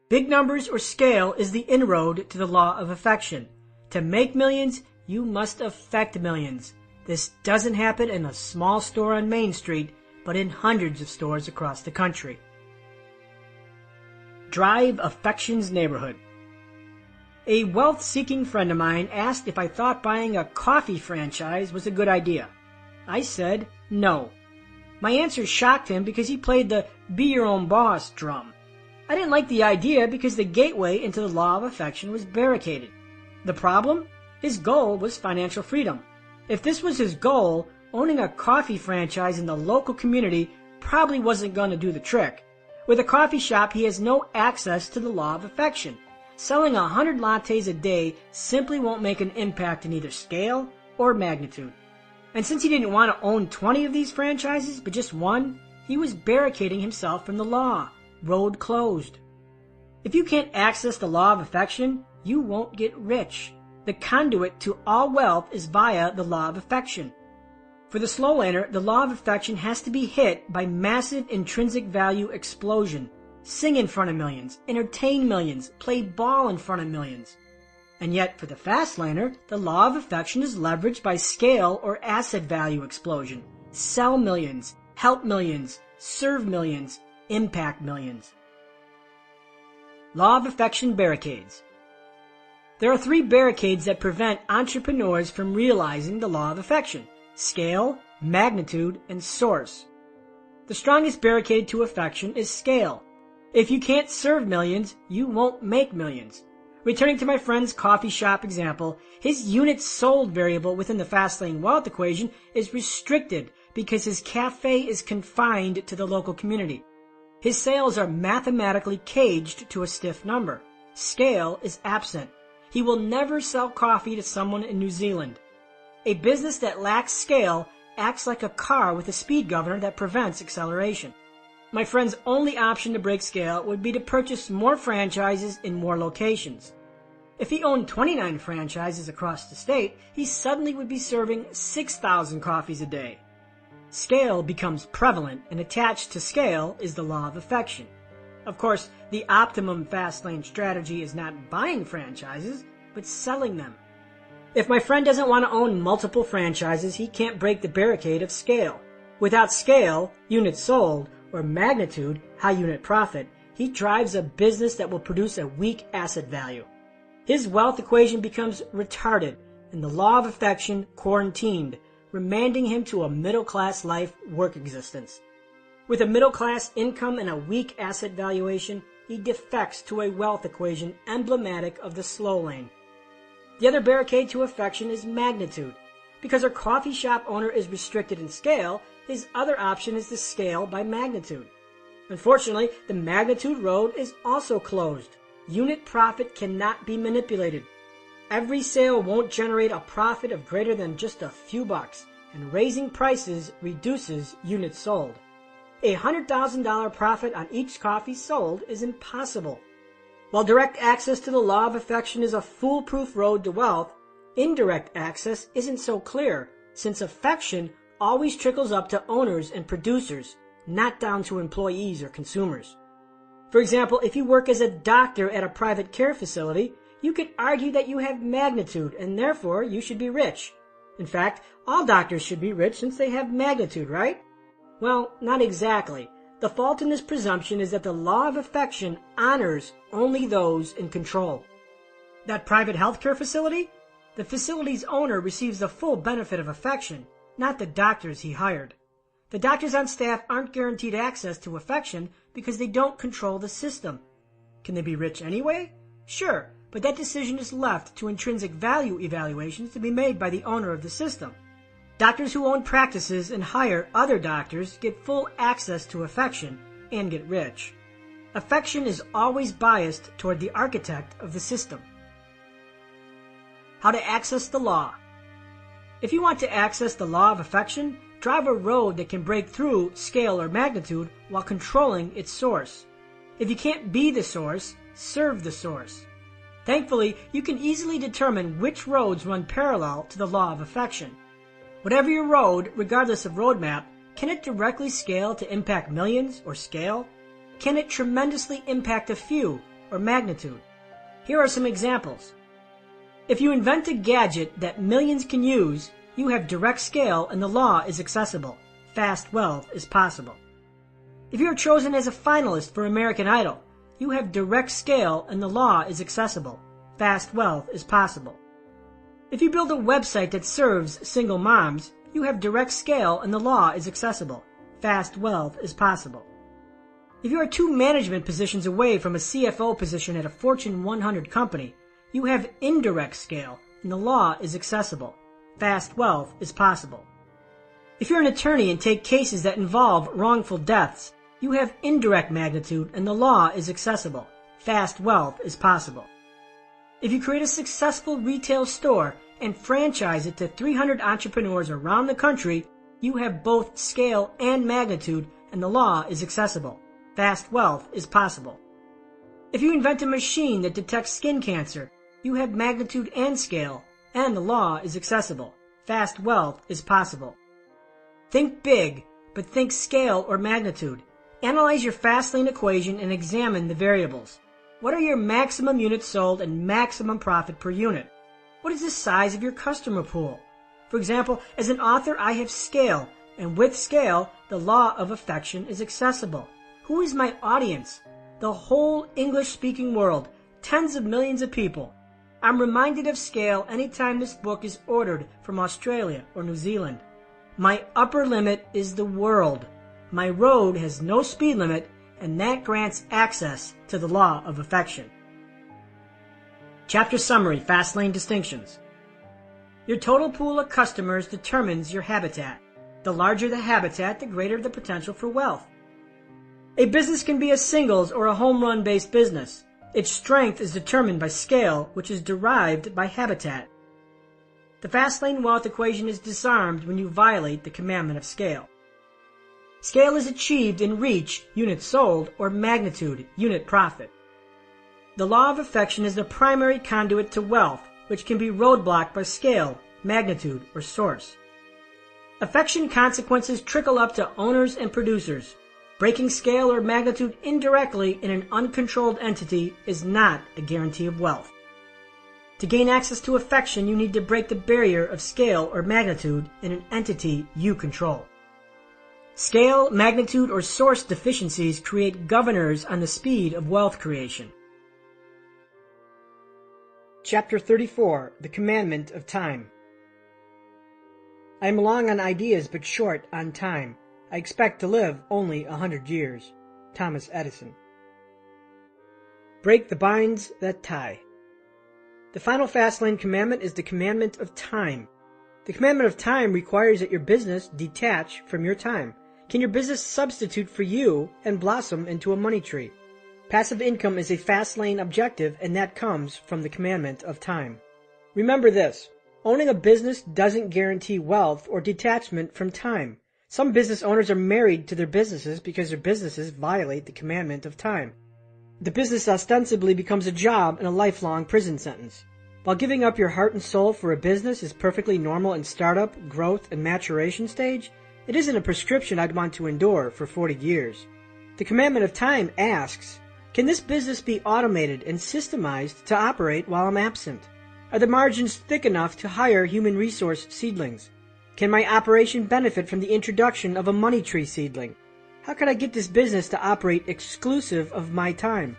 Big numbers or scale is the inroad to the law of affection. To make millions, you must affect millions. This doesn't happen in a small store on Main Street, but in hundreds of stores across the country. Drive Affection's Neighborhood. A wealth-seeking friend of mine asked if I thought buying a coffee franchise was a good idea. I said no. My answer shocked him because he played the be your own boss drum. I didn't like the idea because the gateway into the law of affection was barricaded. The problem? His goal was financial freedom. If this was his goal, owning a coffee franchise in the local community probably wasn't going to do the trick. With a coffee shop, he has no access to the law of affection. Selling 100 lattes a day simply won't make an impact in either scale or magnitude. And since he didn't want to own 20 of these franchises, but just one, he was barricading himself from the law. Road closed. If you can't access the law of affection, you won't get rich. The conduit to all wealth is via the law of affection. For the slow laner, the law of affection has to be hit by massive intrinsic value explosion. Sing in front of millions, entertain millions, play ball in front of millions. And yet, for the fast laner, the law of affection is leveraged by scale or asset value explosion. Sell millions, help millions, serve millions, impact millions. Law of affection barricades. There are 3 barricades that prevent entrepreneurs from realizing the law of affection: scale, magnitude, and source. The strongest barricade to affection is scale. If you can't serve millions, you won't make millions. Returning to my friend's coffee shop example, his units sold variable within the Fastlane wealth equation is restricted because his cafe is confined to the local community. His sales are mathematically caged to a stiff number. Scale is absent. He will never sell coffee to someone in New Zealand. A business that lacks scale acts like a car with a speed governor that prevents acceleration. My friend's only option to break scale would be to purchase more franchises in more locations. If he owned 29 franchises across the state, he suddenly would be serving 6,000 coffees a day. Scale becomes prevalent, and attached to scale is the law of affection. Of course, the optimum Fastlane strategy is not buying franchises, but selling them. If my friend doesn't want to own multiple franchises, he can't break the barricade of scale. Without scale, units sold, or magnitude, high unit profit, he drives a business that will produce a weak asset value. His wealth equation becomes retarded, and the law of affection quarantined, remanding him to a middle-class life work existence. With a middle-class income and a weak asset valuation, he defects to a wealth equation emblematic of the slow lane. The other barricade to affection is magnitude. Because our coffee shop owner is restricted in scale, his other option is to scale by magnitude. Unfortunately, the magnitude road is also closed. Unit profit cannot be manipulated. Every sale won't generate a profit of greater than just a few bucks, and raising prices reduces units sold. A $100,000 profit on each coffee sold is impossible. While direct access to the law of affection is a foolproof road to wealth, indirect access isn't so clear, since affection always trickles up to owners and producers, not down to employees or consumers. For example, if you work as a doctor at a private care facility, you could argue that you have magnitude and therefore you should be rich. In fact, all doctors should be rich since they have magnitude, right? Well, not exactly. The fault in this presumption is that the law of affection honors only those in control. That private healthcare facility? The facility's owner receives the full benefit of affection, not the doctors he hired. The doctors on staff aren't guaranteed access to affection because they don't control the system. Can they be rich anyway? Sure, but that decision is left to intrinsic value evaluations to be made by the owner of the system. Doctors who own practices and hire other doctors get full access to affection and get rich. Affection is always biased toward the architect of the system. How to access the law. If you want to access the law of affection, drive a road that can break through scale or magnitude while controlling its source. If you can't be the source, serve the source. Thankfully, you can easily determine which roads run parallel to the law of affection. Whatever your road, regardless of roadmap, can it directly scale to impact millions or scale? Can it tremendously impact a few, or magnitude. Here are some examples. If you invent a gadget that millions can use, you have direct scale and the law is accessible. Fast wealth is possible. If you are chosen as a finalist for American Idol, you have direct scale and the law is accessible. Fast wealth is possible. If you build a website that serves single moms, you have direct scale and the law is accessible. Fast wealth is possible. If you are 2 management positions away from a CFO position at a Fortune 100 company, you have indirect scale and the law is accessible. Fast wealth is possible. If you're an attorney and take cases that involve wrongful deaths, you have indirect magnitude and the law is accessible. Fast wealth is possible. If you create a successful retail store and franchise it to 300 entrepreneurs around the country, you have both scale and magnitude and the law is accessible. Fast wealth is possible. If you invent a machine that detects skin cancer, you have magnitude and scale and the law is accessible. Fast wealth is possible. Think big, but think scale or magnitude. Analyze your Fastlane equation and examine the variables. What are your maximum units sold and maximum profit per unit? What is the size of your customer pool? For example, as an author, I have scale, and with scale, the law of affection is accessible. Who is my audience? The whole English-speaking world, tens of millions of people. I'm reminded of scale anytime this book is ordered from Australia or New Zealand. My upper limit is the world. My road has no speed limit, and that grants access to the law of affection. Chapter Summary, Fastlane Distinctions. Your total pool of customers determines your habitat. The larger the habitat, the greater the potential for wealth. A business can be a singles or a home run based business. Its strength is determined by scale, which is derived by habitat. The Fastlane wealth equation is disarmed when you violate the commandment of scale. Scale is achieved in reach, units sold, or magnitude, unit profit. The law of affection is the primary conduit to wealth, which can be roadblocked by scale, magnitude, or source. Affection consequences trickle up to owners and producers. Breaking scale or magnitude indirectly in an uncontrolled entity is not a guarantee of wealth. To gain access to affection, you need to break the barrier of scale or magnitude in an entity you control. Scale, magnitude, or source deficiencies create governors on the speed of wealth creation. Chapter 34, The Commandment of Time. I am long on ideas but short on time. I expect to live only 100 years. Thomas Edison. Break the binds that tie. The final Fastlane commandment is the commandment of time. The commandment of time requires that your business detach from your time. Can your business substitute for you and blossom into a money tree? Passive income is a Fastlane objective, and that comes from the commandment of time. Remember this: owning a business doesn't guarantee wealth or detachment from time. Some business owners are married to their businesses because their businesses violate the commandment of time. The business ostensibly becomes a job and a lifelong prison sentence. While giving up your heart and soul for a business is perfectly normal in startup, growth, and maturation stage, it isn't a prescription I'd want to endure for 40 years. The commandment of time asks, can this business be automated and systemized to operate while I'm absent? Are the margins thick enough to hire human resource seedlings? Can my operation benefit from the introduction of a money tree seedling? How could I get this business to operate exclusive of my time?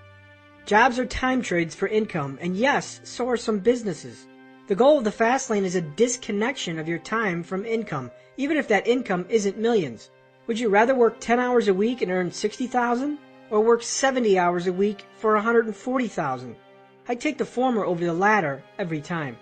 Jobs are time trades for income, and yes, so are some businesses. The goal of the Fastlane is a disconnection of your time from income, even if that income isn't millions. Would you rather work 10 hours a week and earn $60,000, or work 70 hours a week for $140,000? I'd take the former over the latter every time.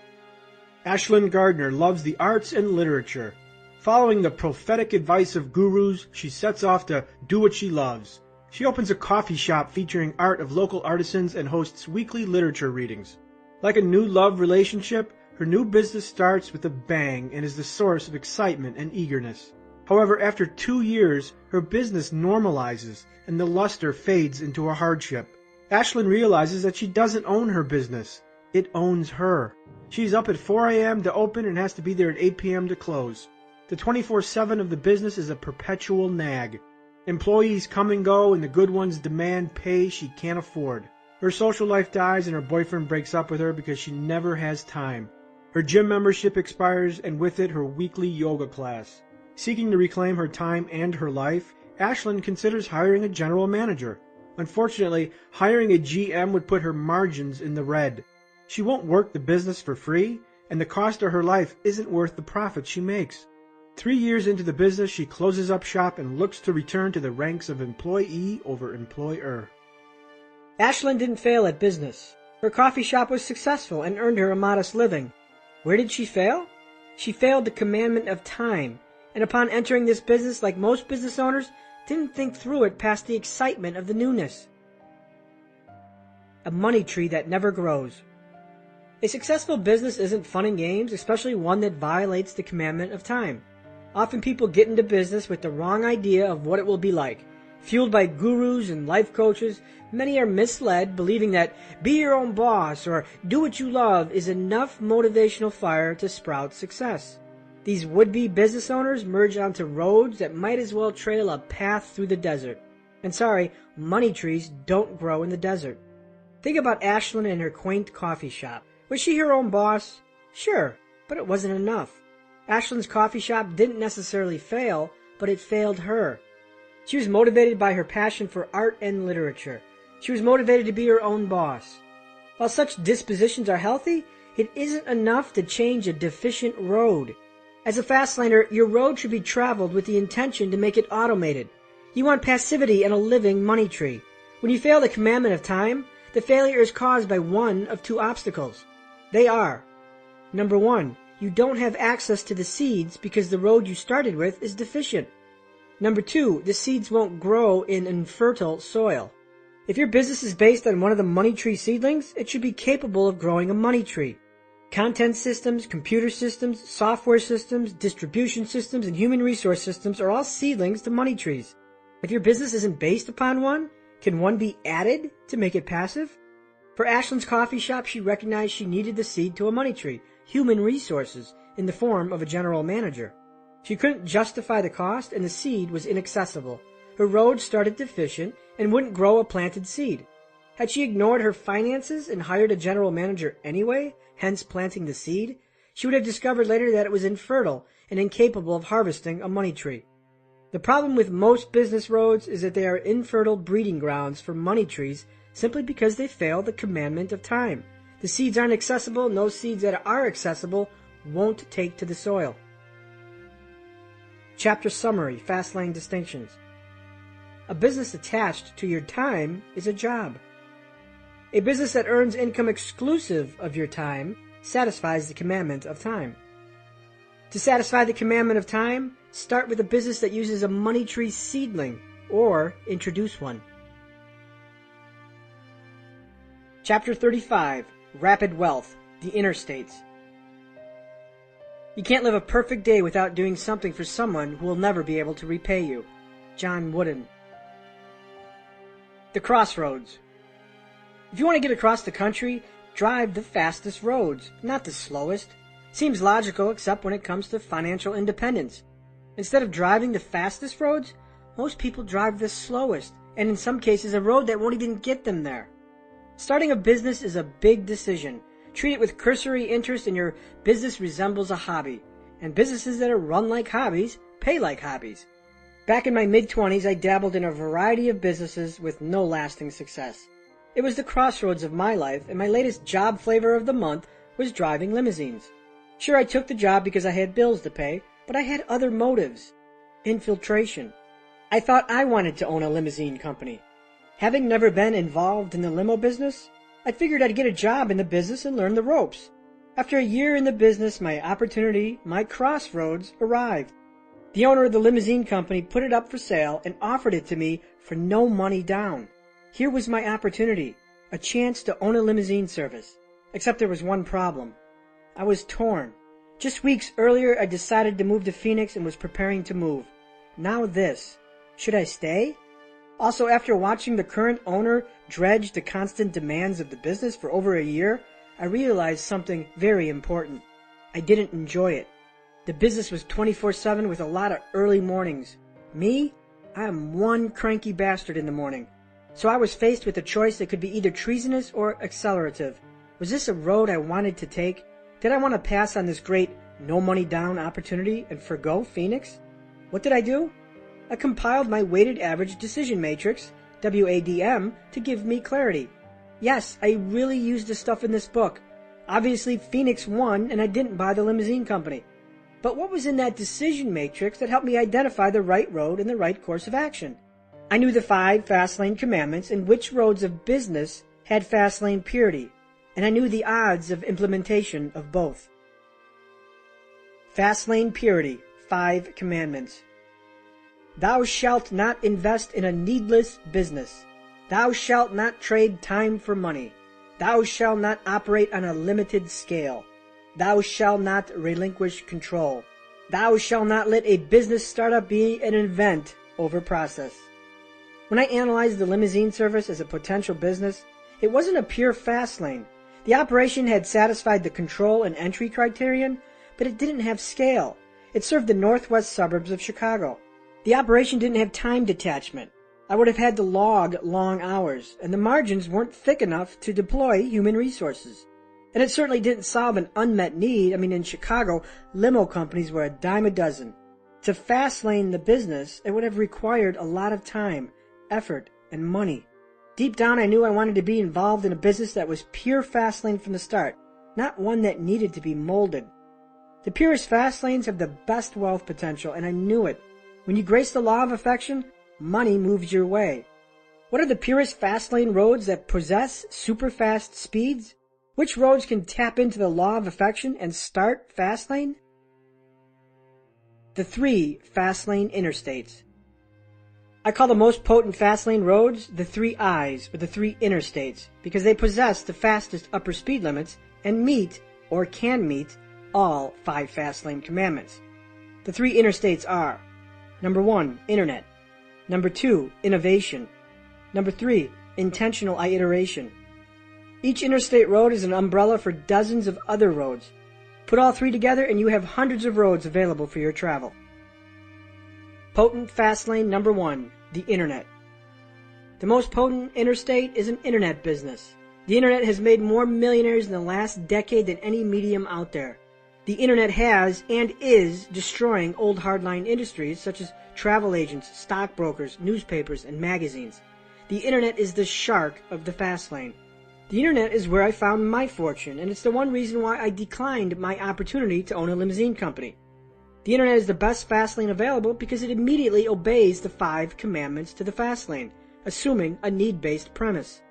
Ashlyn Gardner loves the arts and literature. Following the prophetic advice of gurus, she sets off to do what she loves. She opens a coffee shop featuring art of local artisans and hosts weekly literature readings. Like a new love relationship, her new business starts with a bang and is the source of excitement and eagerness. However, after 2 years, her business normalizes and the luster fades into a hardship. Ashlyn realizes that she doesn't own her business. It owns her. She's up at 4 a.m. to open and has to be there at 8 p.m. to close. The 24/7 of the business is a perpetual nag. Employees come and go, and the good ones demand pay she can't afford. Her social life dies and her boyfriend breaks up with her because she never has time. Her gym membership expires and with it her weekly yoga class. Seeking to reclaim her time and her life, Ashlyn considers hiring a general manager. Unfortunately, hiring a GM would put her margins in the red. She won't work the business for free, and the cost of her life isn't worth the profit she makes. 3 years into the business, she closes up shop and looks to return to the ranks of employee over employer. Ashlyn didn't fail at business. Her coffee shop was successful and earned her a modest living. Where did she fail? She failed the commandment of time, and upon entering this business, like most business owners, didn't think through it past the excitement of the newness. A money tree that never grows. A successful business isn't fun and games, especially one that violates the commandment of time. Often people get into business with the wrong idea of what it will be like. Fueled by gurus and life coaches, many are misled, believing that be your own boss or do what you love is enough motivational fire to sprout success. These would-be business owners merge onto roads that might as well trail a path through the desert. And sorry, money trees don't grow in the desert. Think about Ashlyn and her quaint coffee shop. Was she her own boss? Sure, but it wasn't enough. Ashlyn's coffee shop didn't necessarily fail, but it failed her. She was motivated by her passion for art and literature. She was motivated to be her own boss. While such dispositions are healthy, it isn't enough to change a deficient road. As a Fastlaner, your road should be traveled with the intention to make it automated. You want passivity and a living money tree. When you fail the commandment of time, the failure is caused by one of two obstacles. They are: number one, you don't have access to the seeds because the road you started with is deficient. Number two, the seeds won't grow in infertile soil. If your business is based on one of the money tree seedlings, it should be capable of growing a money tree. Content systems, computer systems, software systems, distribution systems, and human resource systems are all seedlings to money trees. If your business isn't based upon one, can one be added to make it passive? For Ashlyn's coffee shop, she recognized she needed the seed to a money tree, human resources, in the form of a general manager. She couldn't justify the cost, and the seed was inaccessible. Her road started deficient and wouldn't grow a planted seed. Had she ignored her finances and hired a general manager anyway, hence planting the seed, she would have discovered later that it was infertile and incapable of harvesting a money tree. The problem with most business roads is that they are infertile breeding grounds for money trees simply because they fail the commandment of time. The seeds aren't accessible, and those seeds that are accessible won't take to the soil. Chapter Summary, Fastlane Distinctions. A business attached to your time is a job. A business that earns income exclusive of your time satisfies the commandment of time. To satisfy the commandment of time, start with a business that uses a money tree seedling, or introduce one. Chapter 35, Rapid Wealth, the Interstates. You can't live a perfect day without doing something for someone who will never be able to repay you. John Wooden. The Crossroads. If you want to get across the country, drive the fastest roads, not the slowest. Seems logical except when it comes to financial independence. Instead of driving the fastest roads, most people drive the slowest, and in some cases a road that won't even get them there. Starting a business is a big decision. Treat it with cursory interest and your business resembles a hobby. And businesses that are run like hobbies pay like hobbies. Back in my mid-20s, I dabbled in a variety of businesses with no lasting success. It was the crossroads of my life, and my latest job flavor of the month was driving limousines. Sure, I took the job because I had bills to pay, but I had other motives. Infiltration. I thought I wanted to own a limousine company. Having never been involved in the limo business, I figured I'd get a job in the business and learn the ropes. After a year in the business, my opportunity, my crossroads, arrived. The owner of the limousine company put it up for sale and offered it to me for no money down. Here was my opportunity, a chance to own a limousine service. Except there was one problem. I was torn. Just weeks earlier, I decided to move to Phoenix and was preparing to move. Now this. Should I stay? Also, after watching the current owner dredge the constant demands of the business for over a year, I realized something very important. I didn't enjoy it. The business was 24/7 with a lot of early mornings. Me? I am one cranky bastard in the morning. So I was faced with a choice that could be either treasonous or accelerative. Was this a road I wanted to take? Did I want to pass on this great no money down opportunity and forgo Phoenix? What did I do? I compiled my weighted average decision matrix, WADM, to give me clarity. Yes, I really used the stuff in this book. Obviously, Phoenix won, and I didn't buy the limousine company. But what was in that decision matrix that helped me identify the right road and the right course of action? I knew the 5 Fastlane commandments and which roads of business had Fastlane purity, and I knew the odds of implementation of both. Fastlane purity, 5 commandments. Thou shalt not invest in a needless business. Thou shalt not trade time for money. Thou shalt not operate on a limited scale. Thou shalt not relinquish control. Thou shalt not let a business startup be an event over process. When I analyzed the limousine service as a potential business, it wasn't a pure fast lane. The operation had satisfied the control and entry criterion, but it didn't have scale. It served the northwest suburbs of Chicago. The operation didn't have time detachment. I would have had to log long hours, and the margins weren't thick enough to deploy human resources. And it certainly didn't solve an unmet need. In Chicago, limo companies were a dime a dozen. To fast lane the business, it would have required a lot of time, effort, and money. Deep down, I knew I wanted to be involved in a business that was pure fast lane from the start, not one that needed to be molded. The purest fast lanes have the best wealth potential, and I knew it. When you grace the law of affection, money moves your way. What are the purest fast lane roads that possess super fast speeds? Which roads can tap into the law of affection and start fast lane? The 3 fast lane interstates. I call the most potent fast lane roads the 3 I's, or the 3 interstates, because they possess the fastest upper speed limits and meet, or can meet, all 5 fast lane commandments. The 3 interstates are: Number 1, Internet. Number 2, Innovation. Number 3, Intentional iteration. Each interstate road is an umbrella for dozens of other roads. Put all 3 together and you have hundreds of roads available for your travel. Potent fast lane number 1, the Internet. The most potent interstate is an Internet business. The Internet has made more millionaires in the last decade than any medium out there. The Internet has and is destroying old hardline industries such as travel agents, stockbrokers, newspapers, and magazines. The Internet is the shark of the fast lane. The Internet is where I found my fortune, and it's the one reason why I declined my opportunity to own a limousine company. The Internet is the best fast lane available because it immediately obeys the 5 commandments to the fast lane, assuming a need-based premise.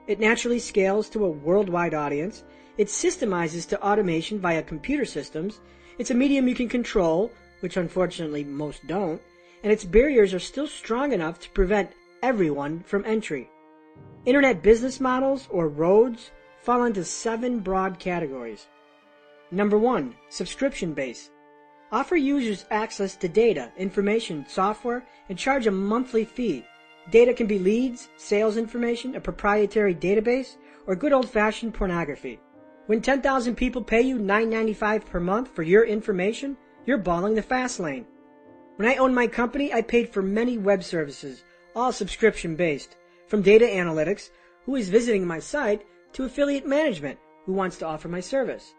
It naturally scales to a worldwide audience. It systemizes to automation via computer systems. It's a medium you can control, which unfortunately most don't, and its barriers are still strong enough to prevent everyone from entry. Internet business models, or roads, fall into 7 broad categories. Number 1, subscription-based. Offer users access to data, information, software, and charge a monthly fee. Data can be leads, sales information, a proprietary database, or good old-fashioned pornography. When 10,000 people pay you $9.95 per month for your information, you're balling the fast lane. When I owned my company, I paid for many web services, all subscription-based, from data analytics, who is visiting my site, to affiliate management, who wants to offer my service.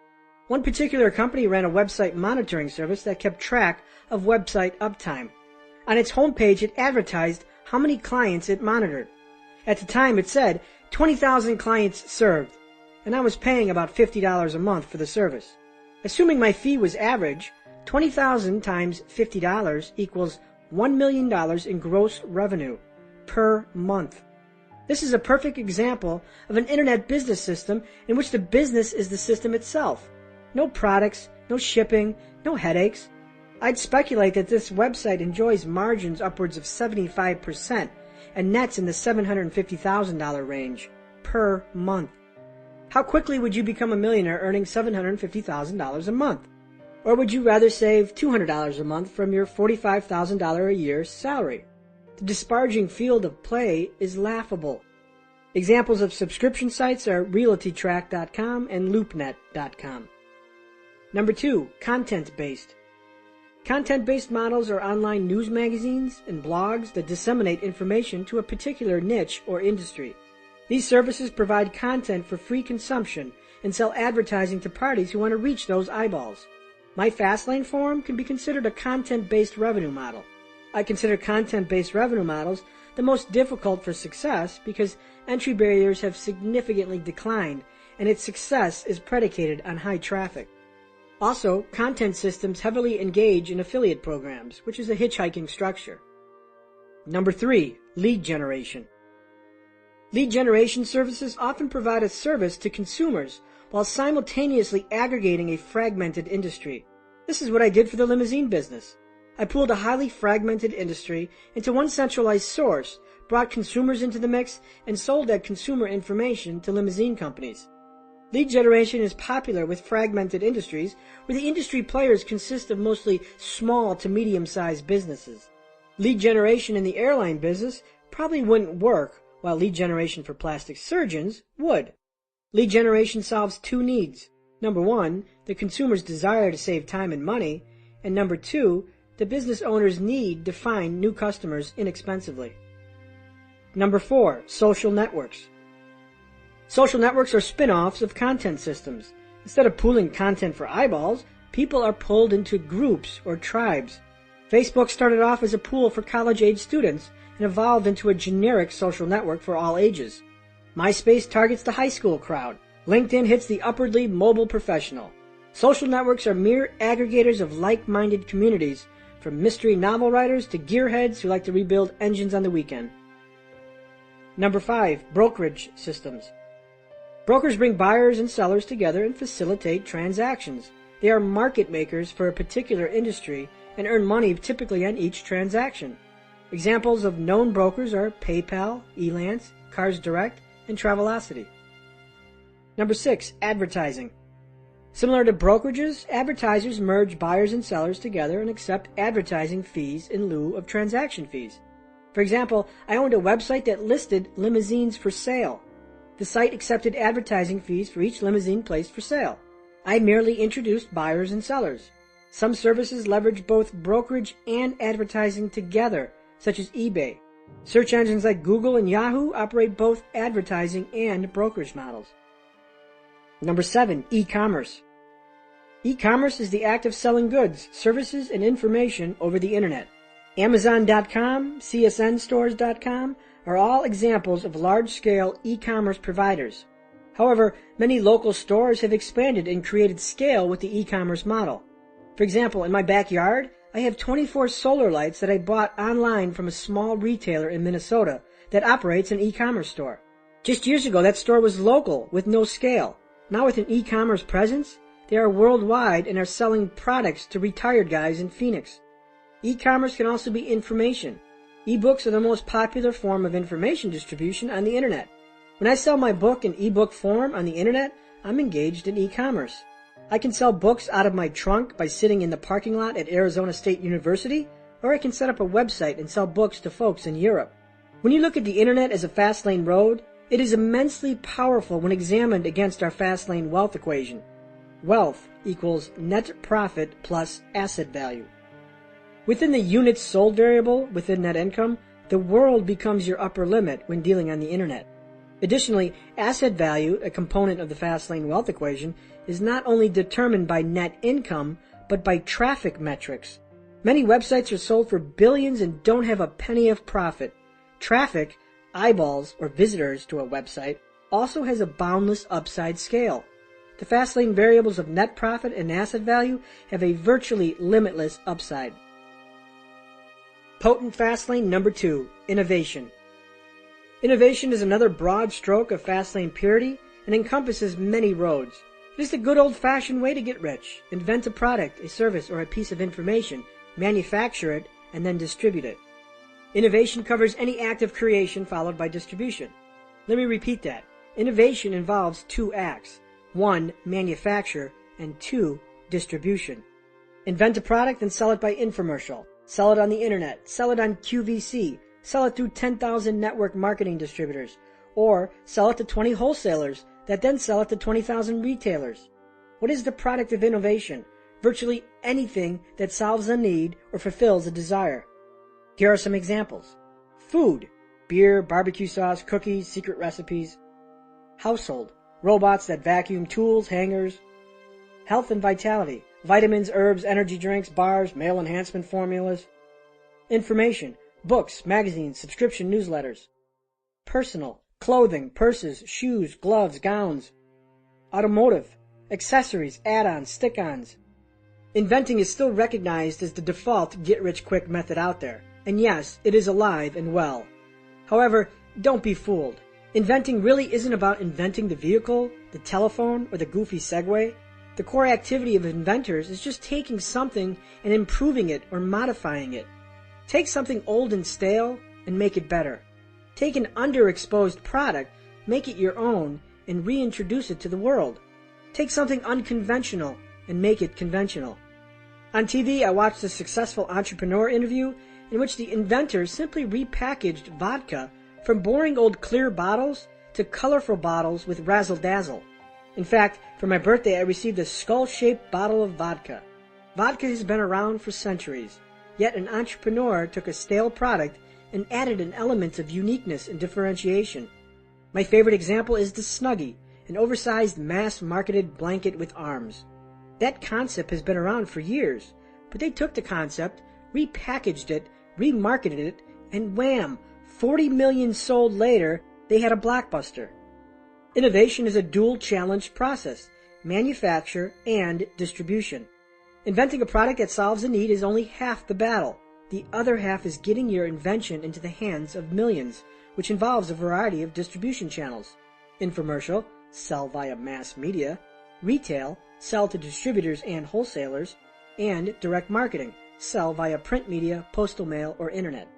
One particular company ran a website monitoring service that kept track of website uptime. On its homepage, it advertised how many clients it monitored. At the time, it said 20,000 clients served, and I was paying about $50 a month for the service. Assuming my fee was average, 20,000 times $50 equals $1 million in gross revenue per month. This is a perfect example of an internet business system in which the business is the system itself. No products, no shipping, no headaches. I'd speculate that this website enjoys margins upwards of 75% and nets in the $750,000 range per month. How quickly would you become a millionaire earning $750,000 a month? Or would you rather save $200 a month from your $45,000 a year salary? The disparaging field of play is laughable. Examples of subscription sites are RealtyTrack.com and LoopNet.com. Number 2, content-based. Content-based models are online news magazines and blogs that disseminate information to a particular niche or industry. These services provide content for free consumption and sell advertising to parties who want to reach those eyeballs. My Fastlane forum can be considered a content-based revenue model. I consider content-based revenue models the most difficult for success because entry barriers have significantly declined and its success is predicated on high traffic. Also, content systems heavily engage in affiliate programs, which is a hitchhiking structure. Number 3, lead generation. Lead generation services often provide a service to consumers while simultaneously aggregating a fragmented industry. This is what I did for the limousine business. I pooled a highly fragmented industry into one centralized source, brought consumers into the mix, and sold that consumer information to limousine companies. Lead generation is popular with fragmented industries where the industry players consist of mostly small to medium-sized businesses. Lead generation in the airline business probably wouldn't work, while lead generation for plastic surgeons would. Lead generation solves 2 needs. Number 1, the consumer's desire to save time and money, and number 2, the business owner's need to find new customers inexpensively. Number 4, social networks. Social networks are spin-offs of content systems. Instead of pooling content for eyeballs, people are pulled into groups or tribes. Facebook started off as a pool for college-age students and evolved into a generic social network for all ages. MySpace targets the high school crowd. LinkedIn hits the upwardly mobile professional. Social networks are mere aggregators of like-minded communities, from mystery novel writers to gearheads who like to rebuild engines on the weekend. Number 5, brokerage systems. Brokers bring buyers and sellers together and facilitate transactions. They are market makers for a particular industry and earn money typically on each transaction. Examples of known brokers are PayPal, Elance, Cars Direct, and Travelocity. Number 6, advertising. Similar to brokerages, advertisers merge buyers and sellers together and accept advertising fees in lieu of transaction fees. For example, I owned a website that listed limousines for sale. The site accepted advertising fees for each limousine placed for sale. I merely introduced buyers and sellers. Some services leverage both brokerage and advertising together, such as eBay. Search engines like Google and Yahoo operate both advertising and brokerage models. Number 7, e-commerce. E-commerce is the act of selling goods, services, and information over the internet. Amazon.com, CSNstores.com are all examples of large-scale e-commerce providers. However, many local stores have expanded and created scale with the e-commerce model. For example, in my backyard, I have 24 solar lights that I bought online from a small retailer in Minnesota that operates an e-commerce store. Just years ago, that store was local with no scale. Now with an e-commerce presence, they are worldwide and are selling products to retired guys in Phoenix. E-commerce can also be information. E-books are the most popular form of information distribution on the internet. When I sell my book in e-book form on the internet, I'm engaged in e-commerce. I can sell books out of my trunk by sitting in the parking lot at Arizona State University, or I can set up a website and sell books to folks in Europe. When you look at the internet as a fast lane road, it is immensely powerful when examined against our fast lane wealth equation. Wealth equals net profit plus asset value. Within the units sold variable within net income, the world becomes your upper limit when dealing on the internet. Additionally, asset value, a component of the fast lane wealth equation, is not only determined by net income, but by traffic metrics. Many websites are sold for billions and don't have a penny of profit. Traffic, eyeballs, or visitors to a website, also has a boundless upside scale. The fast lane variables of net profit and asset value have a virtually limitless upside. Potent Fastlane number 2, innovation. Innovation is another broad stroke of Fastlane purity and encompasses many roads. It is the good old-fashioned way to get rich. Invent a product, a service, or a piece of information, manufacture it, and then distribute it. Innovation covers any act of creation followed by distribution. Let me repeat that. Innovation involves 2 acts. 1, manufacture, and 2, distribution. Invent a product and sell it by infomercial. Sell it on the internet. Sell it on QVC. Sell it through 10,000 network marketing distributors. Or sell it to 20 wholesalers that then sell it to 20,000 retailers. What is the product of innovation? virtually anything that solves a need or fulfills a desire. Here are some examples. Food, beer, barbecue sauce, cookies, secret recipes. Household, robots that vacuum tools, hangers. Health and vitality, vitamins, herbs, energy drinks, bars, male enhancement formulas. Information, books, magazines, subscription newsletters. Personal, clothing, purses, shoes, gloves, gowns. Automotive, accessories, add-ons, stick-ons. Inventing is still recognized as the default get-rich-quick method out there. And yes, it is alive and well. However, don't be fooled. Inventing really isn't about inventing the vehicle, the telephone, or the goofy Segway. The core activity of inventors is just taking something and improving it or modifying it. Take something old and stale and make it better. Take an underexposed product, make it your own, and reintroduce it to the world. Take something unconventional and make it conventional. On TV, I watched a successful entrepreneur interview in which the inventor simply repackaged vodka from boring old clear bottles to colorful bottles with razzle-dazzle. In fact, for my birthday, I received a skull-shaped bottle of vodka. Vodka has been around for centuries, yet an entrepreneur took a stale product and added an element of uniqueness and differentiation. My favorite example is the Snuggie, an oversized mass-marketed blanket with arms. That concept has been around for years, but they took the concept, repackaged it, remarketed it, and wham! 40 million sold later, they had a blockbuster. Innovation is a dual-challenged process, manufacture and distribution. Inventing a product that solves a need is only half the battle. The other half is getting your invention into the hands of millions, which involves a variety of distribution channels. Infomercial, sell via mass media. Retail, sell to distributors and wholesalers. And direct marketing, sell via print media, postal mail, or internet.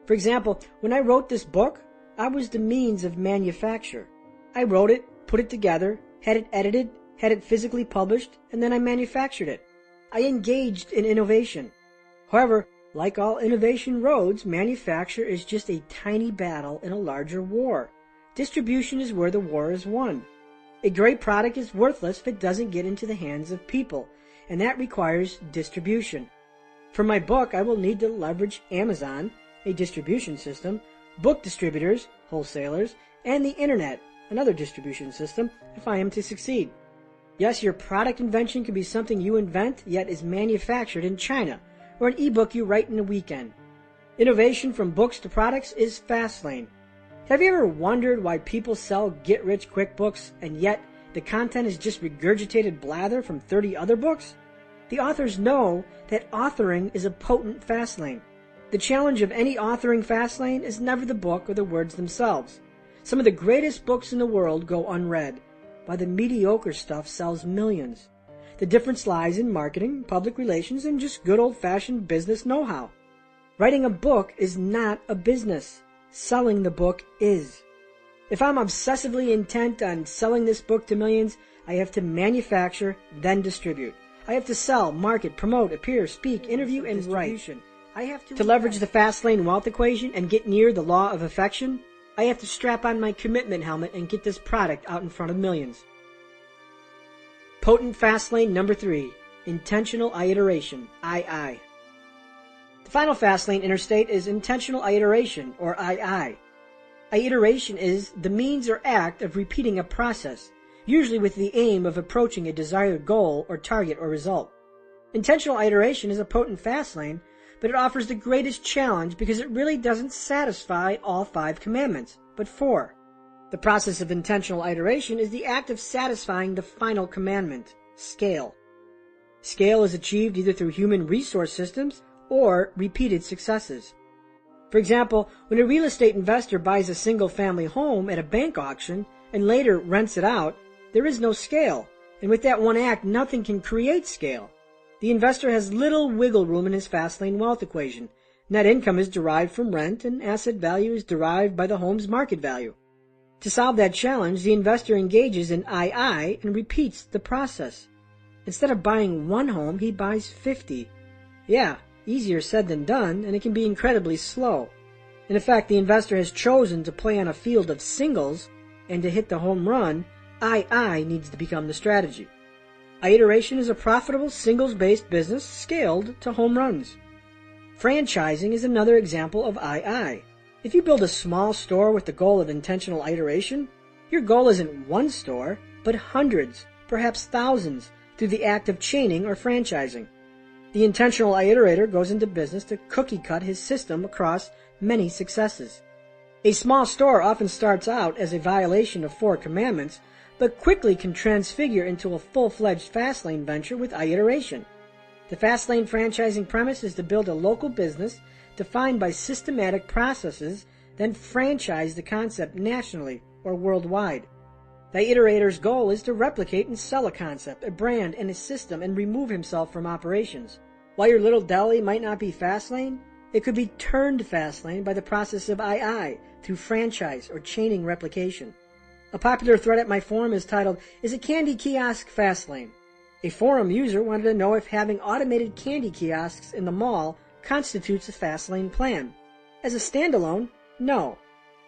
For example, when I wrote this book, I was the means of manufacture. I wrote it, put it together, had it edited, had it physically published, and then I manufactured it. I engaged in innovation. However, like all innovation roads, manufacture is just a tiny battle in a larger war. Distribution is where the war is won. A great product is worthless if it doesn't get into the hands of people, and that requires distribution. For my book, I will need to leverage Amazon, a distribution system, book distributors, wholesalers, and the internet, another distribution system, if I am to succeed. Yes, your product invention can be something you invent, yet is manufactured in China, or an ebook you write in a weekend. Innovation from books to products is Fastlane. Have you ever wondered why people sell get-rich-quick books, and yet the content is just regurgitated blather from 30 other books? The authors know that authoring is a potent Fastlane. The challenge of any authoring Fastlane is never the book or the words themselves. Some of the greatest books in the world go unread, while the mediocre stuff sells millions. The difference lies in marketing, public relations, and just good old-fashioned business know-how. Writing a book is not a business. Selling the book is. If I'm obsessively intent on selling this book to millions, I have to manufacture, then distribute. I have to sell, market, promote, appear, speak, interview, and write. To leverage the Fastlane wealth equation and get near the law of affection, I have to strap on my commitment helmet and get this product out in front of millions. Potent Fastlane number 3, intentional iteration, II. The final Fastlane interstate is intentional iteration, or II. Iteration is the means or act of repeating a process, usually with the aim of approaching a desired goal or target or result. Intentional iteration is a potent Fastlane, but it offers the greatest challenge because it really doesn't satisfy all 5 commandments, but 4. The process of intentional iteration is the act of satisfying the final commandment, scale. Scale is achieved either through human resource systems or repeated successes. For example, when a real estate investor buys a single-family home at a bank auction and later rents it out, there is no scale, and with that one act, nothing can create scale. The investor has little wiggle room in his Fastlane wealth equation. Net income is derived from rent, and asset value is derived by the home's market value. To solve that challenge, the investor engages in II and repeats the process. Instead of buying one home, he buys 50. Yeah, easier said than done, and it can be incredibly slow. In effect, the investor has chosen to play on a field of singles, and to hit the home run, II needs to become the strategy. Iteration is a profitable singles-based business scaled to home runs. Franchising is another example of II. If you build a small store with the goal of intentional iteration, your goal isn't one store, but hundreds, perhaps thousands, through the act of chaining or franchising. The intentional iterator goes into business to cookie-cut his system across many successes. A small store often starts out as a violation of 4 commandments, but quickly can transfigure into a full-fledged Fastlane venture with iteration. The Fastlane franchising premise is to build a local business defined by systematic processes, then franchise the concept nationally or worldwide. The iterator's goal is to replicate and sell a concept, a brand, and a system and remove himself from operations. While your little deli might not be Fastlane, it could be turned Fastlane by the process of II through franchise or chaining replication. A popular thread at my forum is titled, "Is a candy kiosk Fastlane?" A forum user wanted to know if having automated candy kiosks in the mall constitutes a Fastlane plan. As a standalone, no.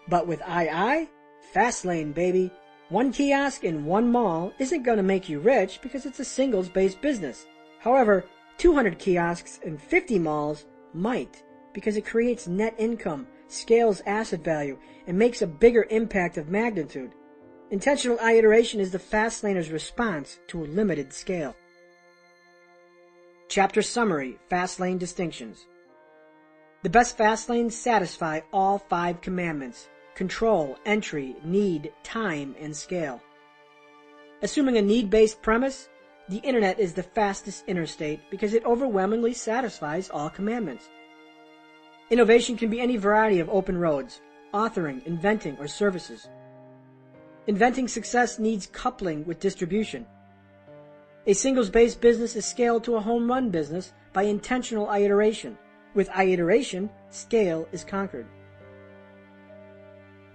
But with II, Fastlane, baby. One kiosk in one mall isn't going to make you rich because it's a singles-based business. However, 200 kiosks in 50 malls might, because it creates net income, scales asset value, and makes a bigger impact of magnitude. Intentional iteration is the Fastlaner's response to a limited scale. Chapter Summary, Fastlane Distinctions. The best Fastlanes satisfy all 5 commandments: control, entry, need, time, and scale. Assuming a need-based premise, the internet is the fastest interstate because it overwhelmingly satisfies all commandments. Innovation can be any variety of open roads, authoring, inventing, or services. Inventing success needs coupling with distribution. A singles-based business is scaled to a home-run business by intentional iteration. With iteration, scale is conquered.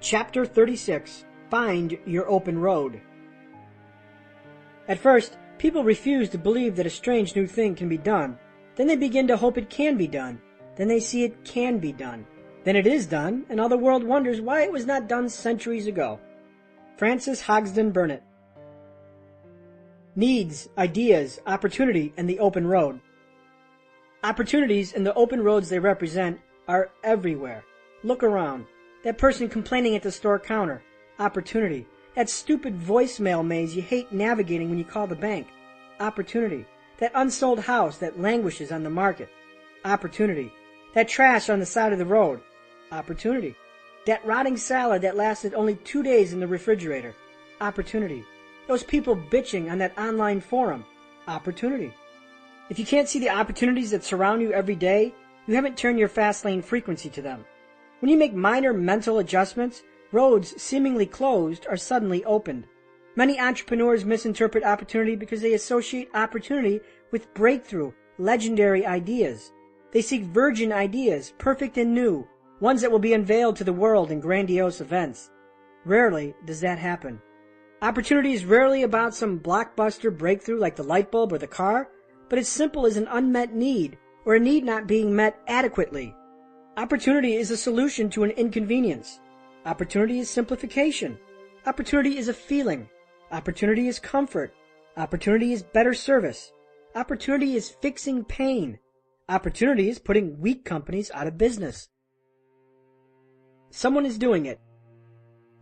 Chapter 36. Find your open road. At first, people refuse to believe that a strange new thing can be done. Then they begin to hope it can be done. Then they see it can be done. Then it is done, and all the world wonders why it was not done centuries ago. Francis Hogsden Burnett. Needs, ideas, opportunity, and the open road. Opportunities and the open roads they represent are everywhere. Look around. That person complaining at the store counter. Opportunity. That stupid voicemail maze you hate navigating when you call the bank. Opportunity. That unsold house that languishes on the market. Opportunity. That trash on the side of the road. Opportunity. That rotting salad that lasted only 2 days in the refrigerator. Opportunity. Those people bitching on that online forum. Opportunity. If you can't see the opportunities that surround you every day, you haven't turned your Fastlane frequency to them. When you make minor mental adjustments, roads seemingly closed are suddenly opened. Many entrepreneurs misinterpret opportunity because they associate opportunity with breakthrough, legendary ideas. They seek virgin ideas, perfect and new, ones that will be unveiled to the world in grandiose events. Rarely does that happen. Opportunity is rarely about some blockbuster breakthrough like the light bulb or the car, but as simple as an unmet need or a need not being met adequately. Opportunity is a solution to an inconvenience. Opportunity is simplification. Opportunity is a feeling. Opportunity is comfort. Opportunity is better service. Opportunity is fixing pain. Opportunity is putting weak companies out of business. Someone is doing it.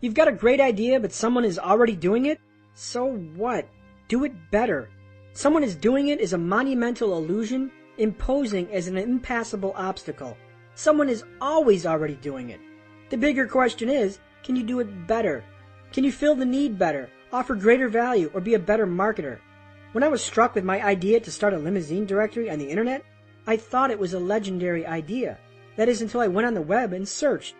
You've got a great idea, but someone is already doing it? So what? Do it better. Someone is doing it is a monumental illusion, imposing as an impassable obstacle. Someone is always already doing it. The bigger question is, can you do it better? Can you fill the need better, offer greater value, or be a better marketer? When I was struck with my idea to start a limousine directory on the internet, I thought it was a legendary idea. That is until I went on the web and searched.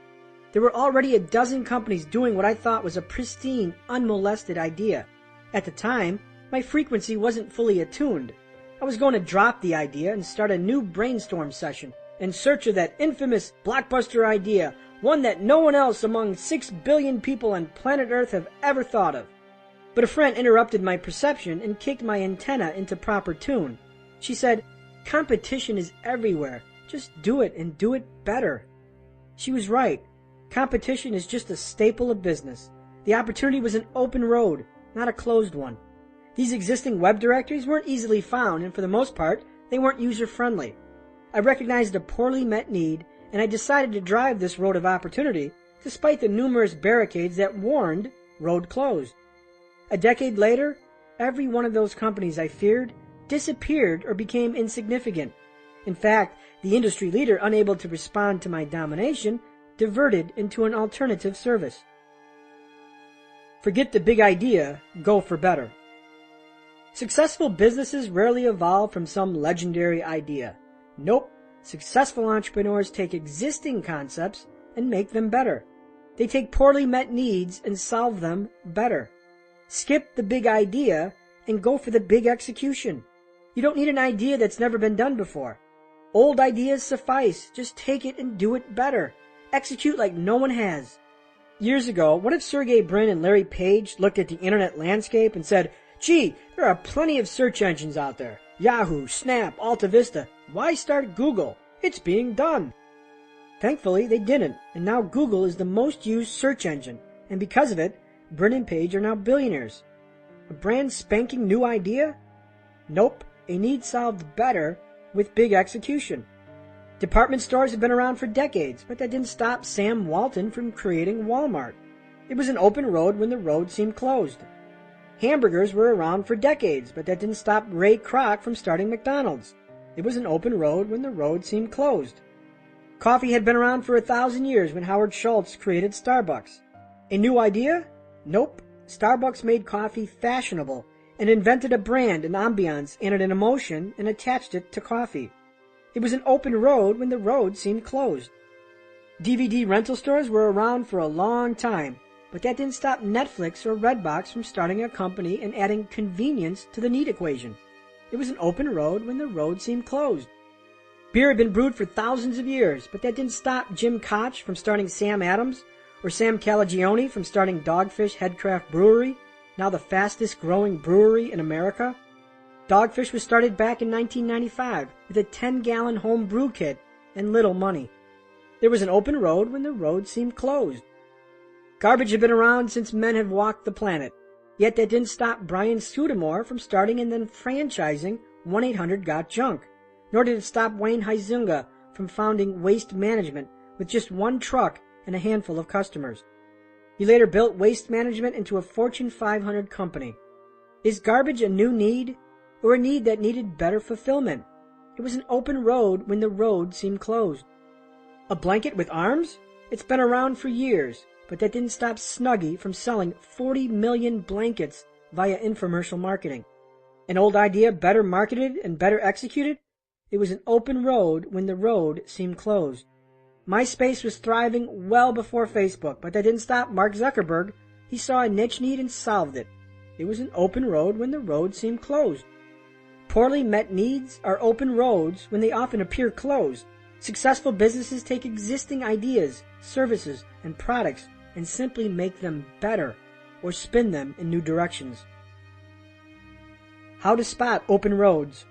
There were already a dozen companies doing what I thought was a pristine, unmolested idea. At the time, my frequency wasn't fully attuned. I was going to drop the idea and start a new brainstorm session in search of that infamous blockbuster idea, one that no one else among 6 billion people on planet Earth have ever thought of. But a friend interrupted my perception and kicked my antenna into proper tune. She said, "Competition is everywhere. Just do it and do it better." She was right. Competition is just a staple of business. The opportunity was an open road, not a closed one. These existing web directories weren't easily found, and for the most part, they weren't user-friendly. I recognized a poorly met need, and I decided to drive this road of opportunity, despite the numerous barricades that warned road closed. A decade later, every one of those companies I feared disappeared or became insignificant. In fact, the industry leader, unable to respond to my domination, diverted into an alternative service. Forget the big idea, go for better. Successful businesses rarely evolve from some legendary idea. Nope, successful entrepreneurs take existing concepts and make them better. They take poorly met needs and solve them better. Skip the big idea and go for the big execution. You don't need an idea that's never been done before. Old ideas suffice. Just take it and do it better. Execute like no one has. Years ago, what if Sergey Brin and Larry Page looked at the internet landscape and said, "Gee, there are plenty of search engines out there. Yahoo, Snap, Alta Vista. Why start Google? It's being done." Thankfully, they didn't, and now Google is the most used search engine, and because of it, Brin and Page are now billionaires. A brand spanking new idea? Nope, a need solved better with big execution. Department stores have been around for decades, but that didn't stop Sam Walton from creating Walmart. It was an open road when the road seemed closed. Hamburgers were around for decades, but that didn't stop Ray Kroc from starting McDonald's. It was an open road when the road seemed closed. Coffee had been around for 1,000 years when Howard Schultz created Starbucks. A new idea? Nope. Starbucks made coffee fashionable and invented a brand, an ambiance, and an emotion and attached it to coffee. It was an open road when the road seemed closed. DVD rental stores were around for a long time, but that didn't stop Netflix or Redbox from starting a company and adding convenience to the need equation. It was an open road when the road seemed closed. Beer had been brewed for thousands of years, but that didn't stop Jim Koch from starting Sam Adams or Sam Calagione from starting Dogfish Headcraft Brewery, now the fastest growing brewery in America. Dogfish was started back in 1995 with a 10-gallon home brew kit and little money. There was an open road when the road seemed closed. Garbage had been around since men had walked the planet, yet that didn't stop Brian Scudamore from starting and then franchising 1-800-GOT-JUNK, nor did it stop Wayne Huizenga from founding Waste Management with just one truck and a handful of customers. He later built Waste Management into a Fortune 500 company. Is garbage a new need, or a need that needed better fulfillment? It was an open road when the road seemed closed. A blanket with arms? It's been around for years, but that didn't stop Snuggie from selling 40 million blankets via infomercial marketing. An old idea better marketed and better executed? It was an open road when the road seemed closed. MySpace was thriving well before Facebook, but that didn't stop Mark Zuckerberg. He saw a niche need and solved it. It was an open road when the road seemed closed. Poorly met needs are open roads when they often appear closed. Successful businesses take existing ideas, services, and products and simply make them better or spin them in new directions. How to spot open roads.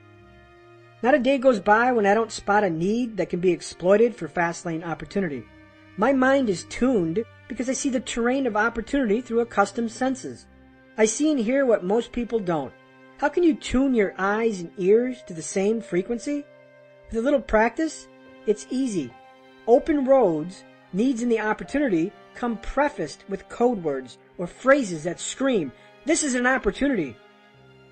Not a day goes by when I don't spot a need that can be exploited for Fastlane opportunity. My mind is tuned because I see the terrain of opportunity through accustomed senses. I see and hear what most people don't. How can you tune your eyes and ears to the same frequency? With a little practice, it's easy. Open roads, needs in the opportunity, come prefaced with code words or phrases that scream, "This is an opportunity."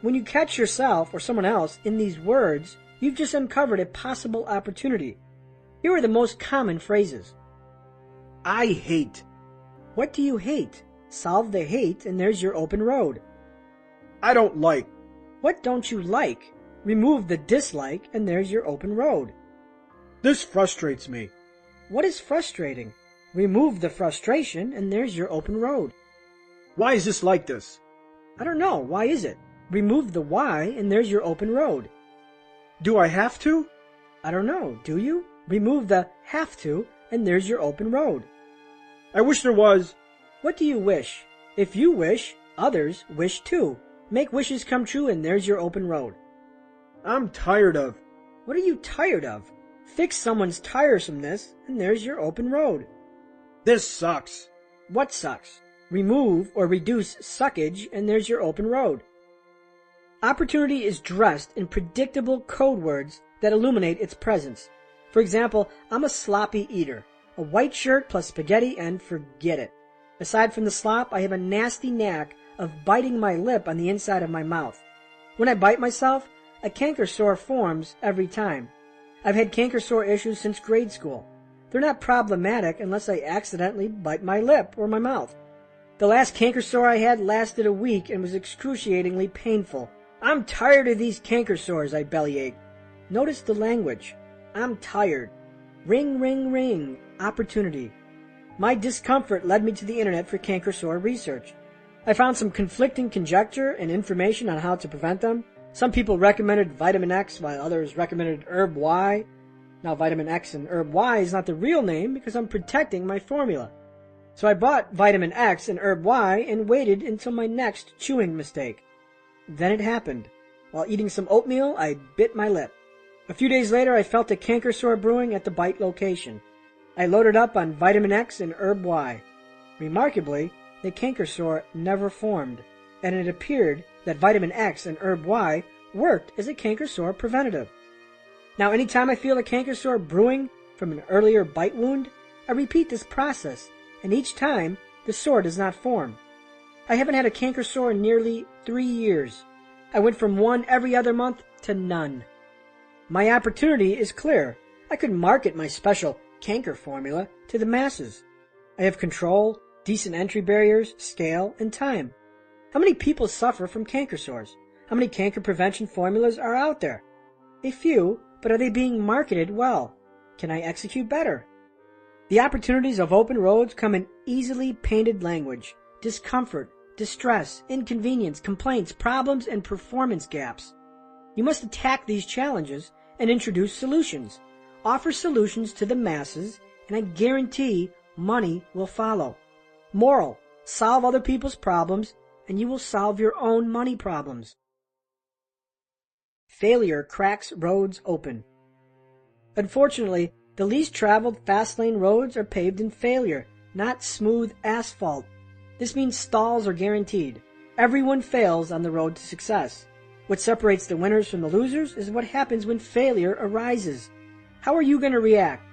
When you catch yourself or someone else in these words, you've just uncovered a possible opportunity. Here are the most common phrases. I hate. What do you hate? Solve the hate and there's your open road. I don't like. What don't you like? Remove the dislike and there's your open road. This frustrates me. What is frustrating? Remove the frustration and there's your open road. Why is this like this? I don't know. Why is it? Remove the why and there's your open road. Do I have to? I don't know. Do you? Remove the have to and there's your open road. I wish there was. What do you wish? If you wish, others wish too. Make wishes come true and there's your open road. I'm tired of. What are you tired of? Fix someone's tiresomeness and there's your open road. This sucks. What sucks? Remove or reduce suckage and there's your open road. Opportunity is dressed in predictable code words that illuminate its presence. For example, I'm a sloppy eater. A white shirt plus spaghetti and forget it. Aside from the slop, I have a nasty knack of biting my lip on the inside of my mouth. When I bite myself, a canker sore forms every time. I've had canker sore issues since grade school. They're not problematic unless I accidentally bite my lip or my mouth. The last canker sore I had lasted a week and was excruciatingly painful. I'm tired of these canker sores, I bellyache. Notice the language. I'm tired. Ring, ring, ring. Opportunity. My discomfort led me to the internet for canker sore research. I found some conflicting conjecture and information on how to prevent them. Some people recommended vitamin X while others recommended herb Y. Now vitamin X and herb Y is not the real name because I'm protecting my formula. So I bought vitamin X and herb Y and waited until my next chewing mistake. Then it happened. While eating some oatmeal, I bit my lip. A few days later, I felt a canker sore brewing at the bite location. I loaded up on vitamin X and herb Y. Remarkably, the canker sore never formed, and it appeared that vitamin X and herb Y worked as a canker sore preventative. Now, anytime I feel a canker sore brewing from an earlier bite wound, I repeat this process, and each time, the sore does not form. I haven't had a canker sore in nearly 3 years. I went from one every other month to none. My opportunity is clear. I could market my special canker formula to the masses. I have control, decent entry barriers, scale, and time. How many people suffer from canker sores? How many canker prevention formulas are out there? A few, but are they being marketed well? Can I execute better? The opportunities of open roads come in easily painted language. Discomfort, distress, inconvenience, complaints, problems, and performance gaps. You must attack these challenges and introduce solutions. Offer solutions to the masses, and I guarantee money will follow. Moral: solve other people's problems, and you will solve your own money problems. Failure cracks roads open. Unfortunately, the least traveled fast-lane roads are paved in failure, not smooth asphalt. This means stalls are guaranteed. Everyone fails on the road to success. What separates the winners from the losers is what happens when failure arises. How are you going to react?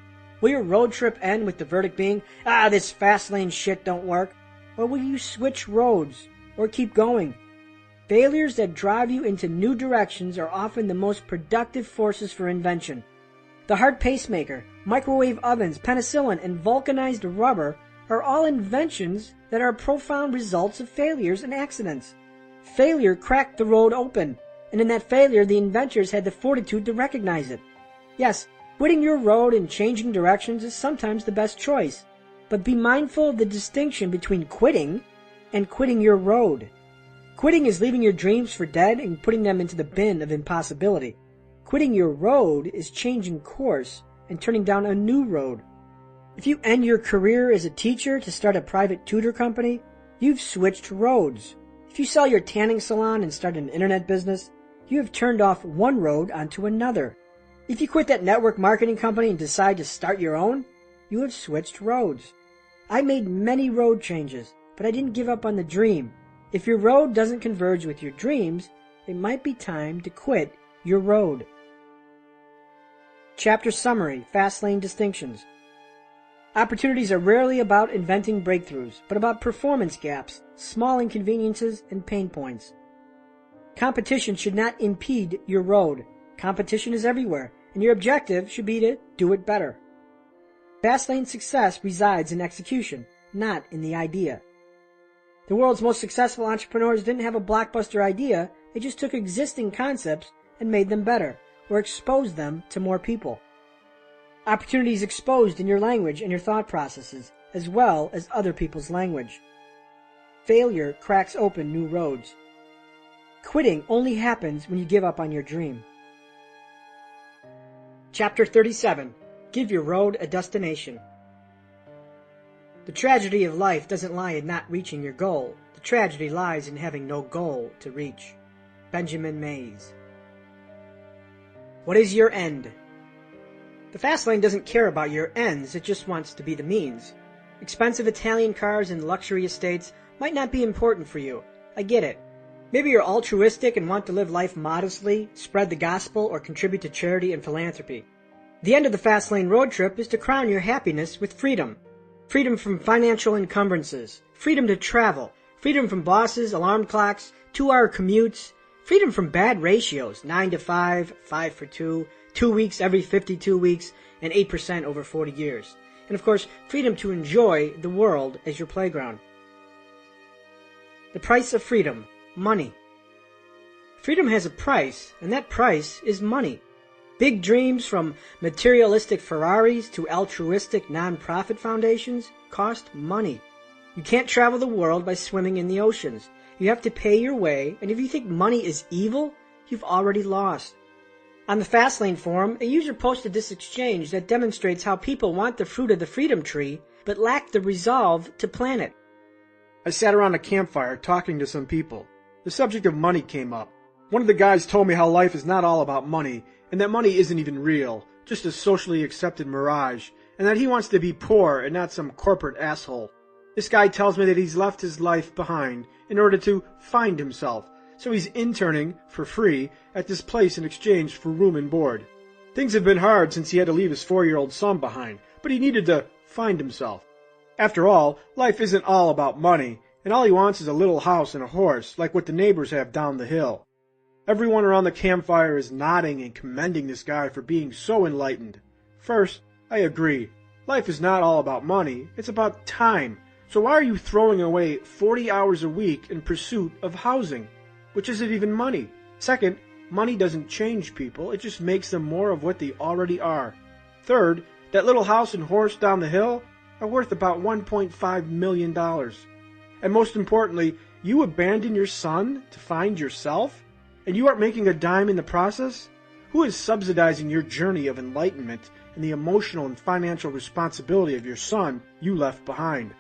Will your road trip end with the verdict being, this fast lane shit don't work? Or will you switch roads or keep going? Failures that drive you into new directions are often the most productive forces for invention. The heart pacemaker, microwave ovens, penicillin, and vulcanized rubber are all inventions that are profound results of failures and accidents. Failure cracked the road open, and in that failure the inventors had the fortitude to recognize it. Yes, quitting your road and changing directions is sometimes the best choice, but be mindful of the distinction between quitting and quitting your road. Quitting is leaving your dreams for dead and putting them into the bin of impossibility. Quitting your road is changing course and turning down a new road. If you end your career as a teacher to start a private tutor company, you've switched roads. If you sell your tanning salon and start an internet business, you have turned off one road onto another. If you quit that network marketing company and decide to start your own, you have switched roads. I made many road changes, but I didn't give up on the dream. If your road doesn't converge with your dreams, it might be time to quit your road. Chapter Summary: Fastlane Distinctions. Opportunities are rarely about inventing breakthroughs, but about performance gaps, small inconveniences, and pain points. Competition should not impede your road. Competition is everywhere, and your objective should be to do it better. Fastlane success resides in execution, not in the idea. The world's most successful entrepreneurs didn't have a blockbuster idea, they just took existing concepts and made them better, or exposed them to more people. Opportunity is exposed in your language and your thought processes, as well as other people's language. Failure cracks open new roads. Quitting only happens when you give up on your dream. Chapter 37. Give your road a destination. The tragedy of life doesn't lie in not reaching your goal. The tragedy lies in having no goal to reach. Benjamin Mays. What is your end? The fast lane doesn't care about your ends, it just wants to be the means. Expensive Italian cars and luxury estates might not be important for you. I get it. Maybe you're altruistic and want to live life modestly, spread the gospel, or contribute to charity and philanthropy. The end of the Fastlane road trip is to crown your happiness with freedom. Freedom from financial encumbrances, freedom to travel, freedom from bosses, alarm clocks, 2-hour commutes, freedom from bad ratios, 9 to 5, 5 for 2, 2 weeks every 52 weeks, and 8% over 40 years. And of course, freedom to enjoy the world as your playground. The price of freedom, money. Freedom has a price, and that price is money. Big dreams, from materialistic Ferraris to altruistic non-profit foundations, cost money. You can't travel the world by swimming in the oceans. You have to pay your way, and if you think money is evil, you've already lost. On the Fastlane forum, a user posted this exchange that demonstrates how people want the fruit of the freedom tree, but lack the resolve to plant it. I sat around a campfire talking to some people. The subject of money came up. One of the guys told me how life is not all about money, and that money isn't even real, just a socially accepted mirage, and that he wants to be poor and not some corporate asshole. This guy tells me that he's left his life behind in order to find himself, so he's interning for free at this place in exchange for room and board. Things have been hard since he had to leave his 4-year-old son behind, but he needed to find himself. After all, life isn't all about money, and all he wants is a little house and a horse, like what the neighbors have down the hill. Everyone around the campfire is nodding and commending this guy for being so enlightened. First, I agree. Life is not all about money, it's about time. So why are you throwing away 40 hours a week in pursuit of housing, which isn't even money? Second, money doesn't change people, it just makes them more of what they already are. Third, that little house and horse down the hill are worth about $1.5 million. And most importantly, you abandon your son to find yourself? And you aren't making a dime in the process? Who is subsidizing your journey of enlightenment and the emotional and financial responsibility of your son you left behind?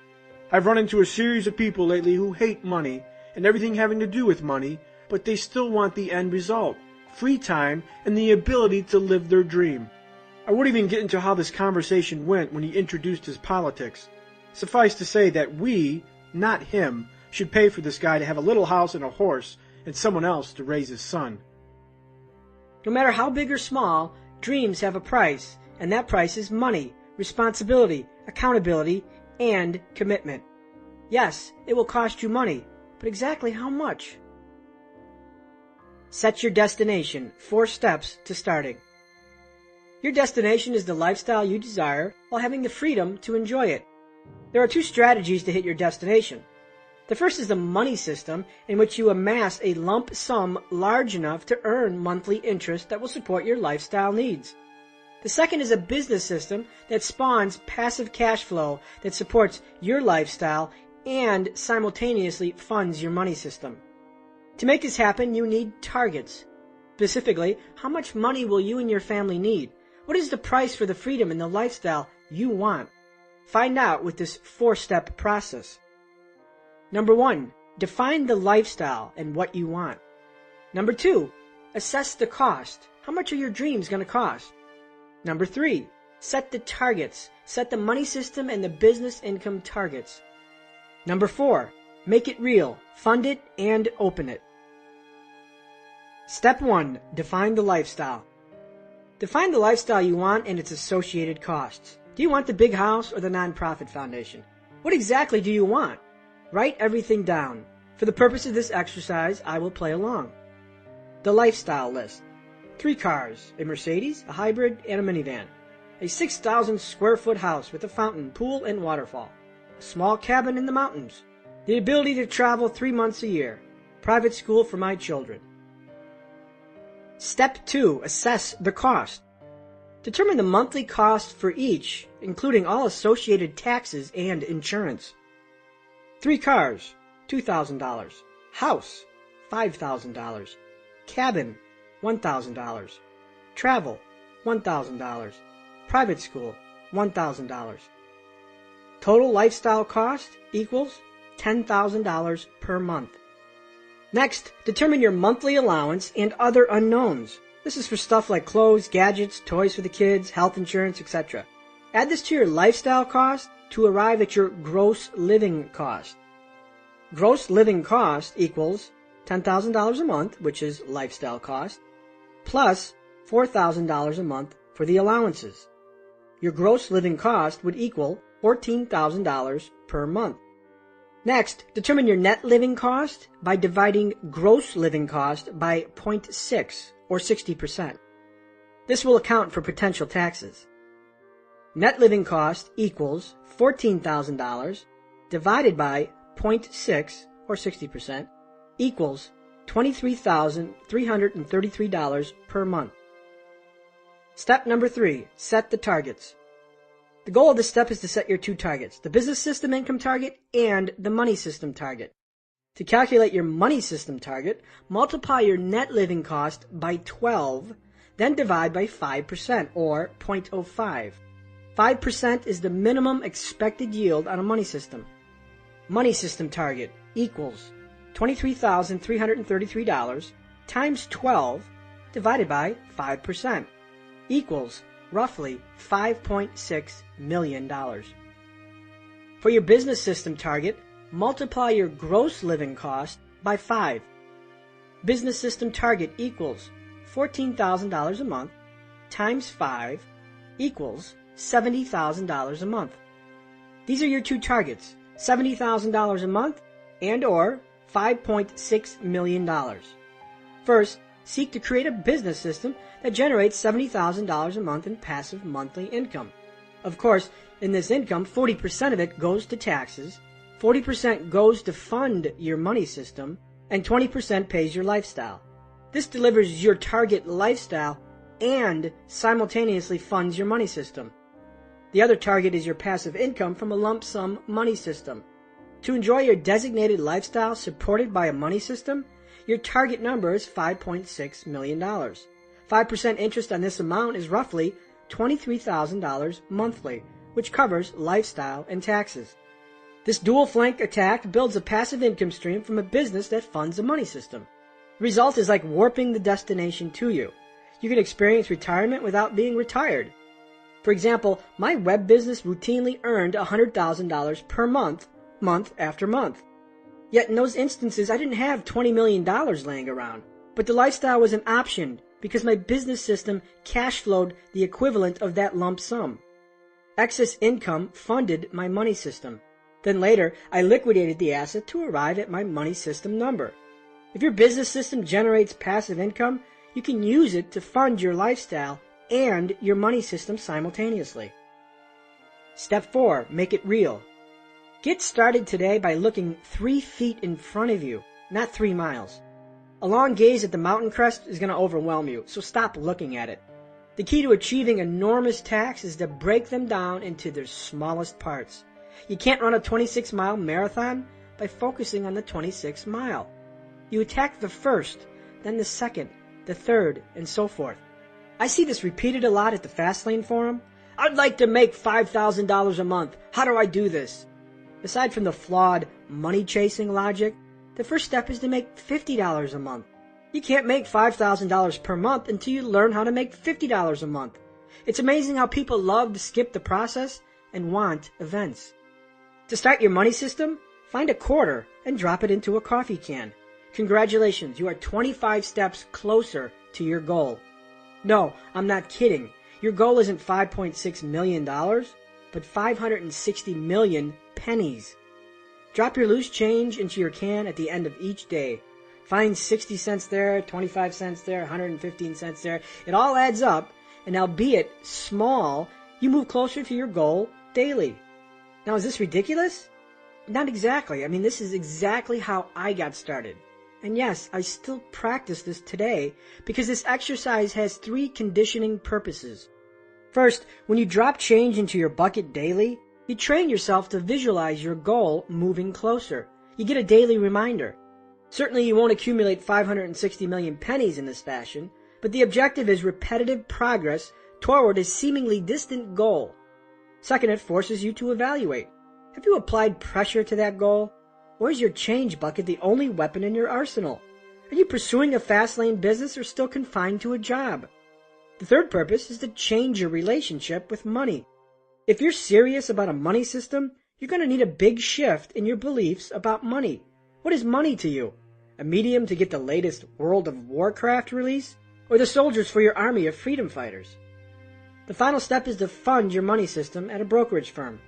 I've run into a series of people lately who hate money and everything having to do with money, but they still want the end result, free time and the ability to live their dream. I wouldn't even get into how this conversation went when he introduced his politics. Suffice to say that we, not him, should pay for this guy to have a little house and a horse and someone else to raise his son. No matter how big or small, dreams have a price, and that price is money, responsibility, accountability, and commitment. Yes, it will cost you money, but exactly how much? Set your destination, 4 steps to starting. Your destination is the lifestyle you desire while having the freedom to enjoy it. There are 2 strategies to hit your destination. The first is the money system, in which you amass a lump sum large enough to earn monthly interest that will support your lifestyle needs. The second is a business system that spawns passive cash flow that supports your lifestyle and simultaneously funds your money system. To make this happen, you need targets. Specifically, how much money will you and your family need? What is the price for the freedom and the lifestyle you want? Find out with this 4-step process. Number 1, define the lifestyle and what you want. Number 2, assess the cost. How much are your dreams going to cost? Number 3, set the targets. Set the money system and the business income targets. Number 4, make it real. Fund it and open it. Step 1, define the lifestyle. Define the lifestyle you want and its associated costs. Do you want the big house or the nonprofit foundation? What exactly do you want? Write everything down. For the purpose of this exercise, I will play along. The lifestyle list. 3 cars, a Mercedes, a hybrid, and a minivan. A 6,000 square foot house with a fountain, pool, and waterfall. A small cabin in the mountains. The ability to travel 3 months a year. Private school for my children. Step 2, assess the cost. Determine the monthly cost for each, including all associated taxes and insurance. 3 cars, $2,000. House, $5,000. Cabin, $1,000. Travel, $1,000. Private school, $1,000. Total lifestyle cost equals $10,000 per month. Next, determine your monthly allowance and other unknowns. This is for stuff like clothes, gadgets, toys for the kids, health insurance, etc. Add this to your lifestyle cost to arrive at your gross living cost. Gross living cost equals $10,000 a month, which is lifestyle cost, plus $4,000 a month for the allowances. Your gross living cost would equal $14,000 per month. Next, determine your net living cost by dividing gross living cost by 0.6 or 60%. This will account for potential taxes. Net living cost equals $14,000 divided by 0.6 or 60% equals $23,333 per month. Step number 3, set the targets. The goal of this step is to set your two targets, the business system income target and the money system target. To calculate your money system target, multiply your net living cost by 12, then divide by 5% or 0.05. 5% is the minimum expected yield on a money system. Money system target equals $23,333 times 12 divided by 5% equals roughly $5.6 million. For your business system target, multiply your gross living cost by 5. Business system target equals $14,000 a month times 5 equals $70,000 a month. These are your two targets, $70,000 a month and or $5.6 million. First, seek to create a business system that generates $70,000 a month in passive monthly income. Of course, in this income, 40% of it goes to taxes, 40% goes to fund your money system, and 20% pays your lifestyle. This delivers your target lifestyle and simultaneously funds your money system. The other target is your passive income from a lump sum money system. To enjoy your designated lifestyle supported by a money system, your target number is $5.6 million. 5% interest on this amount is roughly $23,000 monthly, which covers lifestyle and taxes. This dual flank attack builds a passive income stream from a business that funds a money system. The result is like warping the destination to you. You can experience retirement without being retired. For example, my web business routinely earned $100,000 per month, month after month. Yet in those instances, I didn't have $20 million laying around. But the lifestyle was an option because my business system cash flowed the equivalent of that lump sum. Excess income funded my money system. Then later, I liquidated the asset to arrive at my money system number. If your business system generates passive income, you can use it to fund your lifestyle and your money system simultaneously. Step 4, make it real. Get started today by looking 3 feet in front of you, not 3 miles. A long gaze at the mountain crest is going to overwhelm you, so stop looking at it. The key to achieving enormous tasks is to break them down into their smallest parts. You can't run a 26-mile marathon by focusing on the 26th mile. You attack the first, then the second, the third, and so forth. I see this repeated a lot at the Fastlane forum. I'd like to make $5,000 a month. How do I do this? Aside from the flawed money-chasing logic, the first step is to make $50 a month. You can't make $5,000 per month until you learn how to make $50 a month. It's amazing how people love to skip the process and want events. To start your money system, find a quarter and drop it into a coffee can. Congratulations, you are 25 steps closer to your goal. No, I'm not kidding. Your goal isn't $5.6 million, but 560 million pennies. Drop your loose change into your can at the end of each day. Find 60 cents there, 25 cents there, 115 cents there. It all adds up, and albeit small, you move closer to your goal daily. Now, is this ridiculous? Not exactly. I mean, this is exactly how I got started. And yes, I still practice this today because this exercise has 3 conditioning purposes. First, when you drop change into your bucket daily, you train yourself to visualize your goal moving closer. You get a daily reminder. Certainly you won't accumulate 560 million pennies in this fashion, but the objective is repetitive progress toward a seemingly distant goal. Second, it forces you to evaluate. Have you applied pressure to that goal? Or is your change bucket the only weapon in your arsenal? Are you pursuing a Fastlane business or still confined to a job? The third purpose is to change your relationship with money. If you're serious about a money system, you're going to need a big shift in your beliefs about money. What is money to you? A medium to get the latest World of Warcraft release? Or the soldiers for your army of freedom fighters? The final step is to fund your money system at a brokerage firm.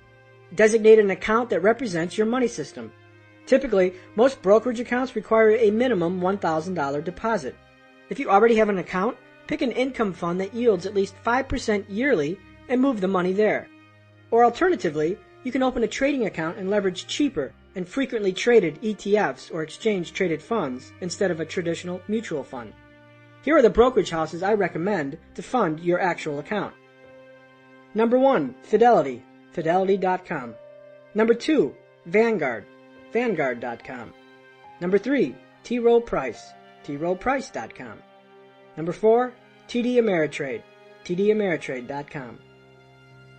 Designate an account that represents your money system. Typically, most brokerage accounts require a minimum $1,000 deposit. If you already have an account, pick an income fund that yields at least 5% yearly and move the money there. Or alternatively, you can open a trading account and leverage cheaper and frequently traded ETFs or exchange-traded funds instead of a traditional mutual fund. Here are the brokerage houses I recommend to fund your actual account. Number 1, Fidelity, Fidelity.com. Number 2, Vanguard, Vanguard.com. Number 3, T. Rowe Price, TRowePrice.com. Number 4, TD Ameritrade, TDAmeritrade.com.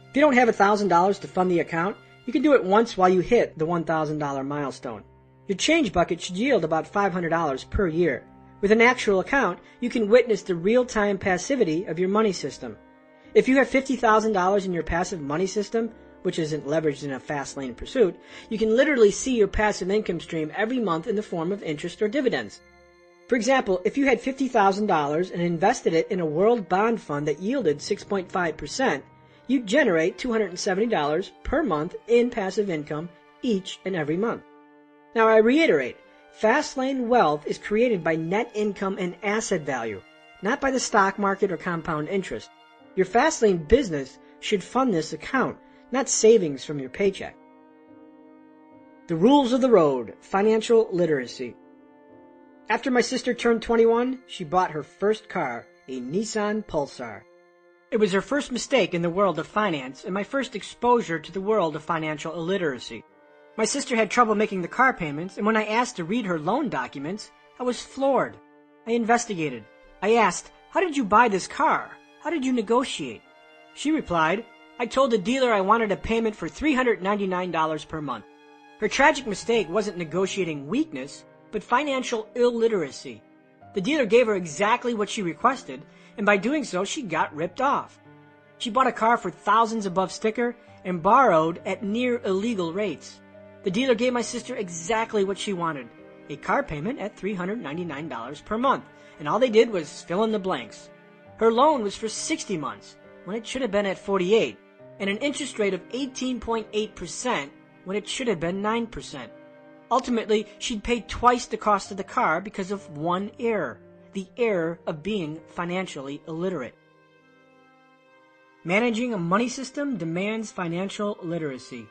If you don't have $1,000 to fund the account, you can do it once while you hit the $1,000 milestone. Your change bucket should yield about $500 per year. With an actual account, you can witness the real-time passivity of your money system. If you have $50,000 in your passive money system, which isn't leveraged in a fast-lane pursuit, you can literally see your passive income stream every month in the form of interest or dividends. For example, if you had $50,000 and invested it in a world bond fund that yielded 6.5%, you'd generate $270 per month in passive income each and every month. Now I reiterate, fast-lane wealth is created by net income and asset value, not by the stock market or compound interest. Your fast-lane business should fund this account, not savings from your paycheck. The rules of the road, financial literacy. After my sister turned 21, she bought her first car, a Nissan Pulsar. It was her first mistake in the world of finance and my first exposure to the world of financial illiteracy. My sister had trouble making the car payments, and when I asked to read her loan documents, I was floored. I investigated. I asked, "How did you buy this car? How did you negotiate?" She replied, "I told the dealer I wanted a payment for $399 per month." Her tragic mistake wasn't negotiating weakness, but financial illiteracy. The dealer gave her exactly what she requested, and by doing so, she got ripped off. She bought a car for thousands above sticker and borrowed at near illegal rates. The dealer gave my sister exactly what she wanted, a car payment at $399 per month, and all they did was fill in the blanks. Her loan was for 60 months, when it should have been at 48, and an interest rate of 18.8% when it should have been 9%. Ultimately, she'd paid twice the cost of the car because of one error, the error of being financially illiterate. Managing a money system demands financial literacy.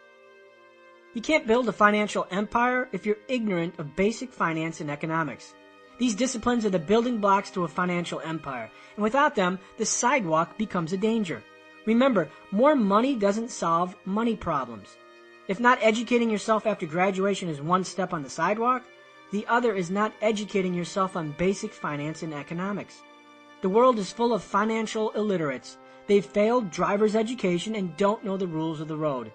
You can't build a financial empire if you're ignorant of basic finance and economics. These disciplines are the building blocks to a financial empire, and without them, the sidewalk becomes a danger. Remember, more money doesn't solve money problems. If not educating yourself after graduation is one step on the sidewalk, the other is not educating yourself on basic finance and economics. The world is full of financial illiterates. They've failed driver's education and don't know the rules of the road.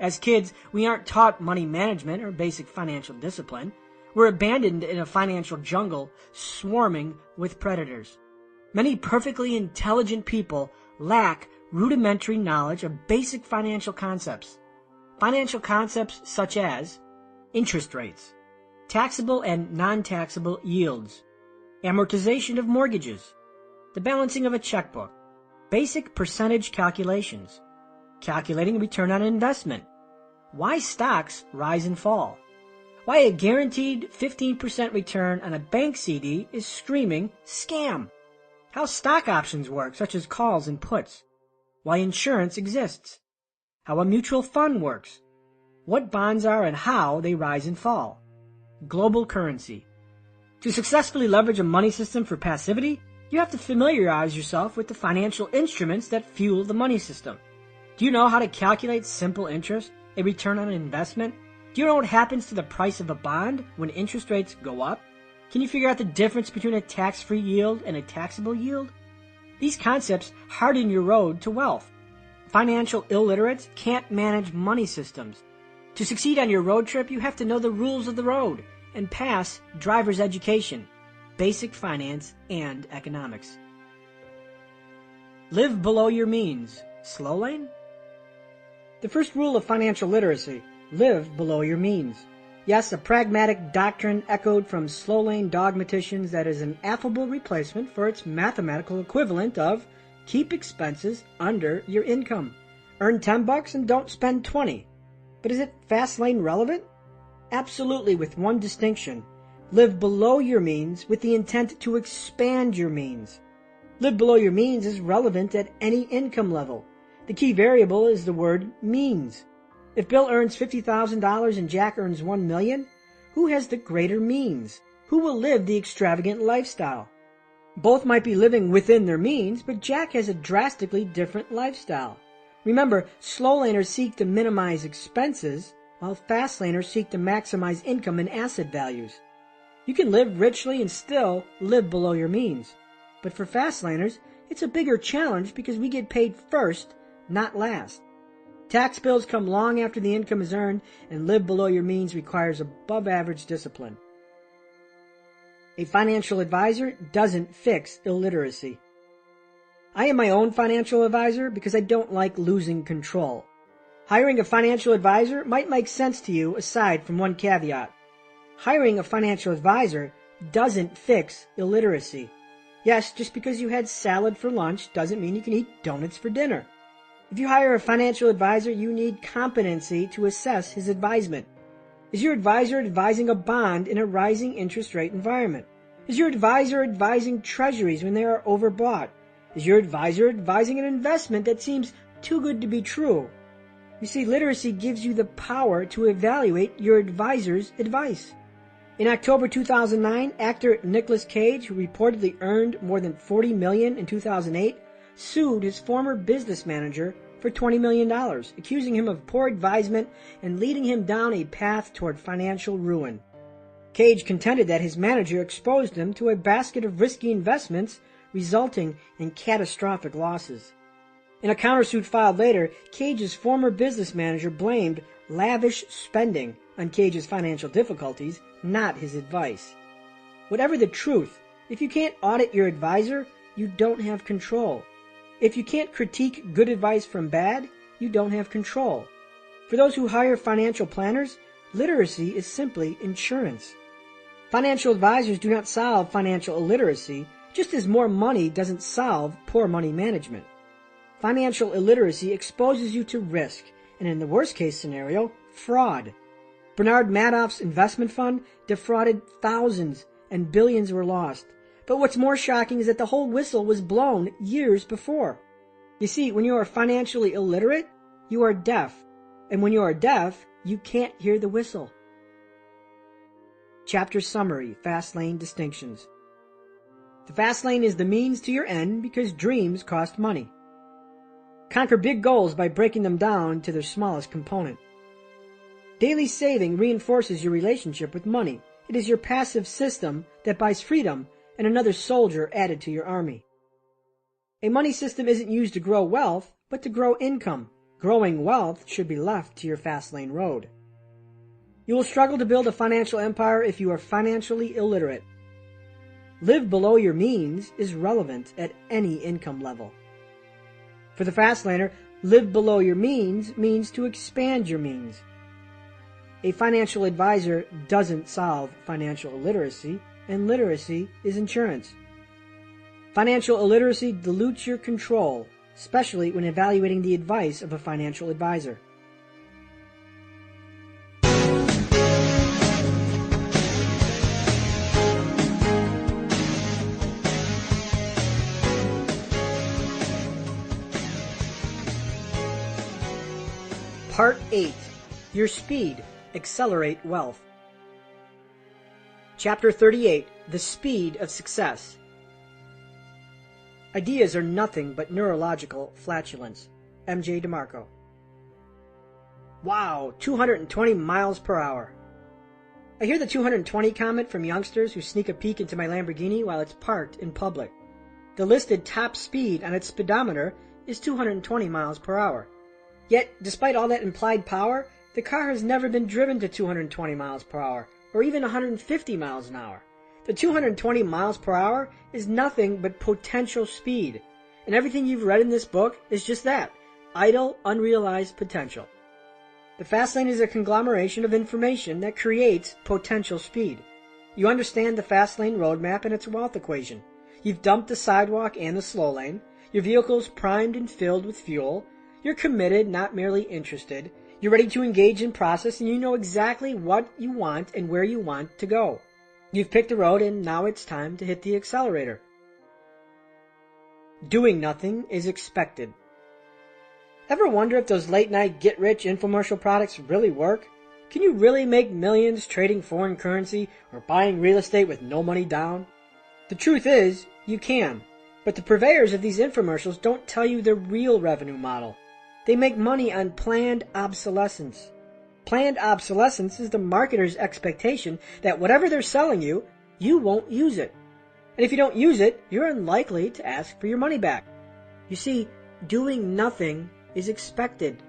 As kids, we aren't taught money management or basic financial discipline. We're abandoned in a financial jungle swarming with predators. Many perfectly intelligent people lack rudimentary knowledge of basic financial concepts. Financial concepts such as interest rates, taxable and non-taxable yields, amortization of mortgages, the balancing of a checkbook, basic percentage calculations, calculating return on investment, why stocks rise and fall, why a guaranteed 15% return on a bank CD is screaming scam, how stock options work, such as calls and puts, why insurance exists, how a mutual fund works, what bonds are and how they rise and fall, global currency. To successfully leverage a money system for passivity, you have to familiarize yourself with the financial instruments that fuel the money system. Do you know how to calculate simple interest, a return on investment? Do you know what happens to the price of a bond when interest rates go up? Can you figure out the difference between a tax-free yield and a taxable yield? These concepts harden your road to wealth. Financial illiterates can't manage money systems. To succeed on your road trip, you have to know the rules of the road and pass driver's education, basic finance, and economics. Live below your means. Slow lane? The first rule of financial literacy: live below your means. Yes, a pragmatic doctrine echoed from slow-lane dogmaticians that is an affable replacement for its mathematical equivalent of keep expenses under your income. Earn $10 and don't spend 20. But is it Fastlane relevant? Absolutely, with one distinction. Live below your means with the intent to expand your means. Live below your means is relevant at any income level. The key variable is the word means. If Bill earns $50,000 and Jack earns $1 million, who has the greater means? Who will live the extravagant lifestyle? Both might be living within their means, but Jack has a drastically different lifestyle. Remember, slow laners seek to minimize expenses, while fast laners seek to maximize income and asset values. You can live richly and still live below your means. But for fast laners, it's a bigger challenge because we get paid first, not last. Tax bills come long after the income is earned, and live below your means requires above-average discipline. A financial advisor doesn't fix illiteracy. I am my own financial advisor because I don't like losing control. Hiring a financial advisor might make sense to you aside from one caveat. Hiring a financial advisor doesn't fix illiteracy. Yes, just because you had salad for lunch doesn't mean you can eat donuts for dinner. If you hire a financial advisor, you need competency to assess his advisement. Is your advisor advising a bond in a rising interest rate environment? Is your advisor advising treasuries when they are overbought? Is your advisor advising an investment that seems too good to be true? You see, literacy gives you the power to evaluate your advisor's advice. In October 2009, actor Nicolas Cage, who reportedly earned more than $40 million in 2008, sued his former business manager for $20 million, accusing him of poor advisement and leading him down a path toward financial ruin. Cage contended that his manager exposed him to a basket of risky investments, resulting in catastrophic losses. In a countersuit filed later, Cage's former business manager blamed lavish spending on Cage's financial difficulties, not his advice. Whatever the truth, if you can't audit your advisor, you don't have control. If you can't critique good advice from bad, you don't have control. For those who hire financial planners, literacy is simply insurance. Financial advisors do not solve financial illiteracy, just as more money doesn't solve poor money management. Financial illiteracy exposes you to risk, and in the worst-case scenario, fraud. Bernard Madoff's investment fund defrauded thousands, and billions were lost. But what's more shocking is that the whole whistle was blown years before. You see, when you are financially illiterate, you are deaf. And when you are deaf, you can't hear the whistle. Chapter Summary, Fastlane Distinctions. The fast lane is the means to your end because dreams cost money. Conquer big goals by breaking them down to their smallest component. Daily saving reinforces your relationship with money. It is your passive system that buys freedom and another soldier added to your army. A money system isn't used to grow wealth, but to grow income. Growing wealth should be left to your fast lane road. You will struggle to build a financial empire if you are financially illiterate. Live below your means is relevant at any income level. For the fast laner, live below your means means to expand your means. A financial advisor doesn't solve financial illiteracy, and literacy is insurance. Financial illiteracy dilutes your control, especially when evaluating the advice of a financial advisor. Part 8. Your speed. Accelerate wealth. Chapter 38. The Speed of Success. Ideas are nothing but neurological flatulence. MJ Demarco. Wow, 220 miles per hour. I hear the 220 comment from youngsters who sneak a peek into my Lamborghini while it's parked in public. The listed top speed on its speedometer is 220 miles per hour. Yet, despite all that implied power, the car has never been driven to 220 miles per hour, or even 150 miles an hour. The 220 miles per hour is nothing but potential speed, and everything you've read in this book is just that, idle, unrealized potential. The Fastlane is a conglomeration of information that creates potential speed. You understand the Fastlane roadmap and its wealth equation. You've dumped the sidewalk and the slow lane. Your vehicle's primed and filled with fuel. You're committed, not merely interested. You're ready to engage in process, and you know exactly what you want and where you want to go. You've picked a road, and now it's time to hit the accelerator. Doing nothing is expected. Ever wonder if those late-night get-rich infomercial products really work? Can you really make millions trading foreign currency or buying real estate with no money down? The truth is, you can. But the purveyors of these infomercials don't tell you the real revenue model. They make money on planned obsolescence. Planned obsolescence is the marketer's expectation that whatever they're selling you, you won't use it. And if you don't use it, you're unlikely to ask for your money back. You see, doing nothing is expected.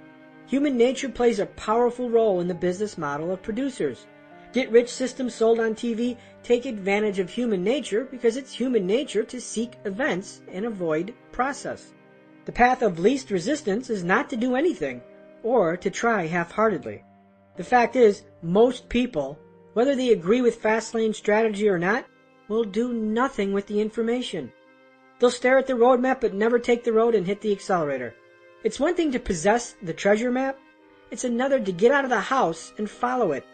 Human nature plays a powerful role in the business model of producers. Get-rich systems sold on TV take advantage of human nature because it's human nature to seek events and avoid process. The path of least resistance is not to do anything or to try half-heartedly. The fact is, most people, whether they agree with Fastlane strategy or not, will do nothing with the information. They'll stare at the roadmap but never take the road and hit the accelerator. It's one thing to possess the treasure map. It's another to get out of the house and follow it.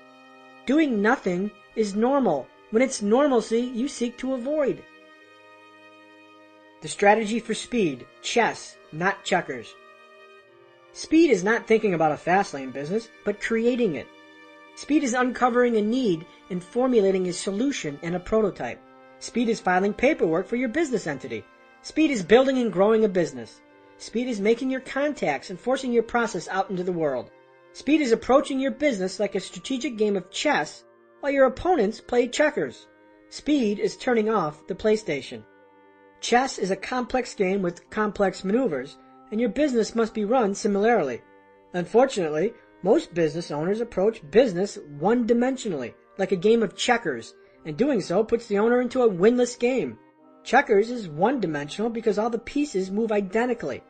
Doing nothing is normal. When it's normalcy, you seek to avoid. The strategy for speed, chess, not checkers. Speed is not thinking about a Fastlane business, but creating it. Speed is uncovering a need and formulating a solution and a prototype. Speed is filing paperwork for your business entity. Speed is building and growing a business. Speed is making your contacts and forcing your process out into the world. Speed is approaching your business like a strategic game of chess while your opponents play checkers. Speed is turning off the PlayStation. Chess is a complex game with complex maneuvers, and your business must be run similarly. Unfortunately, most business owners approach business one-dimensionally, like a game of checkers, and doing so puts the owner into a winless game. Checkers is one-dimensional because all the pieces move identically,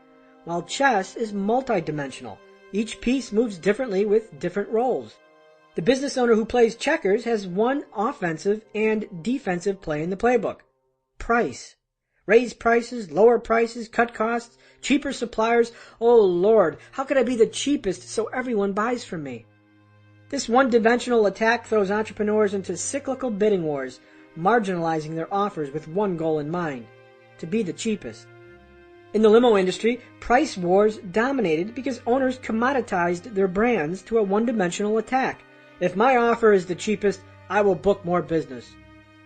while chess is multi-dimensional. Each piece moves differently with different roles. The business owner who plays checkers has one offensive and defensive play in the playbook. Price. Raise prices, lower prices, cut costs, cheaper suppliers. Oh Lord, how could I be the cheapest so everyone buys from me? This one-dimensional attack throws entrepreneurs into cyclical bidding wars, marginalizing their offers with one goal in mind: to be the cheapest. In the limo industry, price wars dominated because owners commoditized their brands to a one-dimensional attack. If my offer is the cheapest, I will book more business.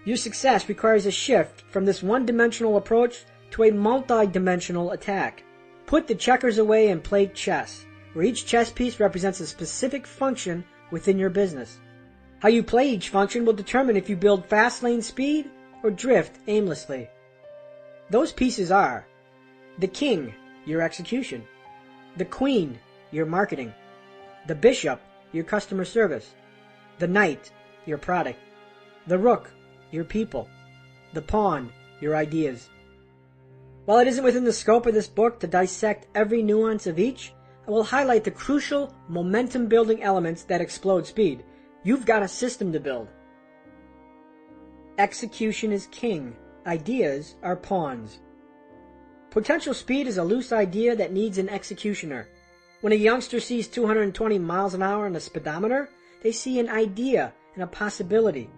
Your success requires a shift from this one-dimensional approach to a multi-dimensional attack. Put the checkers away and play chess, where each chess piece represents a specific function within your business. How you play each function will determine if you build fast-lane speed or drift aimlessly. Those pieces are: the king, your execution; the queen, your marketing; the bishop, your customer service; the knight, your product; the rook, your people; the pawn, your ideas. While it isn't within the scope of this book to dissect every nuance of each, I will highlight the crucial momentum-building elements that explode speed. You've got a system to build. Execution is king. Ideas are pawns. Potential speed is a loose idea that needs an executioner. When a youngster sees 220 miles an hour on a speedometer, they see an idea and a possibility.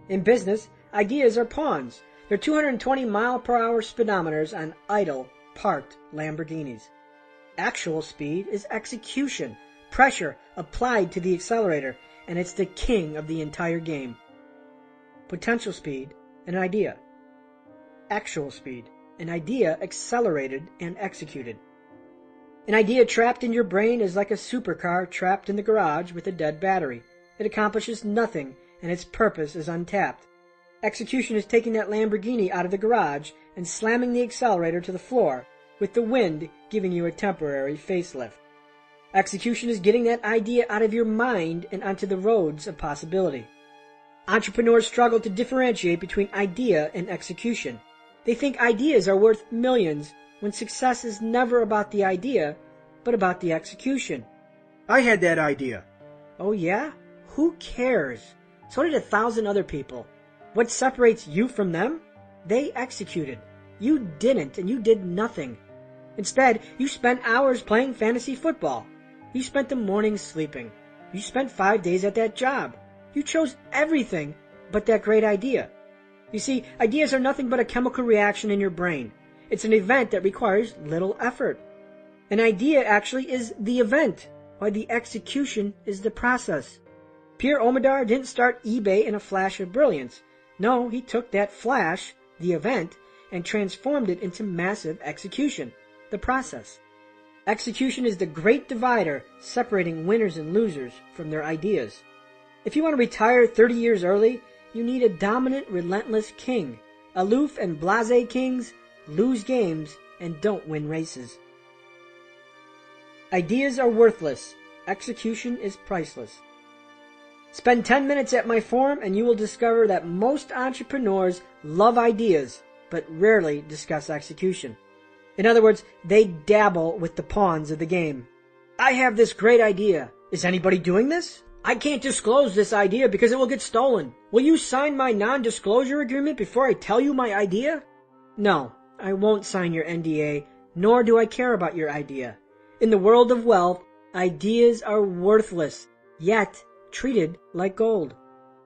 In business, ideas are pawns. They're 220 mile per hour speedometers on idle, parked Lamborghinis. Actual speed is execution, pressure applied to the accelerator, and it's the king of the entire game. Potential speed, an idea. Actual speed, an idea accelerated and executed. An idea trapped in your brain is like a supercar trapped in the garage with a dead battery. It accomplishes nothing, and its purpose is untapped. Execution is taking that Lamborghini out of the garage and slamming the accelerator to the floor, with the wind giving you a temporary facelift. Execution is getting that idea out of your mind and onto the roads of possibility. Entrepreneurs struggle to differentiate between idea and execution. They think ideas are worth millions, when success is never about the idea, but about the execution. I had that idea. Oh yeah? Who cares? So did 1,000 other people. What separates you from them? They executed. You didn't, and you did nothing. Instead, you spent hours playing fantasy football. You spent the mornings sleeping. You spent 5 days at that job. You chose everything but that great idea. You see, ideas are nothing but a chemical reaction in your brain. It's an event that requires little effort. An idea actually is the event, while the execution is the process. Pierre Omidyar didn't start eBay in a flash of brilliance. No, he took that flash, the event, and transformed it into massive execution, the process. Execution is the great divider separating winners and losers from their ideas. If you want to retire 30 years early, you need a dominant, relentless king. Aloof and blasé kings lose games and don't win races. Ideas are worthless. Execution is priceless. Spend 10 minutes at my forum and you will discover that most entrepreneurs love ideas, but rarely discuss execution. In other words, they dabble with the pawns of the game. I have this great idea. Is anybody doing this? I can't disclose this idea because it will get stolen. Will you sign my non-disclosure agreement before I tell you my idea? No, I won't sign your NDA, nor do I care about your idea. In the world of wealth, ideas are worthless, yet treated like gold.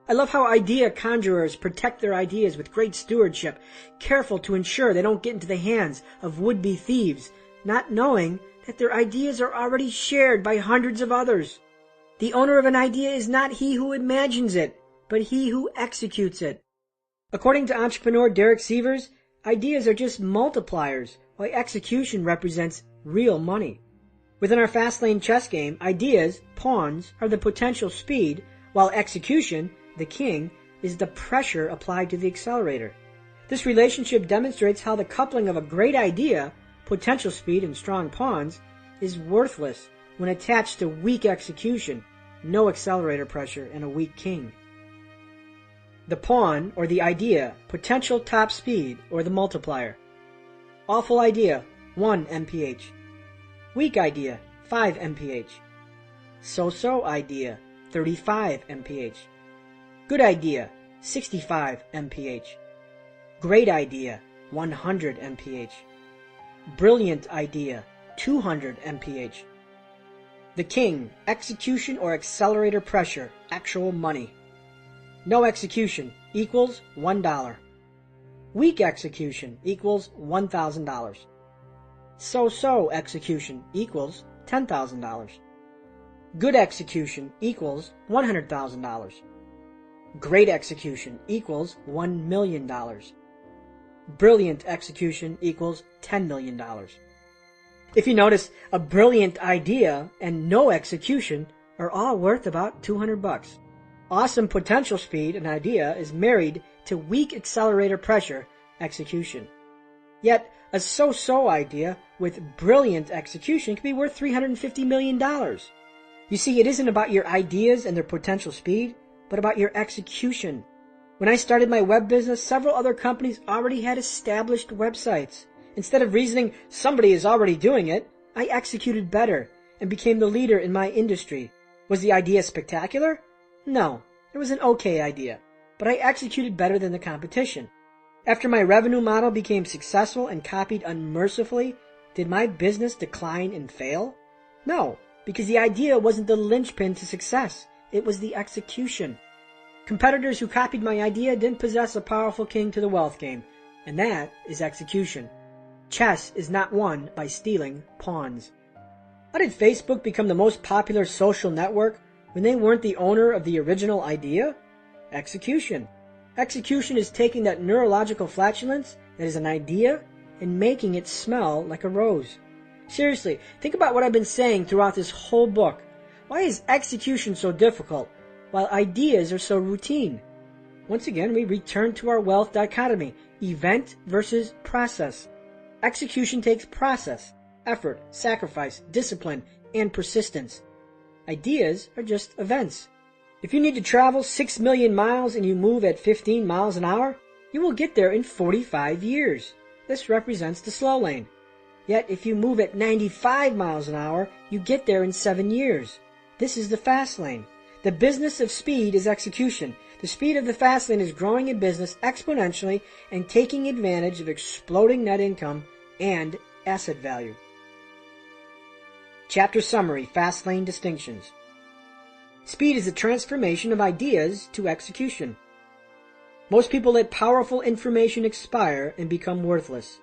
I love how idea conjurers protect their ideas with great stewardship, careful to ensure they don't get into the hands of would-be thieves, not knowing that their ideas are already shared by hundreds of others. The owner of an idea is not he who imagines it, but he who executes it. According to entrepreneur Derek Sievers, ideas are just multipliers, while execution represents real money. Within our Fastlane chess game, ideas, pawns, are the potential speed, while execution, the king, is the pressure applied to the accelerator. This relationship demonstrates how the coupling of a great idea, potential speed and strong pawns, is worthless when attached to weak execution, no accelerator pressure, and a weak king. The pawn, or the idea, potential top speed, or the multiplier. Awful idea, 1 mph. Weak idea, 5 mph. So-so idea, 35 mph. Good idea, 65 mph. Great idea, 100 mph. Brilliant idea, 200 mph. The king, execution or accelerator pressure, actual money. No execution equals $1. Weak execution equals $1,000. So-so execution equals $10,000. Good execution equals $100,000. Great execution equals $1 million. Brilliant execution equals $10 million. If you notice, a brilliant idea and no execution are all worth about $200. Awesome potential speed, an idea, is married to weak accelerator pressure, execution. Yet, a so-so idea with brilliant execution can be worth $350 million. You see, it isn't about your ideas and their potential speed, but about your execution. When I started my web business, several other companies already had established websites. Instead of reasoning somebody is already doing it, I executed better and became the leader in my industry. Was the idea spectacular? No, it was an okay idea, but I executed better than the competition. After my revenue model became successful and copied unmercifully, did my business decline and fail? No, because the idea wasn't the linchpin to success. It was the execution. Competitors who copied my idea didn't possess a powerful king to the wealth game, and that is execution. Chess is not won by stealing pawns. How did Facebook become the most popular social network when they weren't the owner of the original idea? Execution. Execution is taking that neurological flatulence that is an idea and making it smell like a rose. Seriously, think about what I've been saying throughout this whole book. Why is execution so difficult, while ideas are so routine? Once again, we return to our wealth dichotomy, event versus process. Execution takes process, effort, sacrifice, discipline, and persistence. Ideas are just events. If you need to travel 6 million miles and you move at 15 miles an hour, you will get there in 45 years. This represents the slow lane. Yet if you move at 95 miles an hour, you get there in 7 years. This is the fast lane. The business of speed is execution. The speed of the fast lane is growing in business exponentially and taking advantage of exploding net income and asset value. Chapter summary, Fast Lane distinctions. Speed is the transformation of ideas to execution. Most people let powerful information expire and become worthless.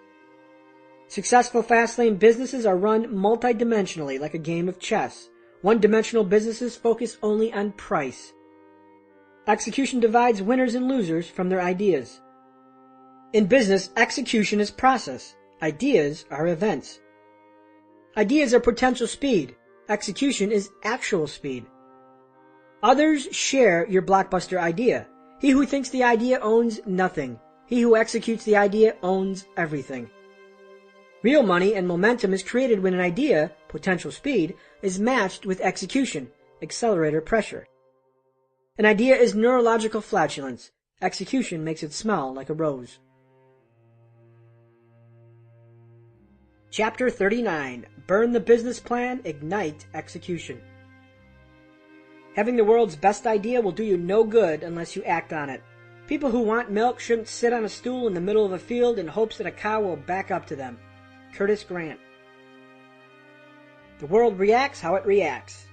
Successful fast lane businesses are run multidimensionally like a game of chess. One-dimensional businesses focus only on price. Execution divides winners and losers from their ideas. In business, execution is process. Ideas are events. Ideas are potential speed. Execution is actual speed. Others share your blockbuster idea. He who thinks the idea owns nothing. He who executes the idea owns everything. Real money and momentum is created when an idea, potential speed, is matched with execution, accelerator pressure. An idea is neurological flatulence. Execution makes it smell like a rose. Chapter 39. Burn the business plan, ignite execution. Having the world's best idea will do you no good unless you act on it. People who want milk shouldn't sit on a stool in the middle of a field in hopes that a cow will back up to them. Curtis Grant. The world reacts how it reacts.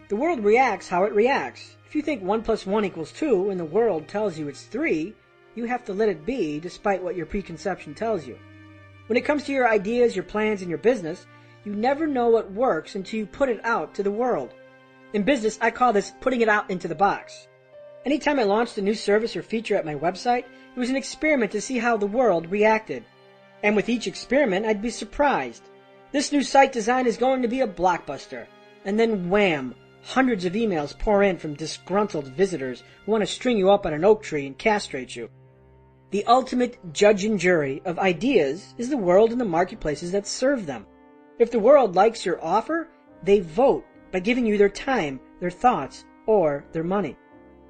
The world reacts how it reacts. If you think 1 + 1 = 2 and the world tells you it's 3, you have to let it be despite what your preconception tells you. When it comes to your ideas, your plans, and your business, you never know what works until you put it out to the world. In business, I call this putting it out into the box. Anytime I launched a new service or feature at my website, it was an experiment to see how the world reacted. And with each experiment, I'd be surprised. This new site design is going to be a blockbuster. And then wham! Hundreds of emails pour in from disgruntled visitors who want to string you up on an oak tree and castrate you. The ultimate judge and jury of ideas is the world and the marketplaces that serve them. If the world likes your offer, they vote by giving you their time, their thoughts, or their money.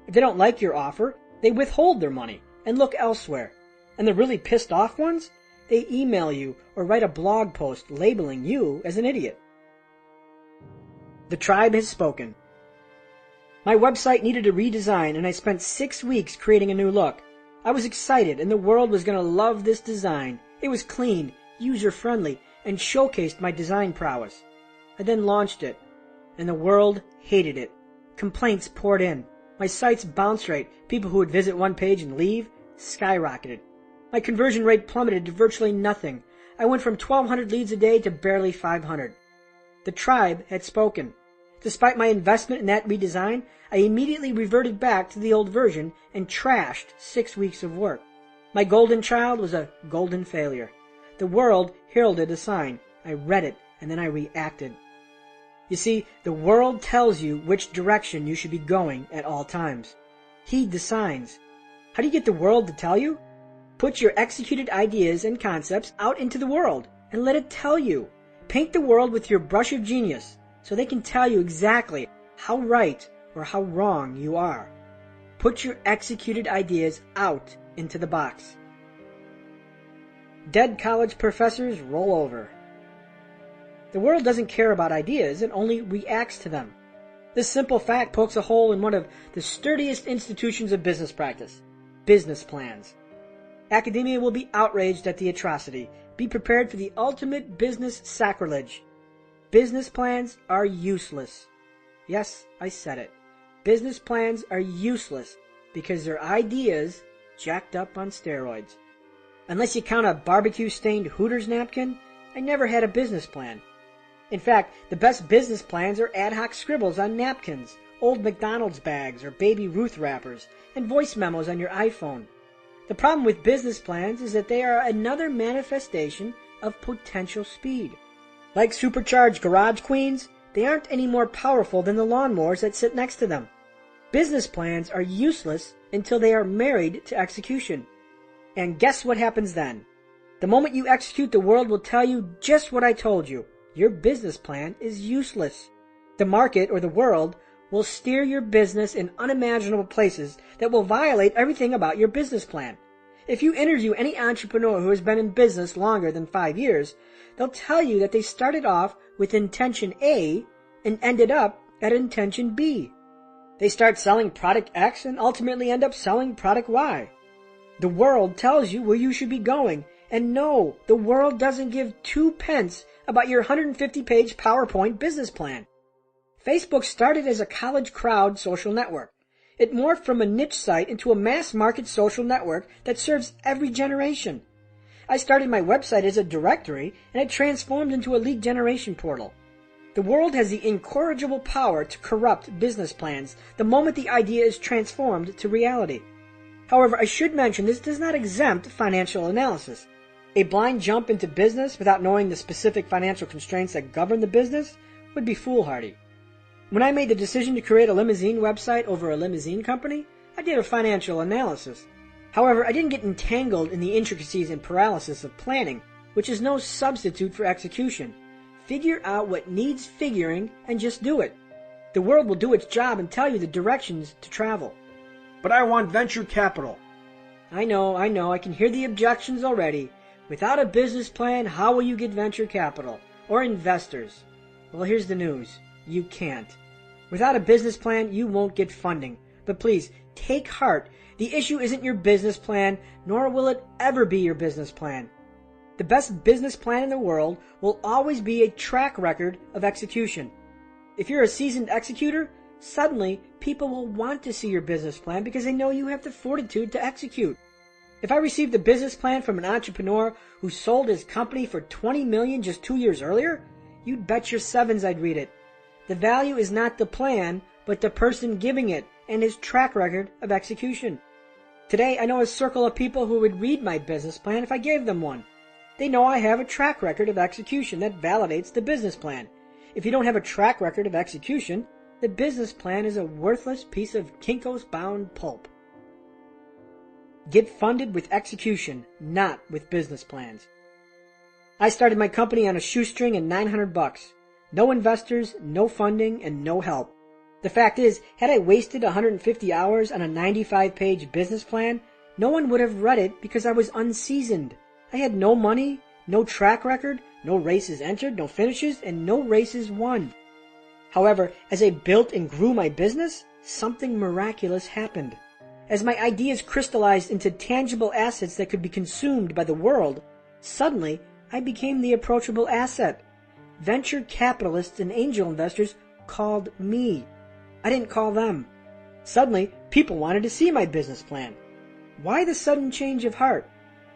If they don't like your offer, they withhold their money and look elsewhere. And the really pissed off ones, they email you or write a blog post labeling you as an idiot. The tribe has spoken. My website needed a redesign and I spent 6 weeks creating a new look. I was excited and the world was going to love this design. It was clean, user-friendly, and showcased my design prowess. I then launched it, and the world hated it. Complaints poured in. My site's bounce rate, people who would visit one page and leave, skyrocketed. My conversion rate plummeted to virtually nothing. I went from 1,200 leads a day to barely 500. The tribe had spoken. Despite my investment in that redesign, I immediately reverted back to the old version and trashed 6 weeks of work. My golden child was a golden failure. The world heralded a sign. I read it, and then I reacted. You see, the world tells you which direction you should be going at all times. Heed the signs. How do you get the world to tell you? Put your executed ideas and concepts out into the world and let it tell you. Paint the world with your brush of genius so they can tell you exactly how right or how wrong you are. Put your executed ideas out into the box. Dead college professors roll over. The world doesn't care about ideas, it only reacts to them. This simple fact pokes a hole in one of the sturdiest institutions of business practice, business plans. Academia will be outraged at the atrocity. Be prepared for the ultimate business sacrilege. Business plans are useless. Yes, I said it. Business plans are useless because they're ideas jacked up on steroids. Unless you count a barbecue-stained Hooters napkin, I never had a business plan. In fact, the best business plans are ad hoc scribbles on napkins, old McDonald's bags or Baby Ruth wrappers, and voice memos on your iPhone. The problem with business plans is that they are another manifestation of potential speed. Like supercharged garage queens, they aren't any more powerful than the lawnmowers that sit next to them. Business plans are useless until they are married to execution. And guess what happens then? The moment you execute, the world will tell you just what I told you. Your business plan is useless. The market or the world will steer your business in unimaginable places that will violate everything about your business plan. If you interview any entrepreneur who has been in business longer than 5 years, they'll tell you that they started off with intention A and ended up at intention B. They start selling product X and ultimately end up selling product Y. The world tells you where you should be going, and no, the world doesn't give 2 pence about your 150-page PowerPoint business plan. Facebook started as a college crowd social network. It morphed from a niche site into a mass-market social network that serves every generation. I started my website as a directory, and it transformed into a lead generation portal. The world has the incorrigible power to corrupt business plans the moment the idea is transformed to reality. However, I should mention this does not exempt financial analysis. A blind jump into business without knowing the specific financial constraints that govern the business would be foolhardy. When I made the decision to create a limousine website over a limousine company, I did a financial analysis. However, I didn't get entangled in the intricacies and paralysis of planning, which is no substitute for execution. Figure out what needs figuring and just do it. The world will do its job and tell you the directions to travel. But I want venture capital. I know, I can hear the objections already. Without a business plan, how will you get venture capital? Or investors? Well, here's the news. You can't. Without a business plan, you won't get funding. But please, take heart. The issue isn't your business plan, nor will it ever be your business plan. The best business plan in the world will always be a track record of execution. If you're a seasoned executor, suddenly people will want to see your business plan because they know you have the fortitude to execute. If I received a business plan from an entrepreneur who sold his company for $20 million just 2 years earlier, you'd bet your sevens I'd read it. The value is not the plan, but the person giving it and his track record of execution. Today, I know a circle of people who would read my business plan if I gave them one. They know I have a track record of execution that validates the business plan. If you don't have a track record of execution, the business plan is a worthless piece of Kinko's-bound pulp. Get funded with execution, not with business plans. I started my company on a shoestring and $900. No investors, no funding, and no help. The fact is, had I wasted 150 hours on a 95-page business plan, no one would have read it because I was unseasoned. I had no money, no track record, no races entered, no finishes, and no races won. However, as I built and grew my business, something miraculous happened. As my ideas crystallized into tangible assets that could be consumed by the world, suddenly I became the approachable asset. Venture capitalists and angel investors called me. I didn't call them. Suddenly, people wanted to see my business plan. Why the sudden change of heart?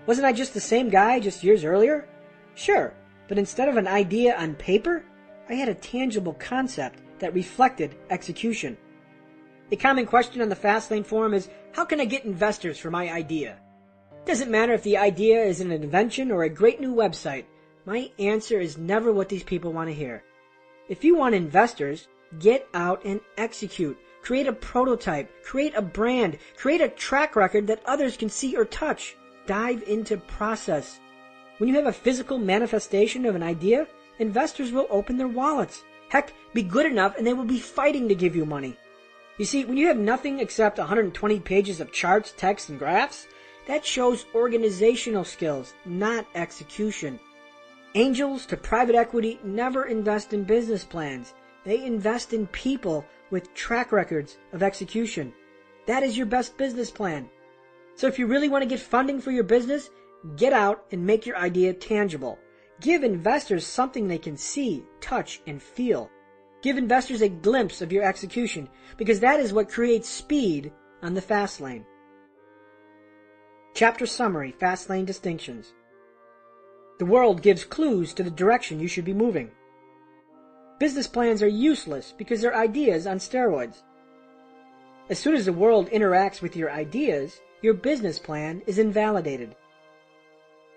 Wasn't I just the same guy just years earlier? Sure, but instead of an idea on paper, I had a tangible concept that reflected execution. A common question on the Fastlane forum is, how can I get investors for my idea? Doesn't matter if the idea is an invention or a great new website. My answer is never what these people want to hear. If you want investors, get out and execute. Create a prototype, create a brand, create a track record that others can see or touch. Dive into process. When you have a physical manifestation of an idea, investors will open their wallets. Heck, be good enough and they will be fighting to give you money. You see, when you have nothing except 120 pages of charts, text, and graphs, that shows organizational skills, not execution. Angels to private equity never invest in business plans. They invest in people with track records of execution. That is your best business plan. So if you really want to get funding for your business, get out and make your idea tangible. Give investors something they can see, touch, and feel. Give investors a glimpse of your execution, because that is what creates speed on the Fastlane. Chapter Summary, Fastlane Distinctions. The world gives clues to the direction you should be moving. Business plans are useless because they're ideas on steroids. As soon as the world interacts with your ideas, your business plan is invalidated.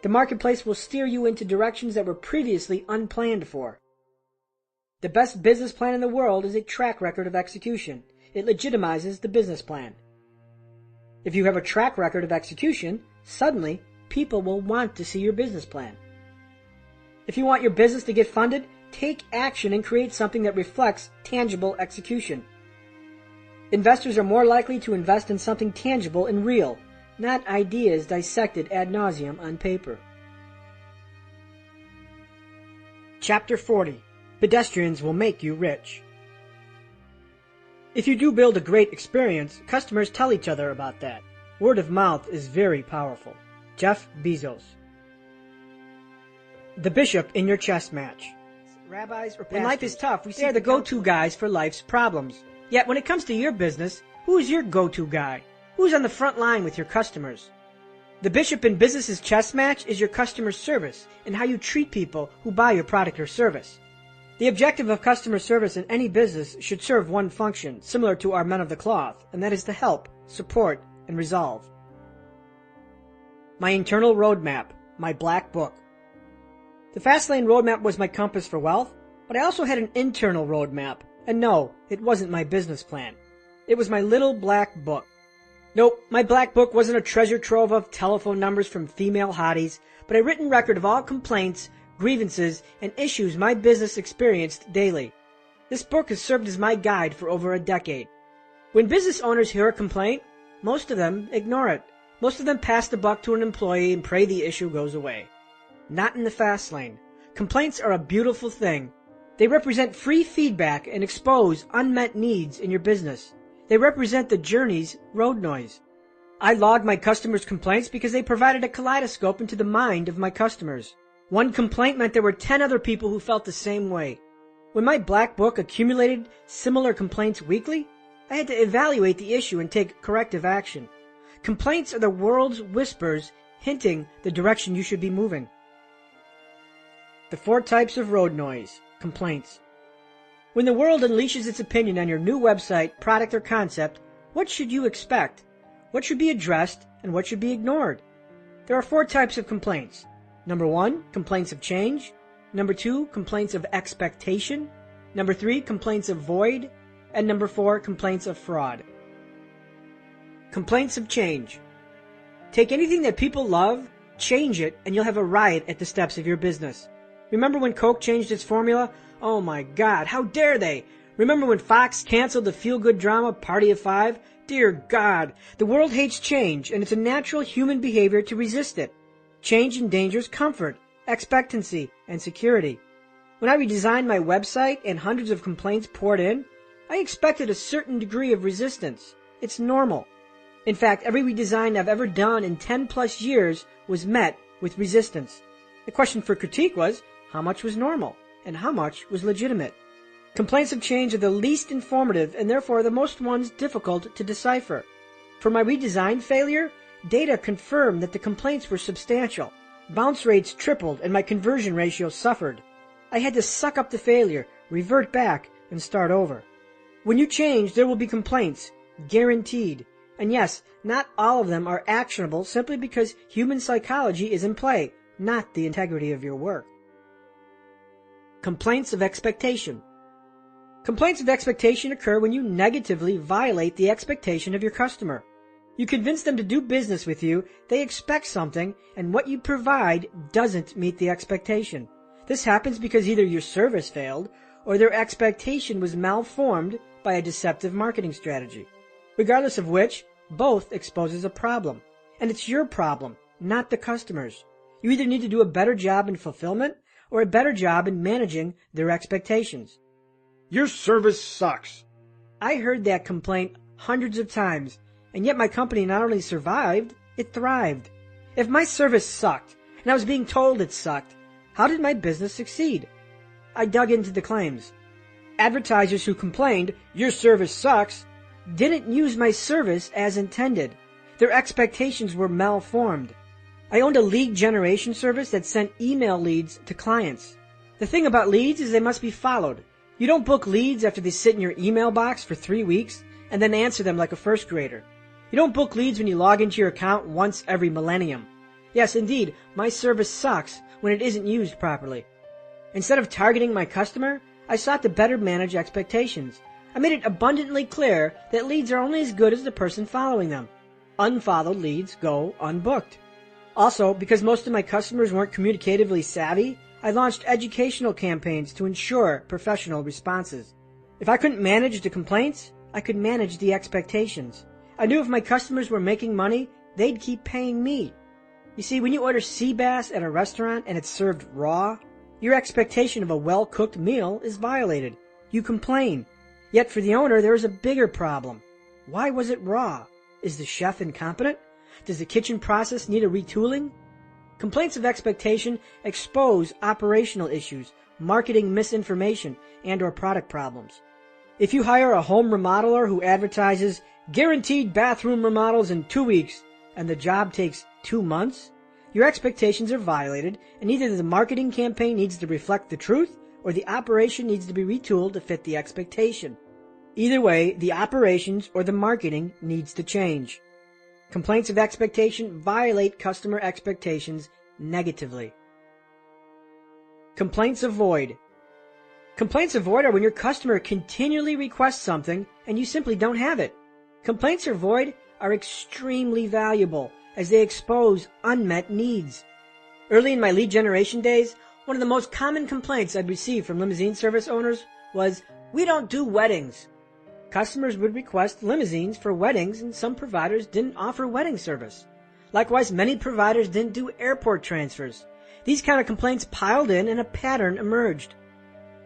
The marketplace will steer you into directions that were previously unplanned for. The best business plan in the world is a track record of execution. It legitimizes the business plan. If you have a track record of execution, suddenly people will want to see your business plan. If you want your business to get funded, take action and create something that reflects tangible execution. Investors are more likely to invest in something tangible and real, not ideas dissected ad nauseum on paper. Chapter 40. Pedestrians will make you rich. If you do build a great experience, customers tell each other about that. Word of mouth is very powerful. Jeff Bezos. The bishop in your chess match. Rabbis or pastors, when life is tough, they are the go-to guys for life's problems. Yet when it comes to your business, who is your go-to guy? Who's on the front line with your customers? The bishop in business's chess match is your customer service and how you treat people who buy your product or service. The objective of customer service in any business should serve one function, similar to our men of the cloth, and that is to help, support, and resolve. My internal roadmap, my black book. The Fastlane roadmap was my compass for wealth, but I also had an internal roadmap, and no, it wasn't my business plan. It was my little black book. Nope, my black book wasn't a treasure trove of telephone numbers from female hotties, but a written record of all complaints, grievances, and issues my business experienced daily. This book has served as my guide for over a decade. When business owners hear a complaint, most of them ignore it. Most of them pass the buck to an employee and pray the issue goes away. Not in the fast lane. Complaints are a beautiful thing. They represent free feedback and expose unmet needs in your business. They represent the journey's road noise. I logged my customers' complaints because they provided a kaleidoscope into the mind of my customers. One complaint meant there were 10 other people who felt the same way. When my black book accumulated similar complaints weekly, I had to evaluate the issue and take corrective action. Complaints are the world's whispers hinting the direction you should be moving. The 4 types of road noise. Complaints. When the world unleashes its opinion on your new website, product, or concept, what should you expect? What should be addressed and what should be ignored? There are 4 types of complaints. Number 1, complaints of change. Number 2, complaints of expectation. Number 3, complaints of void. And number 4, complaints of fraud. Complaints of change. Take anything that people love, change it, and you'll have a riot at the steps of your business. Remember when Coke changed its formula? Oh my God, how dare they! Remember when Fox canceled the feel-good drama Party of Five? Dear God, the world hates change, and it's a natural human behavior to resist it. Change endangers comfort, expectancy, and security. When I redesigned my website and hundreds of complaints poured in, I expected a certain degree of resistance. It's normal. In fact, every redesign I've ever done in 10 plus years was met with resistance. The question for critique was, how much was normal and how much was legitimate? Complaints of change are the least informative and therefore the most ones difficult to decipher. For my redesign failure, data confirmed that the complaints were substantial. Bounce rates tripled and my conversion ratio suffered. I had to suck up the failure, revert back, and start over. When you change, there will be complaints, guaranteed. And yes, not all of them are actionable simply because human psychology is in play, not the integrity of your work. Complaints of expectation. Complaints of expectation occur when you negatively violate the expectation of your customer. You convince them to do business with you, they expect something, and what you provide doesn't meet the expectation. This happens because either your service failed, or their expectation was malformed by a deceptive marketing strategy. Regardless of which, both exposes a problem. And it's your problem, not the customer's. You either need to do a better job in fulfillment, or a better job in managing their expectations. Your service sucks. I heard that complaint hundreds of times, and yet my company not only survived, it thrived. If my service sucked, and I was being told it sucked, how did my business succeed? I dug into the claims. Advertisers who complained, your service sucks, didn't use my service as intended. Their expectations were malformed. I owned a lead generation service that sent email leads to clients. The thing about leads is they must be followed. You don't book leads after they sit in your email box for 3 weeks and then answer them like a first grader. You don't book leads when you log into your account once every millennium. Yes, indeed, my service sucks when it isn't used properly. Instead of targeting my customer, I sought to better manage expectations. I made it abundantly clear that leads are only as good as the person following them. Unfollowed leads go unbooked. Also, because most of my customers weren't communicatively savvy, I launched educational campaigns to ensure professional responses. If I couldn't manage the complaints, I could manage the expectations. I knew if my customers were making money, they'd keep paying me. You see, when you order sea bass at a restaurant and it's served raw, your expectation of a well-cooked meal is violated. You complain. Yet for the owner, there is a bigger problem. Why was it raw? Is the chef incompetent? Does the kitchen process need a retooling? Complaints of expectation expose operational issues, marketing misinformation, and/or product problems. If you hire a home remodeler who advertises guaranteed bathroom remodels in 2 weeks and the job takes 2 months, your expectations are violated, and either the marketing campaign needs to reflect the truth or the operation needs to be retooled to fit the expectation. Either way, the operations or the marketing needs to change. Complaints of expectation violate customer expectations negatively. Complaints of void. Complaints of void are when your customer continually requests something and you simply don't have it. Complaints of void are extremely valuable as they expose unmet needs. Early in my lead generation days, one of the most common complaints I'd received from limousine service owners was, "We don't do weddings." Customers would request limousines for weddings, and some providers didn't offer wedding service. Likewise, many providers didn't do airport transfers. These kind of complaints piled in and a pattern emerged.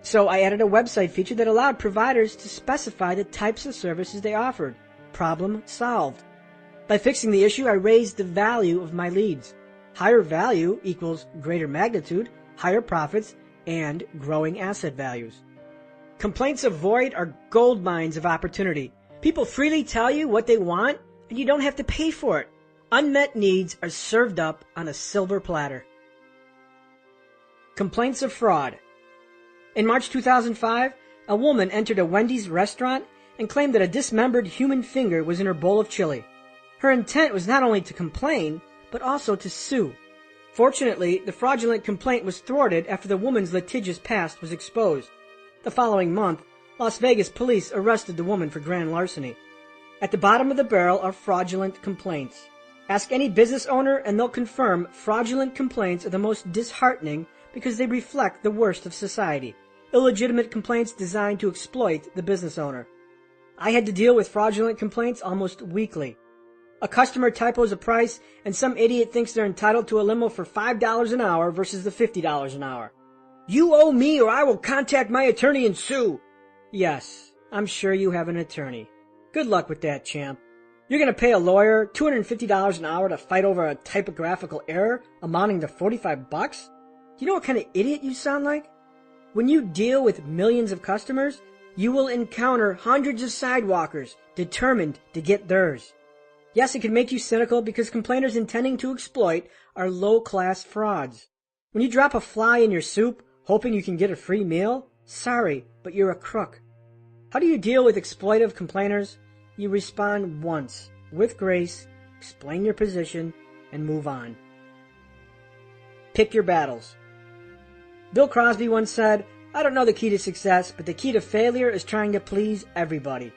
So I added a website feature that allowed providers to specify the types of services they offered. Problem solved. By fixing the issue, I raised the value of my leads. Higher value equals greater magnitude, higher profits, and growing asset values. Complaints of void are gold mines of opportunity. People freely tell you what they want, and you don't have to pay for it. Unmet needs are served up on a silver platter. Complaints of fraud. In March 2005, a woman entered a Wendy's restaurant and claimed that a dismembered human finger was in her bowl of chili. Her intent was not only to complain, but also to sue. Fortunately, the fraudulent complaint was thwarted after the woman's litigious past was exposed. The following month, Las Vegas police arrested the woman for grand larceny. At the bottom of the barrel are fraudulent complaints. Ask any business owner and they'll confirm fraudulent complaints are the most disheartening because they reflect the worst of society. Illegitimate complaints designed to exploit the business owner. I had to deal with fraudulent complaints almost weekly. A customer typos a price and some idiot thinks they're entitled to a limo for $5 an hour versus the $50 an hour. "You owe me or I will contact my attorney and sue." Yes, I'm sure you have an attorney. Good luck with that, champ. You're going to pay a lawyer $250 an hour to fight over a typographical error amounting to $45? Do you know what kind of idiot you sound like? When you deal with millions of customers, you will encounter hundreds of sidewalkers determined to get theirs. Yes, it can make you cynical because complainers intending to exploit are low-class frauds. When you drop a fly in your soup, hoping you can get a free meal, sorry, but you're a crook. How do you deal with exploitive complainers? You respond once, with grace, explain your position, and move on. Pick your battles. Bill Crosby once said, "I don't know the key to success, but the key to failure is trying to please everybody."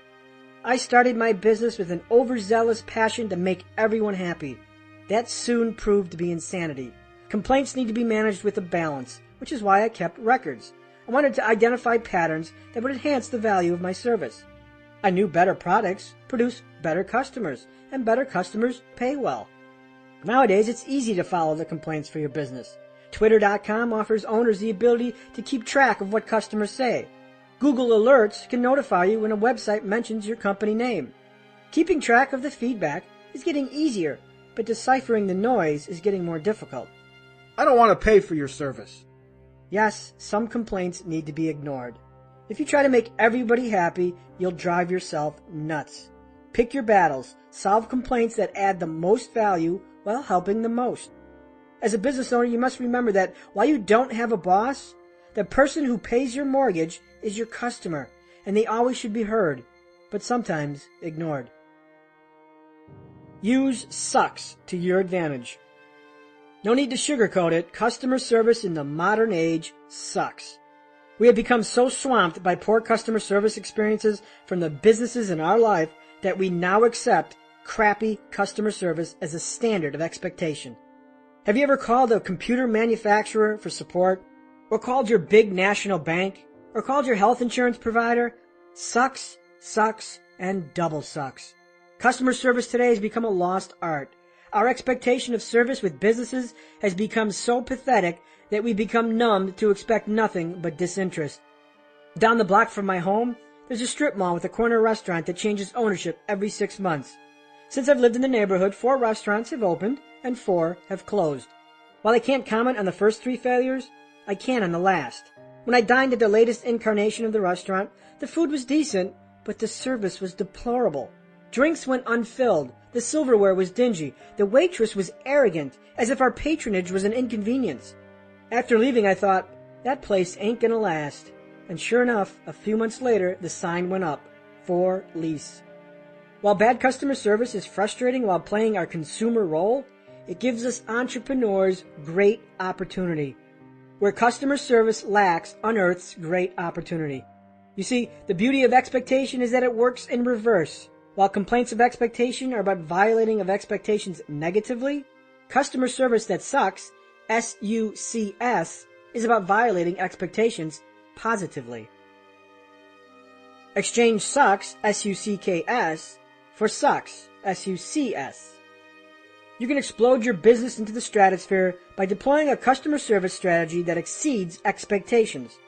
I started my business with an overzealous passion to make everyone happy. That soon proved to be insanity. Complaints need to be managed with a balance, which is why I kept records. I wanted to identify patterns that would enhance the value of my service. I knew better products produce better customers, and better customers pay well. Nowadays, it's easy to follow the complaints for your business. Twitter.com offers owners the ability to keep track of what customers say. Google Alerts can notify you when a website mentions your company name. Keeping track of the feedback is getting easier, but deciphering the noise is getting more difficult. I don't want to pay for your service. Yes, some complaints need to be ignored. If you try to make everybody happy, you'll drive yourself nuts. Pick your battles. Solve complaints that add the most value while helping the most. As a business owner, you must remember that while you don't have a boss, the person who pays your mortgage is your customer, and they always should be heard, but sometimes ignored. Use sucks to your advantage. No need to sugarcoat it. Customer service in the modern age sucks. We have become so swamped by poor customer service experiences from the businesses in our life that we now accept crappy customer service as a standard of expectation. Have you ever called a computer manufacturer for support? Or called your big national bank? Or called your health insurance provider? Sucks, sucks, and double sucks. Customer service today has become a lost art. Our expectation of service with businesses has become so pathetic that we become numbed to expect nothing but disinterest. Down the block from my home, there's a strip mall with a corner restaurant that changes ownership every 6 months. Since I've lived in the neighborhood, 4 restaurants have opened and 4 have closed. While I can't comment on the first 3 failures, I can on the last. When I dined at the latest incarnation of the restaurant, the food was decent, but the service was deplorable. Drinks went unfilled, the silverware was dingy, the waitress was arrogant, as if our patronage was an inconvenience. After leaving, I thought, that place ain't gonna last. And sure enough, a few months later, the sign went up, for lease. While bad customer service is frustrating while playing our consumer role, it gives us entrepreneurs great opportunity. Where customer service lacks unearths great opportunity. You see, the beauty of expectation is that it works in reverse. While complaints of expectation are about violating of expectations negatively, customer service that sucks, SUCS, is about violating expectations positively. Exchange sucks, SUCKS, for sucks, SUCS. You can explode your business into the stratosphere by deploying a customer service strategy that exceeds expectations.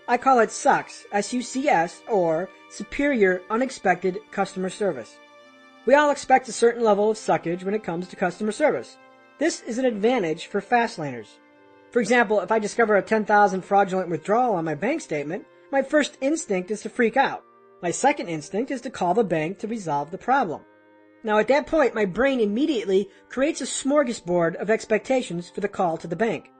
I call it SUCS, SUCS, or Superior Unexpected Customer Service. We all expect a certain level of suckage when it comes to customer service. This is an advantage for Fastlaners. For example, if I discover a $10,000 fraudulent withdrawal on my bank statement, my first instinct is to freak out. My second instinct is to call the bank to resolve the problem. Now at that point, my brain immediately creates a smorgasbord of expectations for the call to the bank.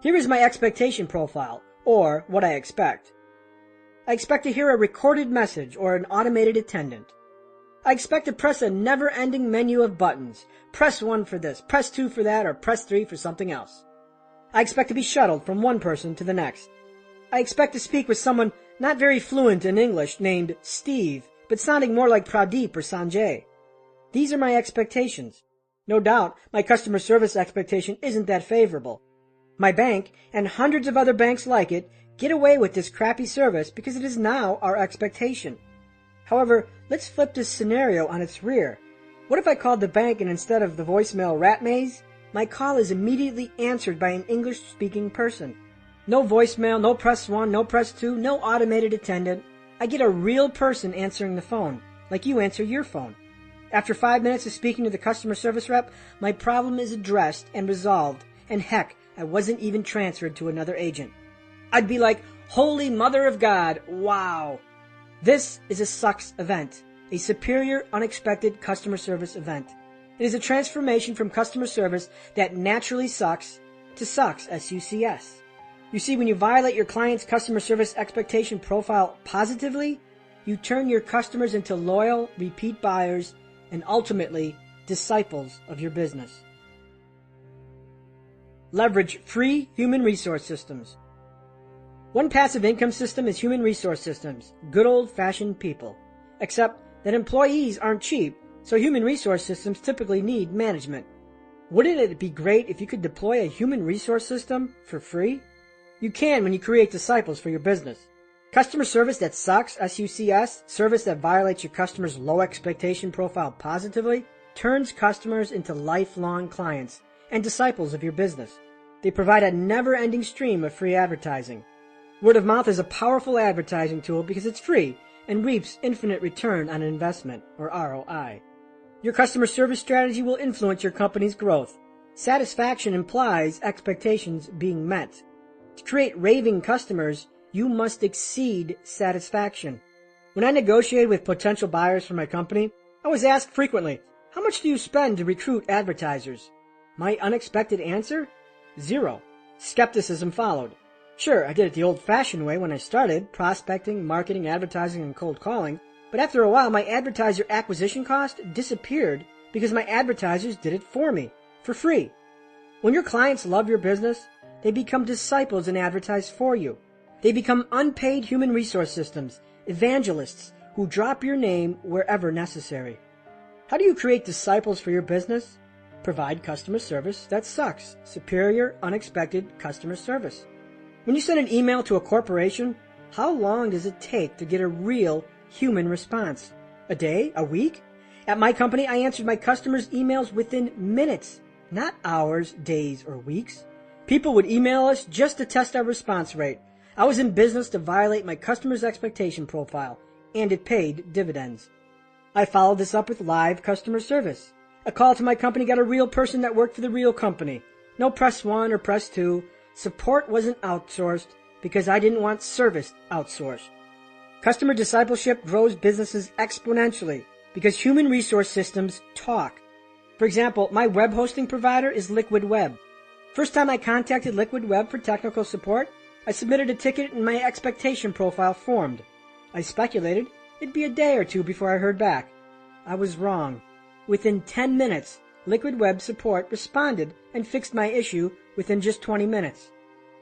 Here is my expectation profile, or what I expect. I expect to hear a recorded message or an automated attendant. I expect to press a never-ending menu of buttons. Press 1 for this, press 2 for that, or press 3 for something else. I expect to be shuttled from one person to the next. I expect to speak with someone not very fluent in English named Steve, but sounding more like Pradeep or Sanjay. These are my expectations. No doubt, my customer service expectation isn't that favorable. My bank, and hundreds of other banks like it, get away with this crappy service because it is now our expectation. However, let's flip this scenario on its rear. What if I called the bank and instead of the voicemail rat maze, my call is immediately answered by an English-speaking person? No voicemail, no press 1, no press 2, no automated attendant. I get a real person answering the phone, like you answer your phone. After 5 minutes of speaking to the customer service rep, my problem is addressed and resolved, and heck, I wasn't even transferred to another agent. I'd be like, Holy Mother of God, wow! This is a SUCS event, a Superior Unexpected Customer Service event. It is a transformation from customer service that naturally sucks to sucks, SUCS. You see, when you violate your client's customer service expectation profile positively, you turn your customers into loyal, repeat buyers, and ultimately, disciples of your business. Leverage free human resource systems. One passive income system is human resource systems, good old-fashioned people. Except that employees aren't cheap, so human resource systems typically need management. Wouldn't it be great if you could deploy a human resource system for free? You can when you create disciples for your business. Customer service that sucks, SUCS, service that violates your customer's low expectation profile positively, turns customers into lifelong clients and disciples of your business. They provide a never-ending stream of free advertising. Word of mouth is a powerful advertising tool because it's free and reaps infinite return on investment, or ROI. Your customer service strategy will influence your company's growth. Satisfaction implies expectations being met. To create raving customers, you must exceed satisfaction. When I negotiated with potential buyers for my company, I was asked frequently, how much do you spend to recruit advertisers? My unexpected answer? 0. Skepticism followed. Sure, I did it the old-fashioned way when I started, prospecting, marketing, advertising, and cold calling, but after a while my advertiser acquisition cost disappeared because my advertisers did it for me, for free. When your clients love your business, they become disciples and advertise for you. They become unpaid human resource systems, evangelists who drop your name wherever necessary. How do you create disciples for your business? Provide customer service that sucks. Superior, unexpected customer service. When you send an email to a corporation, how long does it take to get a real human response? A day? A week? At my company, I answered my customers' emails within minutes, not hours, days, or weeks. People would email us just to test our response rate. I was in business to violate my customer's expectation profile, and it paid dividends. I followed this up with live customer service. A call to my company got a real person that worked for the real company. No press 1 or press 2. Support wasn't outsourced because I didn't want service outsourced. Customer discipleship grows businesses exponentially because human resource systems talk. For example, my web hosting provider is Liquid Web. First time I contacted Liquid Web for technical support, I submitted a ticket and my expectation profile formed. I speculated it'd be a day or two before I heard back. I was wrong. Within 10 minutes, Liquid Web support responded and fixed my issue within just 20 minutes.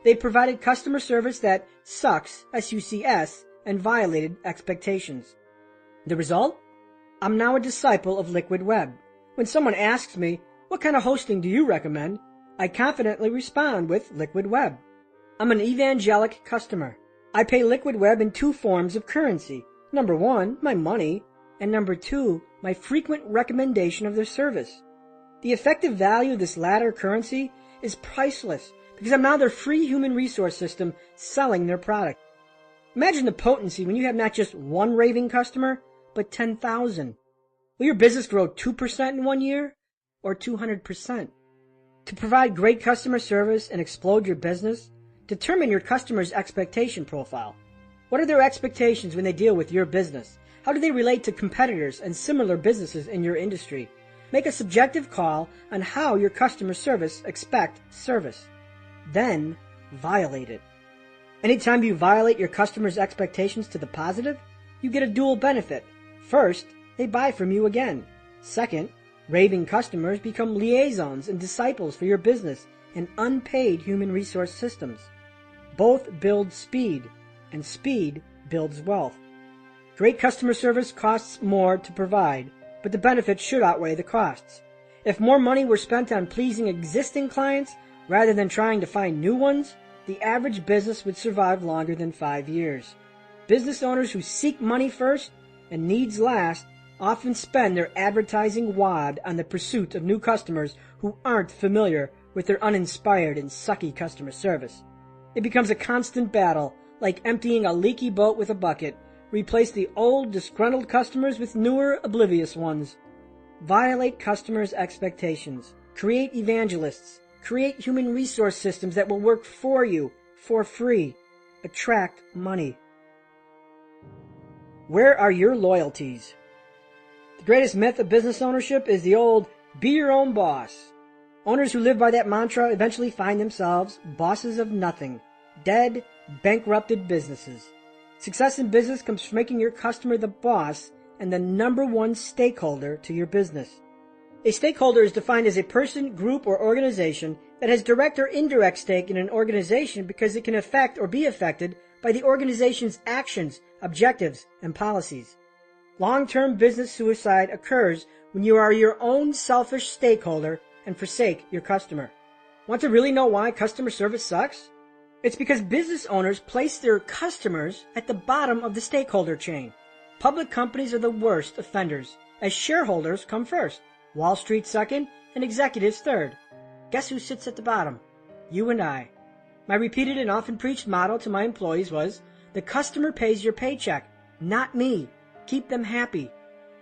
They provided customer service that sucks, S-U-C-S, and violated expectations. The result? I'm now a disciple of Liquid Web. When someone asks me, what kind of hosting do you recommend? I confidently respond with Liquid Web. I'm an evangelic customer. I pay Liquid Web in 2 forms of currency. Number 1, my money, and number 2, my frequent recommendation of their service. The effective value of this latter currency is priceless because I'm now their free human resource system selling their product. Imagine the potency when you have not just one raving customer, but 10,000. Will your business grow 2% in 1 year or 200%? To provide great customer service and explode your business, determine your customer's expectation profile. What are their expectations when they deal with your business? How do they relate to competitors and similar businesses in your industry? Make a subjective call on how your customer service expect service. Then, violate it. Anytime you violate your customer's expectations to the positive, you get a dual benefit. First, they buy from you again. Second, raving customers become liaisons and disciples for your business and unpaid human resource systems. Both build speed, and speed builds wealth. Great customer service costs more to provide, but the benefits should outweigh the costs. If more money were spent on pleasing existing clients rather than trying to find new ones, the average business would survive longer than 5 years. Business owners who seek money first and needs last often spend their advertising wad on the pursuit of new customers who aren't familiar with their uninspired and sucky customer service. It becomes a constant battle, like emptying a leaky boat with a bucket. Replace the old, disgruntled customers with newer, oblivious ones. Violate customers' expectations. Create evangelists. Create human resource systems that will work for you, for free. Attract money. Where are your loyalties? The greatest myth of business ownership is the old, be your own boss. Owners who live by that mantra eventually find themselves bosses of nothing, dead, bankrupted businesses. Success in business comes from making your customer the boss and the number one stakeholder to your business. A stakeholder is defined as a person, group, or organization that has direct or indirect stake in an organization because it can affect or be affected by the organization's actions, objectives, and policies. Long-term business suicide occurs when you are your own selfish stakeholder and forsake your customer. Want to really know why customer service sucks? It's because business owners place their customers at the bottom of the stakeholder chain. Public companies are the worst offenders, as shareholders come first, Wall Street second, and executives third. Guess who sits at the bottom? You and I. My repeated and often preached motto to my employees was, the customer pays your paycheck, not me. Keep them happy.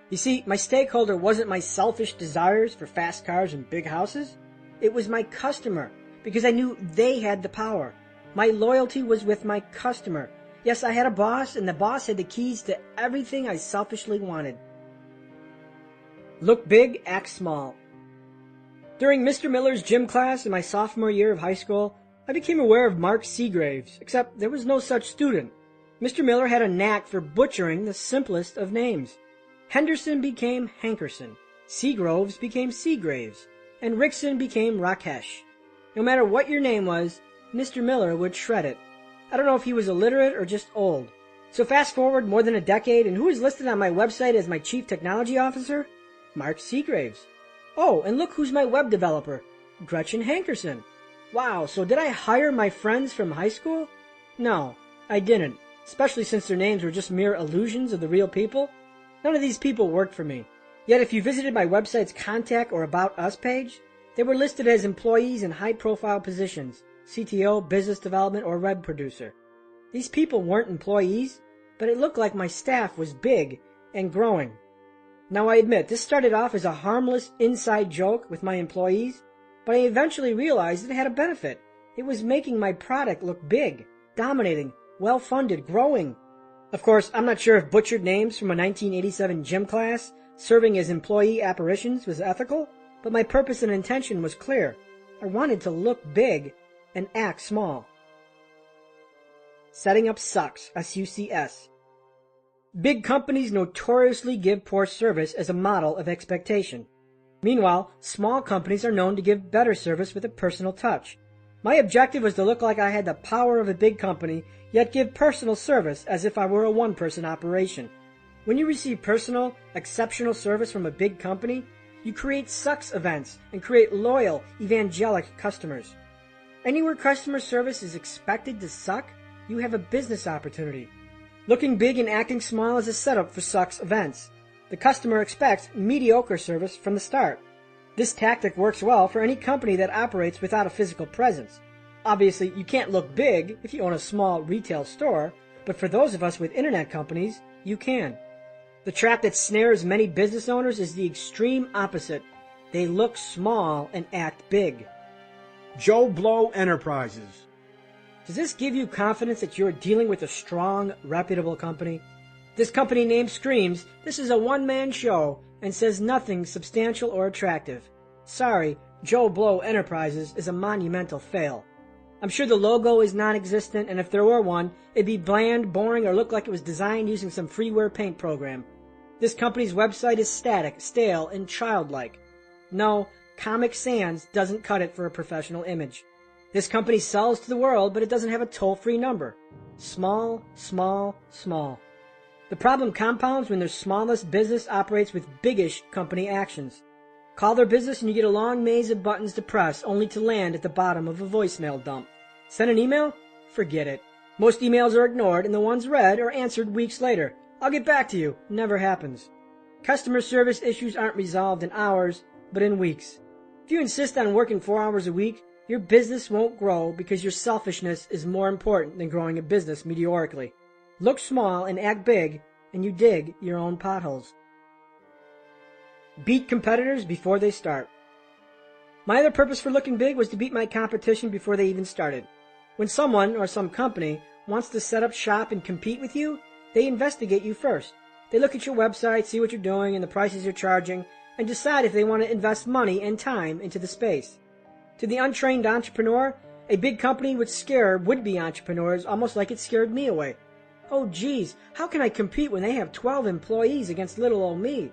You see, my stakeholder wasn't my selfish desires for fast cars and big houses. It was my customer, because I knew they had the power. My loyalty was with my customer. Yes, I had a boss, and the boss had the keys to everything I selfishly wanted. Look big, act small. During Mr. Miller's gym class in my sophomore year of high school, I became aware of Mark Seagraves, except there was no such student. Mr. Miller had a knack for butchering the simplest of names. Henderson became Hankerson, Seagroves became Seagraves, and Rickson became Rakesh. No matter what your name was, Mr. Miller would shred it. I don't know if he was illiterate or just old. So fast forward more than a decade, and who is listed on my website as my Chief Technology Officer? Mark Seagraves. Oh, and look who's my web developer, Gretchen Hankerson. Wow, so did I hire my friends from high school? No, I didn't, especially since their names were just mere illusions of the real people. None of these people worked for me. Yet if you visited my website's Contact or About Us page, they were listed as employees in high-profile positions, CTO, business development, or web producer. These people weren't employees. but it looked like my staff was big and growing. Now I admit, this started off as a harmless inside joke with my employees, but I eventually realized it had a benefit. It was making my product look big, dominating, well-funded, growing. Of course, I'm not sure if butchered names from a 1987 gym class serving as employee apparitions was ethical, but my purpose and intention was clear. I wanted to look big and act small. Setting up sucks, S-U-C-S. Big companies notoriously give poor service as a model of expectation. Meanwhile, small companies are known to give better service with a personal touch. My objective was to look like I had the power of a big company, yet give personal service as if I were a one-person operation. When you receive personal, exceptional service from a big company, you create sucks events and create loyal, evangelic customers. Anywhere customer service is expected to suck, you have a business opportunity. Looking big and acting small is a setup for sucks events. The customer expects mediocre service from the start. This tactic works well for any company that operates without a physical presence. Obviously, you can't look big if you own a small retail store, but for those of us with internet companies, you can. The trap that snares many business owners is the extreme opposite. They look small and act big. Joe Blow Enterprises. Does this give you confidence that you're dealing with a strong, reputable company? This company name screams, this is a one-man show, and says nothing substantial or attractive. Sorry, Joe Blow Enterprises is a monumental fail. I'm sure the logo is non-existent, and if there were one, it'd be bland, boring, or look like it was designed using some freeware paint program. This company's website is static, stale, and childlike. No, Comic Sans doesn't cut it for a professional image. This company sells to the world, but it doesn't have a toll-free number. Small, small, small. The problem compounds when their smallest business operates with biggish company actions. Call their business and you get a long maze of buttons to press, only to land at the bottom of a voicemail dump. Send an email? Forget it. Most emails are ignored, and the ones read are answered weeks later. I'll get back to you. Never happens. Customer service issues aren't resolved in hours, but in weeks. If you insist on working 4 hours a week, your business won't grow because your selfishness is more important than growing a business mediocrely. Look small and act big, and you dig your own potholes. Beat competitors before they start. My other purpose for looking big was to beat my competition before they even started. When someone or some company wants to set up shop and compete with you, they investigate you first. They look at your website, see what you're doing and the prices you're charging, and decide if they want to invest money and time into the space. To the untrained entrepreneur, a big company would scare would-be entrepreneurs almost like it scared me away. Oh geez, how can I compete when they have 12 employees against little old me?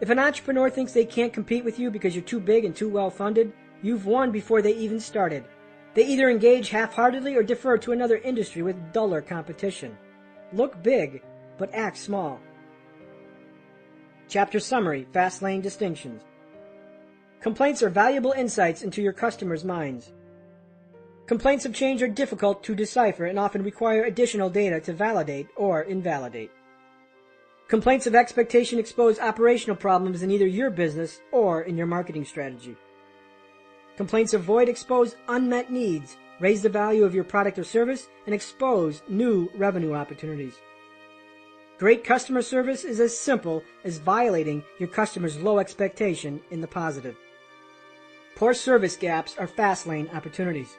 If an entrepreneur thinks they can't compete with you because you're too big and too well-funded, you've won before they even started. They either engage half-heartedly or defer to another industry with duller competition. Look big, but act small. Chapter Summary, Fastlane Distinctions. Complaints are valuable insights into your customers' minds. Complaints of change are difficult to decipher and often require additional data to validate or invalidate. Complaints of expectation expose operational problems in either your business or in your marketing strategy. Complaints of void expose unmet needs, raise the value of your product or service, and expose new revenue opportunities. Great customer service is as simple as violating your customer's low expectation in the positive. Poor service gaps are Fastlane opportunities.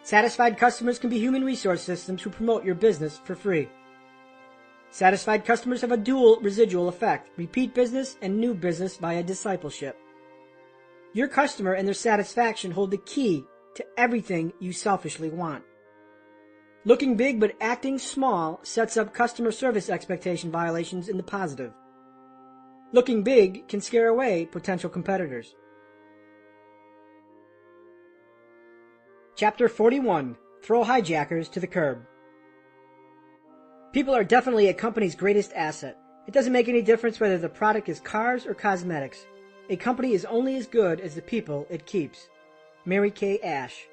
Satisfied customers can be human resource systems who promote your business for free. Satisfied customers have a dual residual effect, repeat business and new business via discipleship. Your customer and their satisfaction hold the key to everything you selfishly want. Looking big but acting small sets up customer service expectation violations in the positive. Looking big can scare away potential competitors. Chapter 41. Throw hijackers to the curb. People are definitely a company's greatest asset. It doesn't make any difference whether the product is cars or cosmetics. A company is only as good as the people it keeps. Mary Kay Ash.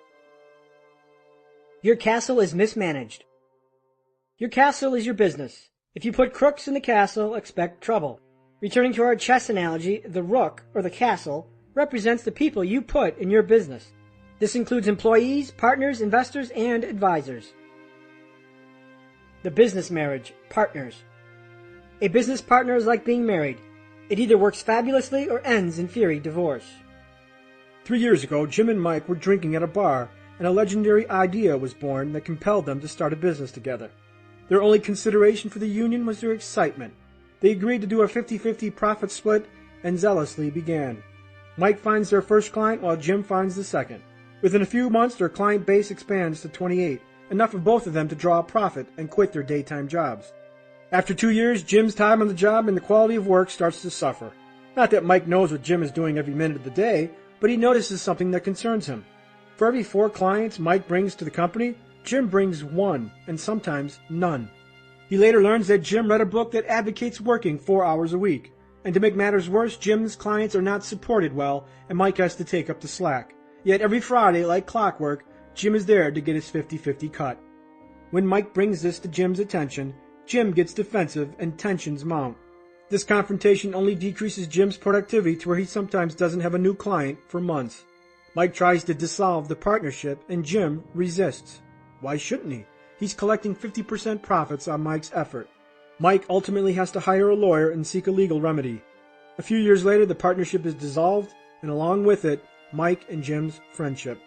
Your castle is mismanaged. Your castle is your business. If you put crooks in the castle, expect trouble. Returning to our chess analogy, the rook, or the castle, represents the people you put in your business. This includes employees, partners, investors, and advisors. The business marriage, partners. A business partner is like being married. It either works fabulously or ends in fiery divorce. 3 years ago, Jim and Mike were drinking at a bar, and a legendary idea was born that compelled them to start a business together. Their only consideration for the union was their excitement. They agreed to do a 50-50 profit split and zealously began. Mike finds their first client while Jim finds the second. Within a few months, their client base expands to 28, enough of both of them to draw a profit and quit their daytime jobs. After 2 years, Jim's time on the job and the quality of work starts to suffer. Not that Mike knows what Jim is doing every minute of the day, but he notices something that concerns him. For every 4 clients Mike brings to the company, Jim brings 1, and sometimes none. He later learns that Jim read a book that advocates working 4 hours a week. And to make matters worse, Jim's clients are not supported well, and Mike has to take up the slack. Yet every Friday, like clockwork, Jim is there to get his 50-50 cut. When Mike brings this to Jim's attention, Jim gets defensive and tensions mount. This confrontation only decreases Jim's productivity to where he sometimes doesn't have a new client for months. Mike tries to dissolve the partnership, and Jim resists. Why shouldn't he? He's collecting 50% profits on Mike's effort. Mike ultimately has to hire a lawyer and seek a legal remedy. A few years later, the partnership is dissolved, and along with it, Mike and Jim's friendship.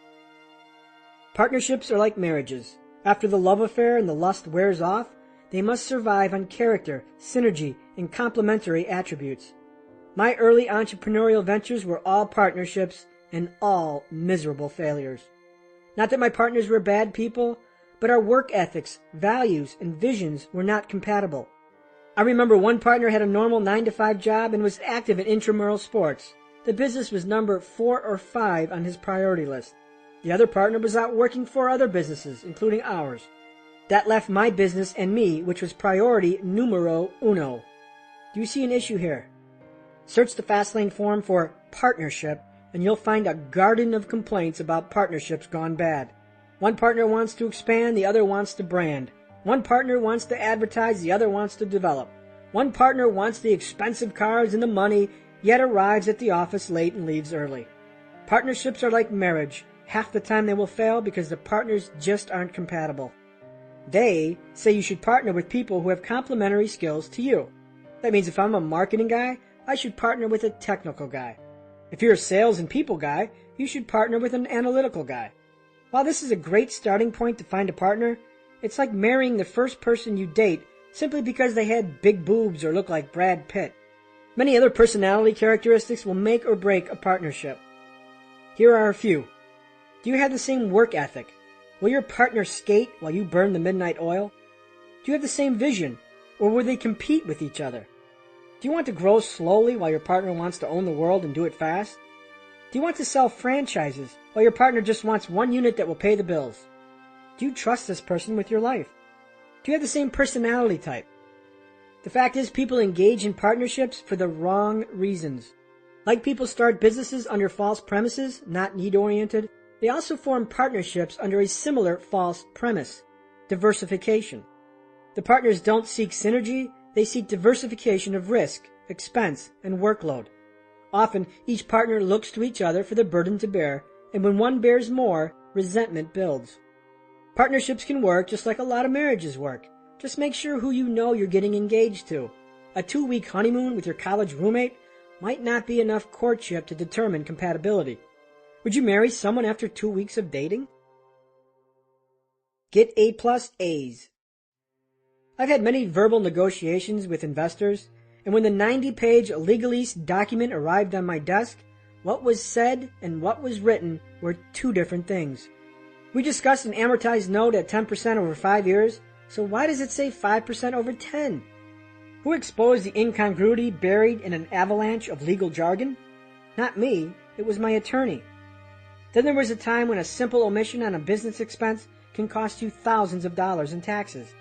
Partnerships are like marriages. After the love affair and the lust wears off, they must survive on character, synergy, and complementary attributes. My early entrepreneurial ventures were all partnerships and all miserable failures. Not that my partners were bad people, but our work ethics, values, and visions were not compatible. I remember one partner had a normal 9-to-5 job and was active in intramural sports. The business was number 4 or 5 on his priority list. The other partner was out working 4 other businesses, including ours. That left my business and me, which was priority numero uno. Do you see an issue here? Search the Fastlane forum for partnership, and you'll find a garden of complaints about partnerships gone bad. One partner wants to expand, the other wants to brand. One partner wants to advertise, the other wants to develop. One partner wants the expensive cars and the money, yet arrives at the office late and leaves early. Partnerships are like marriage. Half the time they will fail because the partners just aren't compatible. They say you should partner with people who have complementary skills to you. That means if I'm a marketing guy, I should partner with a technical guy. If you're a sales and people guy, you should partner with an analytical guy. While this is a great starting point to find a partner, it's like marrying the first person you date simply because they had big boobs or look like Brad Pitt. Many other personality characteristics will make or break a partnership. Here are a few. Do you have the same work ethic? Will your partner skate while you burn the midnight oil? Do you have the same vision, or will they compete with each other? Do you want to grow slowly while your partner wants to own the world and do it fast? Do you want to sell franchises while your partner just wants one unit that will pay the bills? Do you trust this person with your life? Do you have the same personality type? The fact is, people engage in partnerships for the wrong reasons. Like people start businesses under false premises, not need-oriented, they also form partnerships under a similar false premise, diversification. The partners don't seek synergy, they seek diversification of risk, expense, and workload. Often, each partner looks to each other for the burden to bear, and when one bears more, resentment builds. Partnerships can work just like a lot of marriages work. Just make sure who you know you're getting engaged to. A 2-week honeymoon with your college roommate might not be enough courtship to determine compatibility. Would you marry someone after 2 weeks of dating? Get A+ A's. I've had many verbal negotiations with investors, and when the 90-page legalese document arrived on my desk, what was said and what was written were 2 different things. We discussed an amortized note at 10% over 5 years, so why does it say 5% over 10? Who exposed the incongruity buried in an avalanche of legal jargon? Not me, it was my attorney. Then there was a time when a simple omission on a business expense can cost you thousands of dollars in taxes.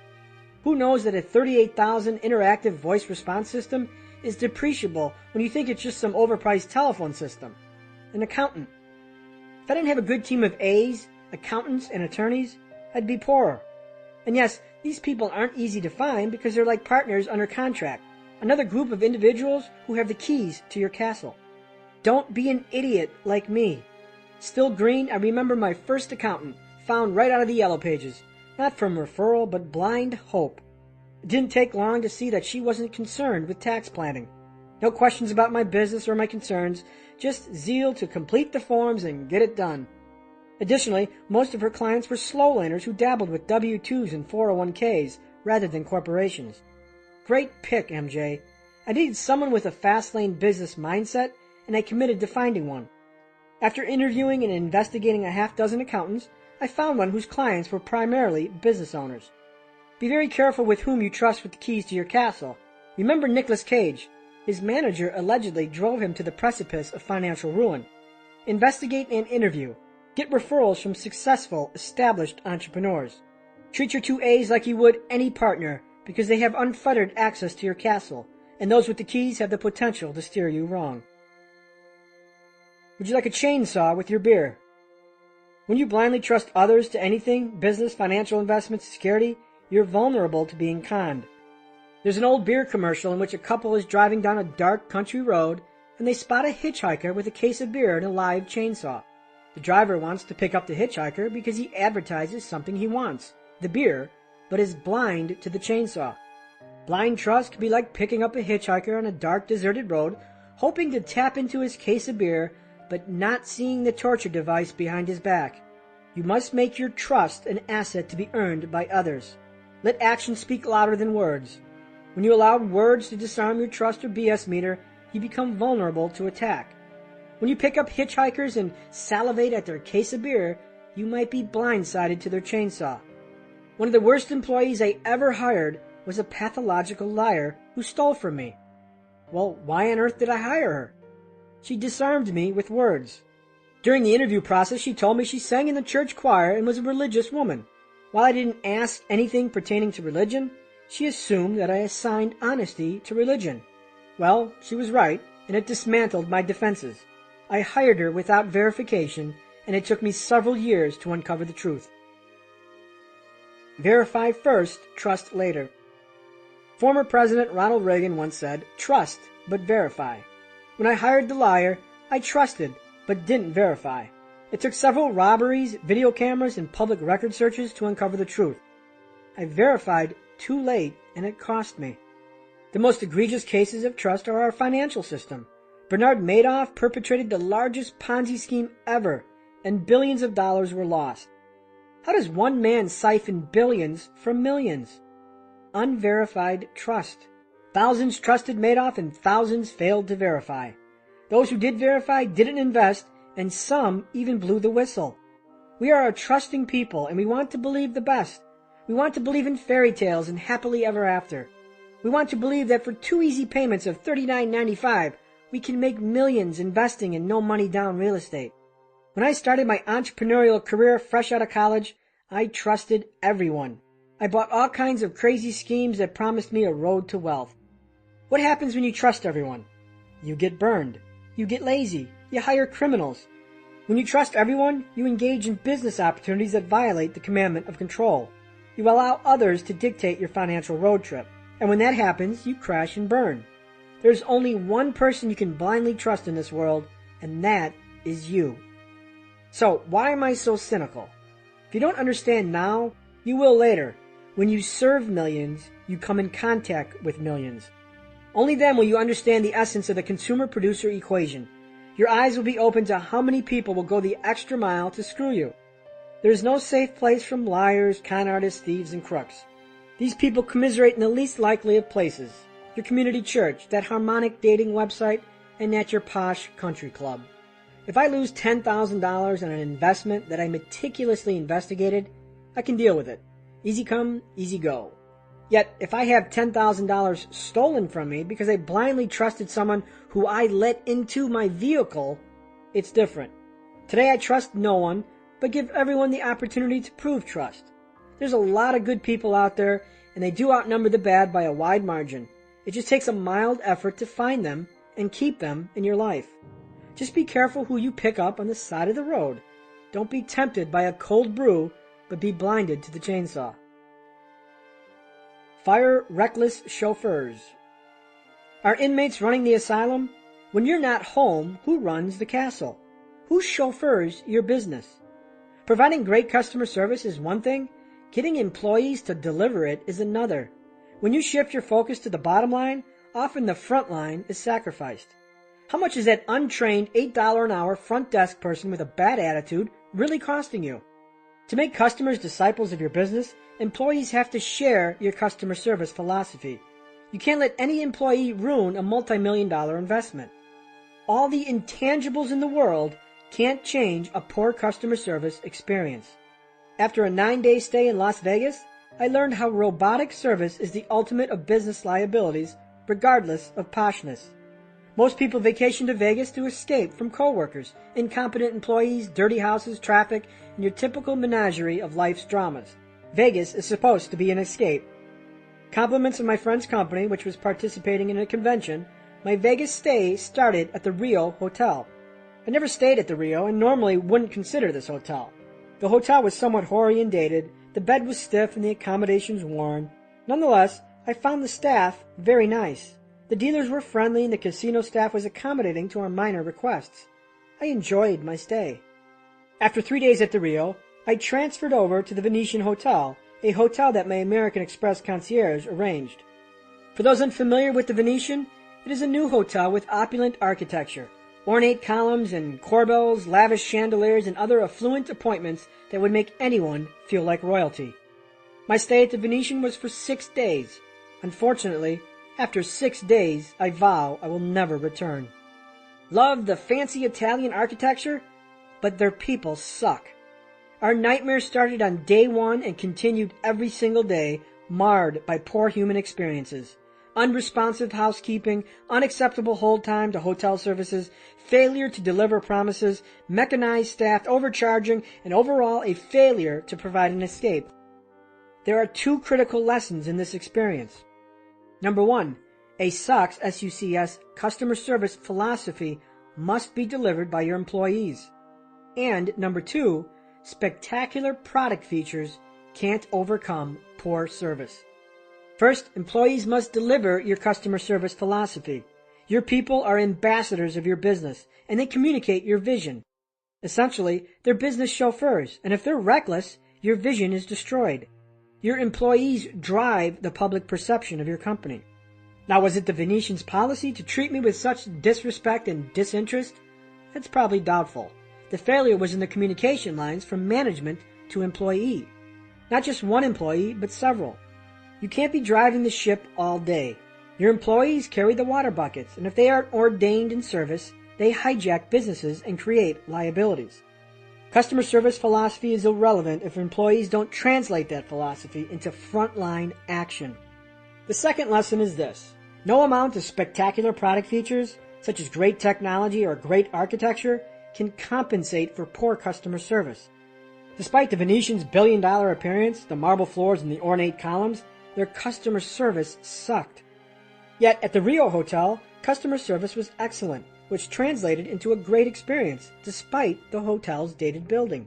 Who knows that a $38,000 interactive voice response system is depreciable when you think it's just some overpriced telephone system? An accountant. If I didn't have a good team of A's, accountants, and attorneys, I'd be poorer. And yes, these people aren't easy to find because they're like partners under contract, another group of individuals who have the keys to your castle. Don't be an idiot like me. Still green, I remember my first accountant, found right out of the Yellow Pages. Not from referral, but blind hope. It didn't take long to see that she wasn't concerned with tax planning. No questions about my business or my concerns, just zeal to complete the forms and get it done. Additionally, most of her clients were slow laners who dabbled with W-2s and 401ks rather than corporations. Great pick, MJ. I needed someone with a fast-lane business mindset, and I committed to finding one. After interviewing and investigating a half-dozen accountants, I found one whose clients were primarily business owners. Be very careful with whom you trust with the keys to your castle. Remember Nicolas Cage. His manager allegedly drove him to the precipice of financial ruin. Investigate and interview. Get referrals from successful, established entrepreneurs. Treat your 2As like you would any partner, because they have unfettered access to your castle, and those with the keys have the potential to steer you wrong. Would you like a chainsaw with your beer? When you blindly trust others to anything, business, financial investments, security, you're vulnerable to being conned. There's an old beer commercial in which a couple is driving down a dark country road and they spot a hitchhiker with a case of beer and a live chainsaw. The driver wants to pick up the hitchhiker because he advertises something he wants, the beer, but is blind to the chainsaw. Blind trust can be like picking up a hitchhiker on a dark, deserted road, hoping to tap into his case of beer, but not seeing the torture device behind his back. You must make your trust an asset to be earned by others. Let actions speak louder than words. When you allow words to disarm your trust or BS meter, you become vulnerable to attack. When you pick up hitchhikers and salivate at their case of beer, you might be blindsided to their chainsaw. One of the worst employees I ever hired was a pathological liar who stole from me. Well, why on earth did I hire her? She disarmed me with words. During the interview process, she told me she sang in the church choir and was a religious woman. While I didn't ask anything pertaining to religion, she assumed that I assigned honesty to religion. Well, she was right, and it dismantled my defenses. I hired her without verification, and it took me several years to uncover the truth. Verify first, trust later. Former President Ronald Reagan once said, "Trust, but verify." When I hired the liar, I trusted, but didn't verify. It took several robberies, video cameras, and public record searches to uncover the truth. I verified too late, and it cost me. The most egregious cases of trust are our financial system. Bernard Madoff perpetrated the largest Ponzi scheme ever, and billions of dollars were lost. How does one man siphon billions from millions? Unverified trust. Thousands trusted Madoff and thousands failed to verify. Those who did verify didn't invest, and some even blew the whistle. We are a trusting people, and we want to believe the best. We want to believe in fairy tales and happily ever after. We want to believe that for 2 easy payments of $39.95, we can make millions investing in no money down real estate. When I started my entrepreneurial career fresh out of college, I trusted everyone. I bought all kinds of crazy schemes that promised me a road to wealth. What happens when you trust everyone? You get burned. You get lazy. You hire criminals. When you trust everyone, you engage in business opportunities that violate the commandment of control. You allow others to dictate your financial road trip. And when that happens, you crash and burn. There's only one person you can blindly trust in this world, and that is you. So, why am I so cynical? If you don't understand now, you will later. When you serve millions, you come in contact with millions. Only then will you understand the essence of the consumer-producer equation. Your eyes will be open to how many people will go the extra mile to screw you. There is no safe place from liars, con artists, thieves, and crooks. These people commiserate in the least likely of places. Your community church, that harmonic dating website, and at your posh country club. If I lose $10,000 on an investment that I meticulously investigated, I can deal with it. Easy come, easy go. Yet, if I have $10,000 stolen from me because I blindly trusted someone who I let into my vehicle, it's different. Today I trust no one, but give everyone the opportunity to prove trust. There's a lot of good people out there, and they do outnumber the bad by a wide margin. It just takes a mild effort to find them and keep them in your life. Just be careful who you pick up on the side of the road. Don't be tempted by a cold brew, but be blinded to the chainsaw. Fire reckless chauffeurs. Are inmates running the asylum? When you're not home, who runs the castle? Who chauffeurs your business? Providing great customer service is one thing. Getting employees to deliver it is another. When you shift your focus to the bottom line, often the front line is sacrificed. How much is that untrained $8 an hour front desk person with a bad attitude really costing you? To make customers disciples of your business, employees have to share your customer service philosophy. You can't let any employee ruin a multi-million-dollar investment. All the intangibles in the world can't change a poor customer service experience. After a 9-day stay in Las Vegas, I learned how robotic service is the ultimate of business liabilities, regardless of poshness. Most people vacation to Vegas to escape from coworkers, incompetent employees, dirty houses, traffic, and your typical menagerie of life's dramas. Vegas is supposed to be an escape. Compliments of my friend's company, which was participating in a convention, my Vegas stay started at the Rio Hotel. I never stayed at the Rio and normally wouldn't consider this hotel. The hotel was somewhat hoary and dated, the bed was stiff and the accommodations worn. Nonetheless, I found the staff very nice. The dealers were friendly and the casino staff was accommodating to our minor requests. I enjoyed my stay. After 3 days at the Rio, I transferred over to the Venetian Hotel, a hotel that my American Express concierge arranged. For those unfamiliar with the Venetian, it is a new hotel with opulent architecture, ornate columns and corbels, lavish chandeliers, and other affluent appointments that would make anyone feel like royalty. My stay at the Venetian was for 6 days. Unfortunately, after 6 days, I vow I will never return. Love the fancy Italian architecture, but their people suck. Our nightmare started on day 1 and continued every single day, marred by poor human experiences. Unresponsive housekeeping, unacceptable hold time to hotel services, failure to deliver promises, mechanized staff overcharging, and overall a failure to provide an escape. There are 2 critical lessons in this experience. Number 1, a SUCS, S-U-C-S, customer service philosophy must be delivered by your employees. And number 2, spectacular product features can't overcome poor service. First, employees must deliver your customer service philosophy. Your people are ambassadors of your business, and they communicate your vision. Essentially, they're business chauffeurs, and if they're reckless, your vision is destroyed. Your employees drive the public perception of your company. Now, was it the Venetian's policy to treat me with such disrespect and disinterest? That's probably doubtful. The failure was in the communication lines from management to employee. Not just one employee, but several. You can't be driving the ship all day. Your employees carry the water buckets, and if they aren't ordained in service, they hijack businesses and create liabilities. Customer service philosophy is irrelevant if employees don't translate that philosophy into frontline action. The second lesson is this. No amount of spectacular product features, such as great technology or great architecture, can compensate for poor customer service. Despite the Venetian's billion-dollar appearance, the marble floors and the ornate columns, their customer service sucked. Yet at the Rio Hotel, customer service was excellent, which translated into a great experience despite the hotel's dated building.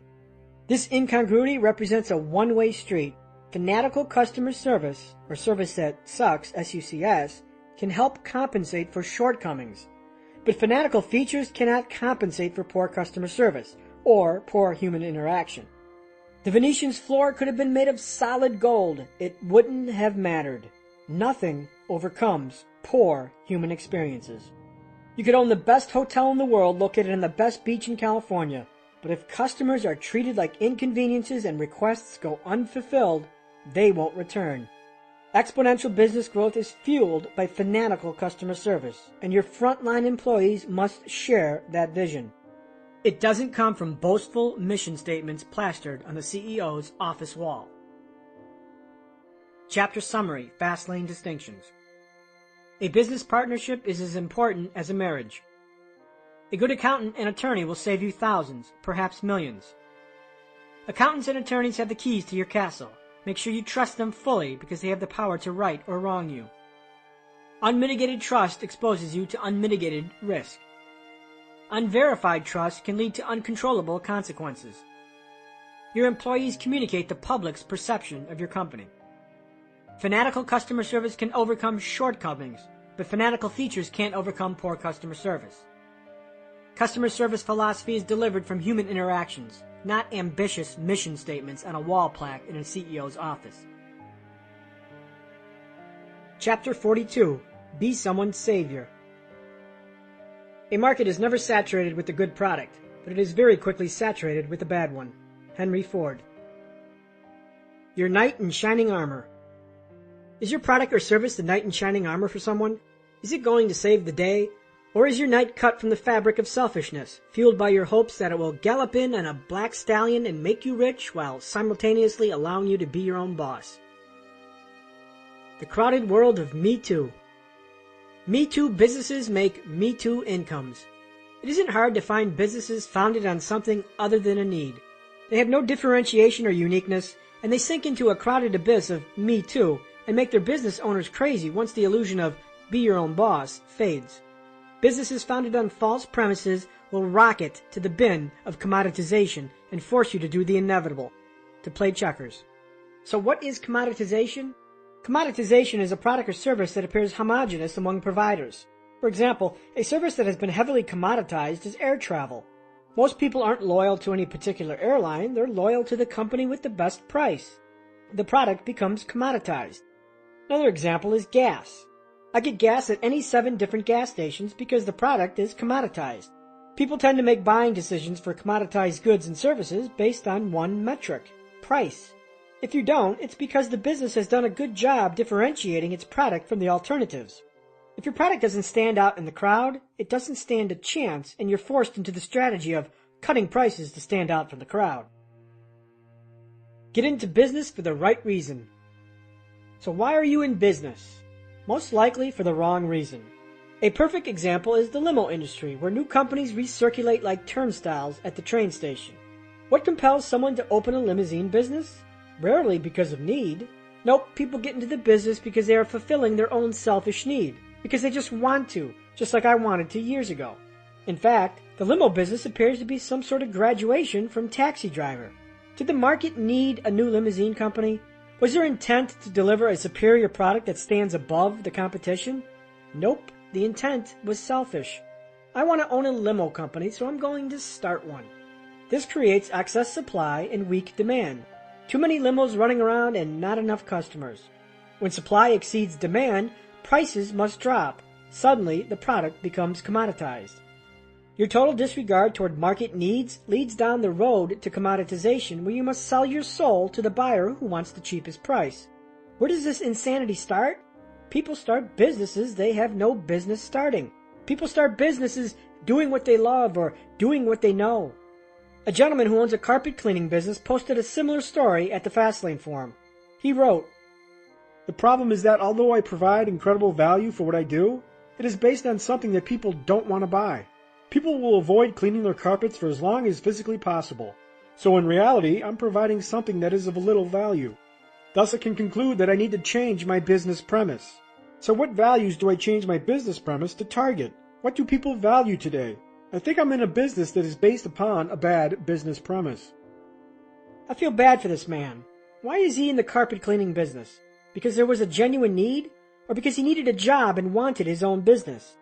This incongruity represents a one-way street. Fanatical customer service, or service that sucks, S-U-C-S, can help compensate for shortcomings. But fanatical features cannot compensate for poor customer service or poor human interaction. The Venetian's floor could have been made of solid gold. It wouldn't have mattered. Nothing overcomes poor human experiences. You could own the best hotel in the world located on the best beach in California, but if customers are treated like inconveniences and requests go unfulfilled, they won't return. Exponential business growth is fueled by fanatical customer service, and your frontline employees must share that vision. It doesn't come from boastful mission statements plastered on the CEO's office wall. Chapter Summary, Fastlane Distinctions. A business partnership is as important as a marriage. A good accountant and attorney will save you thousands, perhaps millions. Accountants and attorneys have the keys to your castle. Make sure you trust them fully because they have the power to right or wrong you. Unmitigated trust exposes you to unmitigated risk. Unverified trust can lead to uncontrollable consequences. Your employees communicate the public's perception of your company. Fanatical customer service can overcome shortcomings, but fanatical features can't overcome poor customer service. Customer service philosophy is delivered from human interactions. not ambitious mission statements on a wall plaque in a CEO's office. Chapter 42. Be someone's savior. A market is never saturated with a good product, but it is very quickly saturated with a bad one. Henry Ford. Your knight in shining armor. Is your product or service the knight in shining armor for someone? Is it going to save the day? Or is your knight cut from the fabric of selfishness, fueled by your hopes that it will gallop in on a black stallion and make you rich while simultaneously allowing you to be your own boss? The crowded world of Me Too. Me Too businesses make Me Too incomes. It isn't hard to find businesses founded on something other than a need. They have no differentiation or uniqueness, and they sink into a crowded abyss of Me Too and make their business owners crazy once the illusion of be your own boss fades. Businesses founded on false premises will rocket to the bin of commoditization and force you to do the inevitable, to play checkers. So what is commoditization? Commoditization is a product or service that appears homogeneous among providers. For example, a service that has been heavily commoditized is air travel. Most people aren't loyal to any particular airline, they're loyal to the company with the best price. The product becomes commoditized. Another example is gas. I get gas at any 7 different gas stations because the product is commoditized. People tend to make buying decisions for commoditized goods and services based on one metric: price. If you don't, it's because the business has done a good job differentiating its product from the alternatives. If your product doesn't stand out in the crowd, it doesn't stand a chance, and you're forced into the strategy of cutting prices to stand out from the crowd. Get into business for the right reason. So why are you in business? Most likely for the wrong reason. A perfect example is the limo industry, where new companies recirculate like turnstiles at the train station. What compels someone to open a limousine business? Rarely because of need. Nope, people get into the business because they are fulfilling their own selfish need, because they just want to, just like I wanted to years ago. In fact, the limo business appears to be some sort of graduation from taxi driver. Did the market need a new limousine company? Was their intent to deliver a superior product that stands above the competition? Nope, the intent was selfish. I want to own a limo company, so I'm going to start one. This creates excess supply and weak demand. Too many limos running around and not enough customers. When supply exceeds demand, prices must drop. Suddenly, the product becomes commoditized. Your total disregard toward market needs leads down the road to commoditization, where you must sell your soul to the buyer who wants the cheapest price. Where does this insanity start? People start businesses they have no business starting. People start businesses doing what they love or doing what they know. A gentleman who owns a carpet cleaning business posted a similar story at the Fastlane forum. He wrote, "The problem is that although I provide incredible value for what I do, it is based on something that people don't want to buy. People will avoid cleaning their carpets for as long as physically possible. So in reality, I'm providing something that is of little value. Thus I can conclude that I need to change my business premise. So what values do I change my business premise to target? What do people value today? I think I'm in a business that is based upon a bad business premise." I feel bad for this man. Why is he in the carpet cleaning business? Because there was a genuine need? Or because he needed a job and wanted his own business?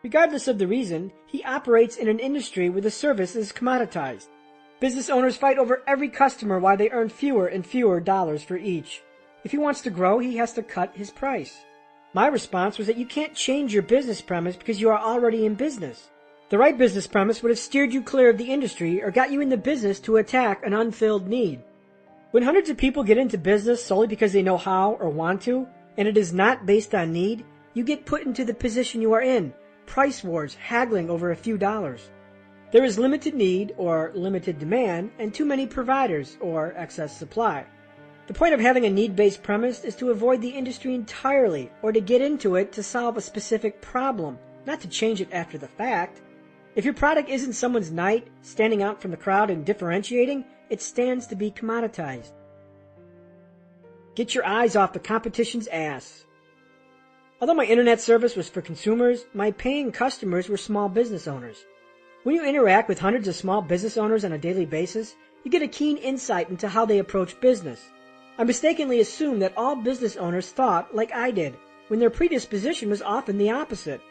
Regardless of the reason, he operates in an industry where the service is commoditized. Business owners fight over every customer while they earn fewer and fewer dollars for each. If he wants to grow, he has to cut his price. My response was that you can't change your business premise because you are already in business. The right business premise would have steered you clear of the industry or got you in the business to attack an unfilled need. When hundreds of people get into business solely because they know how or want to, and it is not based on need, you get put into the position you are in, price wars haggling over a few dollars. There is limited need or limited demand and too many providers or excess supply. The point of having a need-based premise is to avoid the industry entirely or to get into it to solve a specific problem, not to change it after the fact. If your product isn't someone's knight, standing out from the crowd and differentiating, it stands to be commoditized. Get your eyes off the competition's ass. Although my internet service was for consumers, my paying customers were small business owners. When you interact with hundreds of small business owners on a daily basis, you get a keen insight into how they approach business. I mistakenly assumed that all business owners thought like I did, when their predisposition was often the opposite.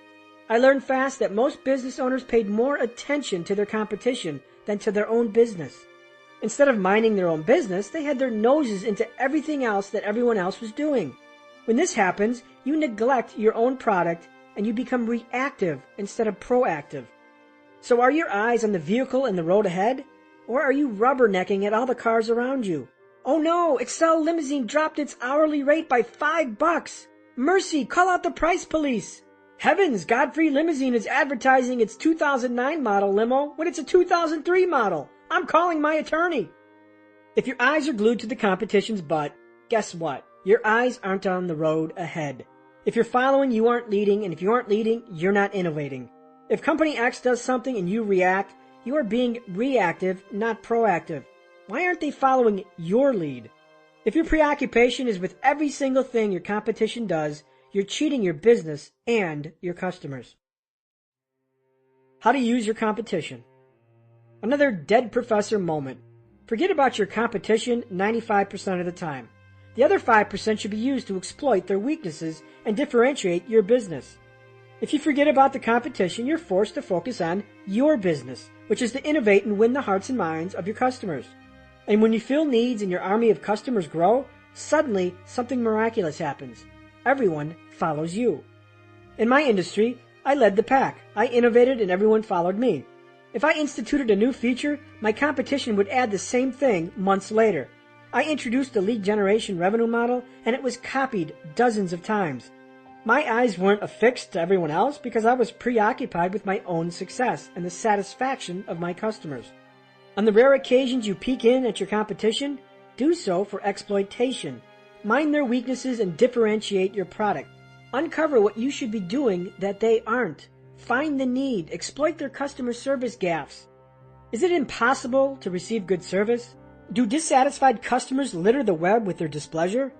I learned fast that most business owners paid more attention to their competition than to their own business. Instead of minding their own business, they had their noses into everything else that everyone else was doing. When this happens, you neglect your own product and you become reactive instead of proactive. So are your eyes on the vehicle and the road ahead? Or are you rubbernecking at all the cars around you? Oh no, Excel Limousine dropped its hourly rate by $5. Mercy, call out the price police. Heavens, Godfrey Limousine is advertising its 2009 model limo when it's a 2003 model. I'm calling my attorney. If your eyes are glued to the competition's butt, guess what? Your eyes aren't on the road ahead. If you're following, you aren't leading, and if you aren't leading, you're not innovating. If Company X does something and you react, you are being reactive, not proactive. Why aren't they following your lead? If your preoccupation is with every single thing your competition does, you're cheating your business and your customers. How to use your competition. Another dead professor moment. Forget about your competition 95% of the time. The other 5% should be used to exploit their weaknesses and differentiate your business. If you forget about the competition, you're forced to focus on your business, which is to innovate and win the hearts and minds of your customers. And when you feel needs and your army of customers grow, suddenly something miraculous happens. Everyone follows you. In my industry, I led the pack. I innovated and everyone followed me. If I instituted a new feature, my competition would add the same thing months later. I introduced the lead generation revenue model, and it was copied dozens of times. My eyes weren't affixed to everyone else because I was preoccupied with my own success and the satisfaction of my customers. On the rare occasions you peek in at your competition, do so for exploitation. Mind their weaknesses and differentiate your product. Uncover what you should be doing that they aren't. Find the need. Exploit their customer service gaffes. Is it impossible to receive good service? Do dissatisfied customers litter the web with their displeasure?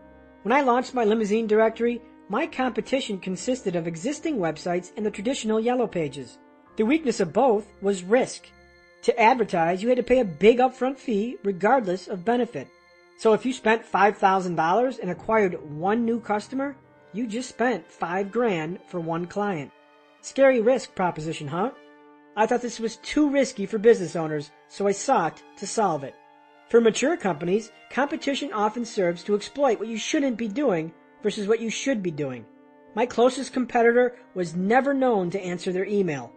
When I launched my limousine directory, my competition consisted of existing websites and the traditional yellow pages. The weakness of both was risk. To advertise, you had to pay a big upfront fee regardless of benefit. So if you spent $5,000 and acquired one new customer, you just spent $5,000 for one client. Scary risk proposition, huh? I thought this was too risky for business owners, so I sought to solve it. For mature companies, competition often serves to exploit what you shouldn't be doing versus what you should be doing. My closest competitor was never known to answer their email.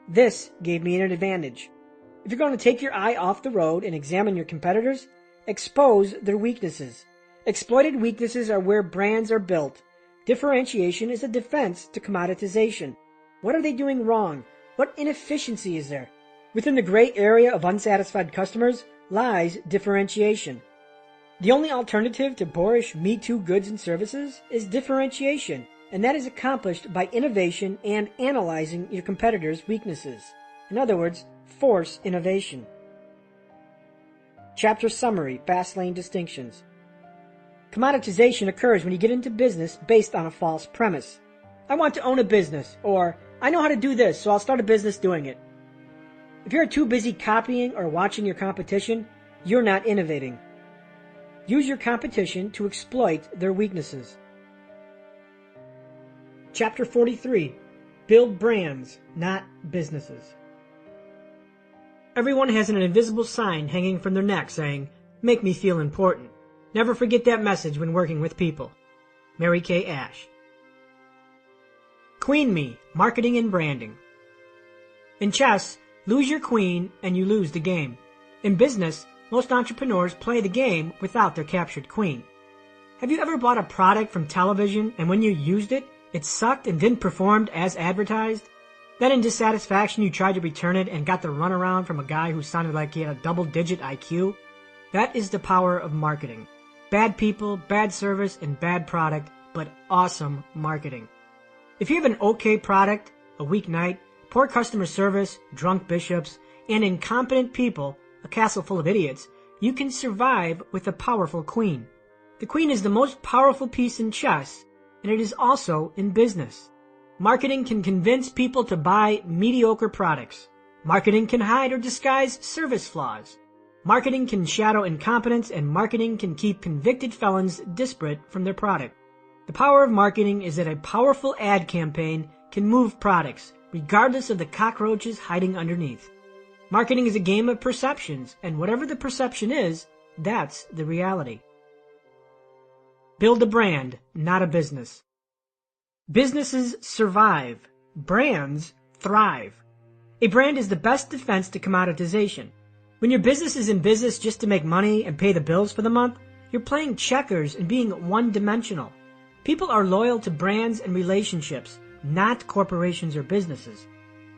This gave me an advantage. If you're going to take your eye off the road and examine your competitors, expose their weaknesses. Exploited weaknesses are where brands are built. Differentiation is a defense to commoditization. What are they doing wrong? What inefficiency is there? Within the gray area of unsatisfied customers lies differentiation. The only alternative to boorish Me Too goods and services is differentiation, and that is accomplished by innovation and analyzing your competitors' weaknesses. In other words, force innovation. Chapter Summary, Fastlane Distinctions. Commoditization occurs when you get into business based on a false premise. I want to own a business, or I know how to do this, so I'll start a business doing it. If you're too busy copying or watching your competition, you're not innovating. Use your competition to exploit their weaknesses. Chapter 43. Build brands, not businesses. Everyone has an invisible sign hanging from their neck saying, "Make me feel important." Never forget that message when working with people. Mary Kay Ash. Queen Me, Marketing and Branding. In chess, lose your queen and you lose the game. In business, most entrepreneurs play the game without their captured queen. Have you ever bought a product from television and when you used it, it sucked and didn't perform as advertised? Then in dissatisfaction you tried to return it and got the runaround from a guy who sounded like he had a double-digit IQ? That is the power of marketing. Bad people, bad service, and bad product, but awesome marketing. If you have an okay product, a weak night, poor customer service, drunk bishops, and incompetent people, a castle full of idiots, you can survive with a powerful queen. The queen is the most powerful piece in chess, and it is also in business. Marketing can convince people to buy mediocre products. Marketing can hide or disguise service flaws. Marketing can shadow incompetence, and marketing can keep convicted felons disparate from their product. The power of marketing is that a powerful ad campaign can move products, regardless of the cockroaches hiding underneath. Marketing is a game of perceptions, and whatever the perception is, that's the reality. Build a brand, not a business. Businesses survive. Brands thrive. A brand is the best defense to commoditization. When your business is in business just to make money and pay the bills for the month, you're playing checkers and being one-dimensional. People are loyal to brands and relationships, not corporations or businesses.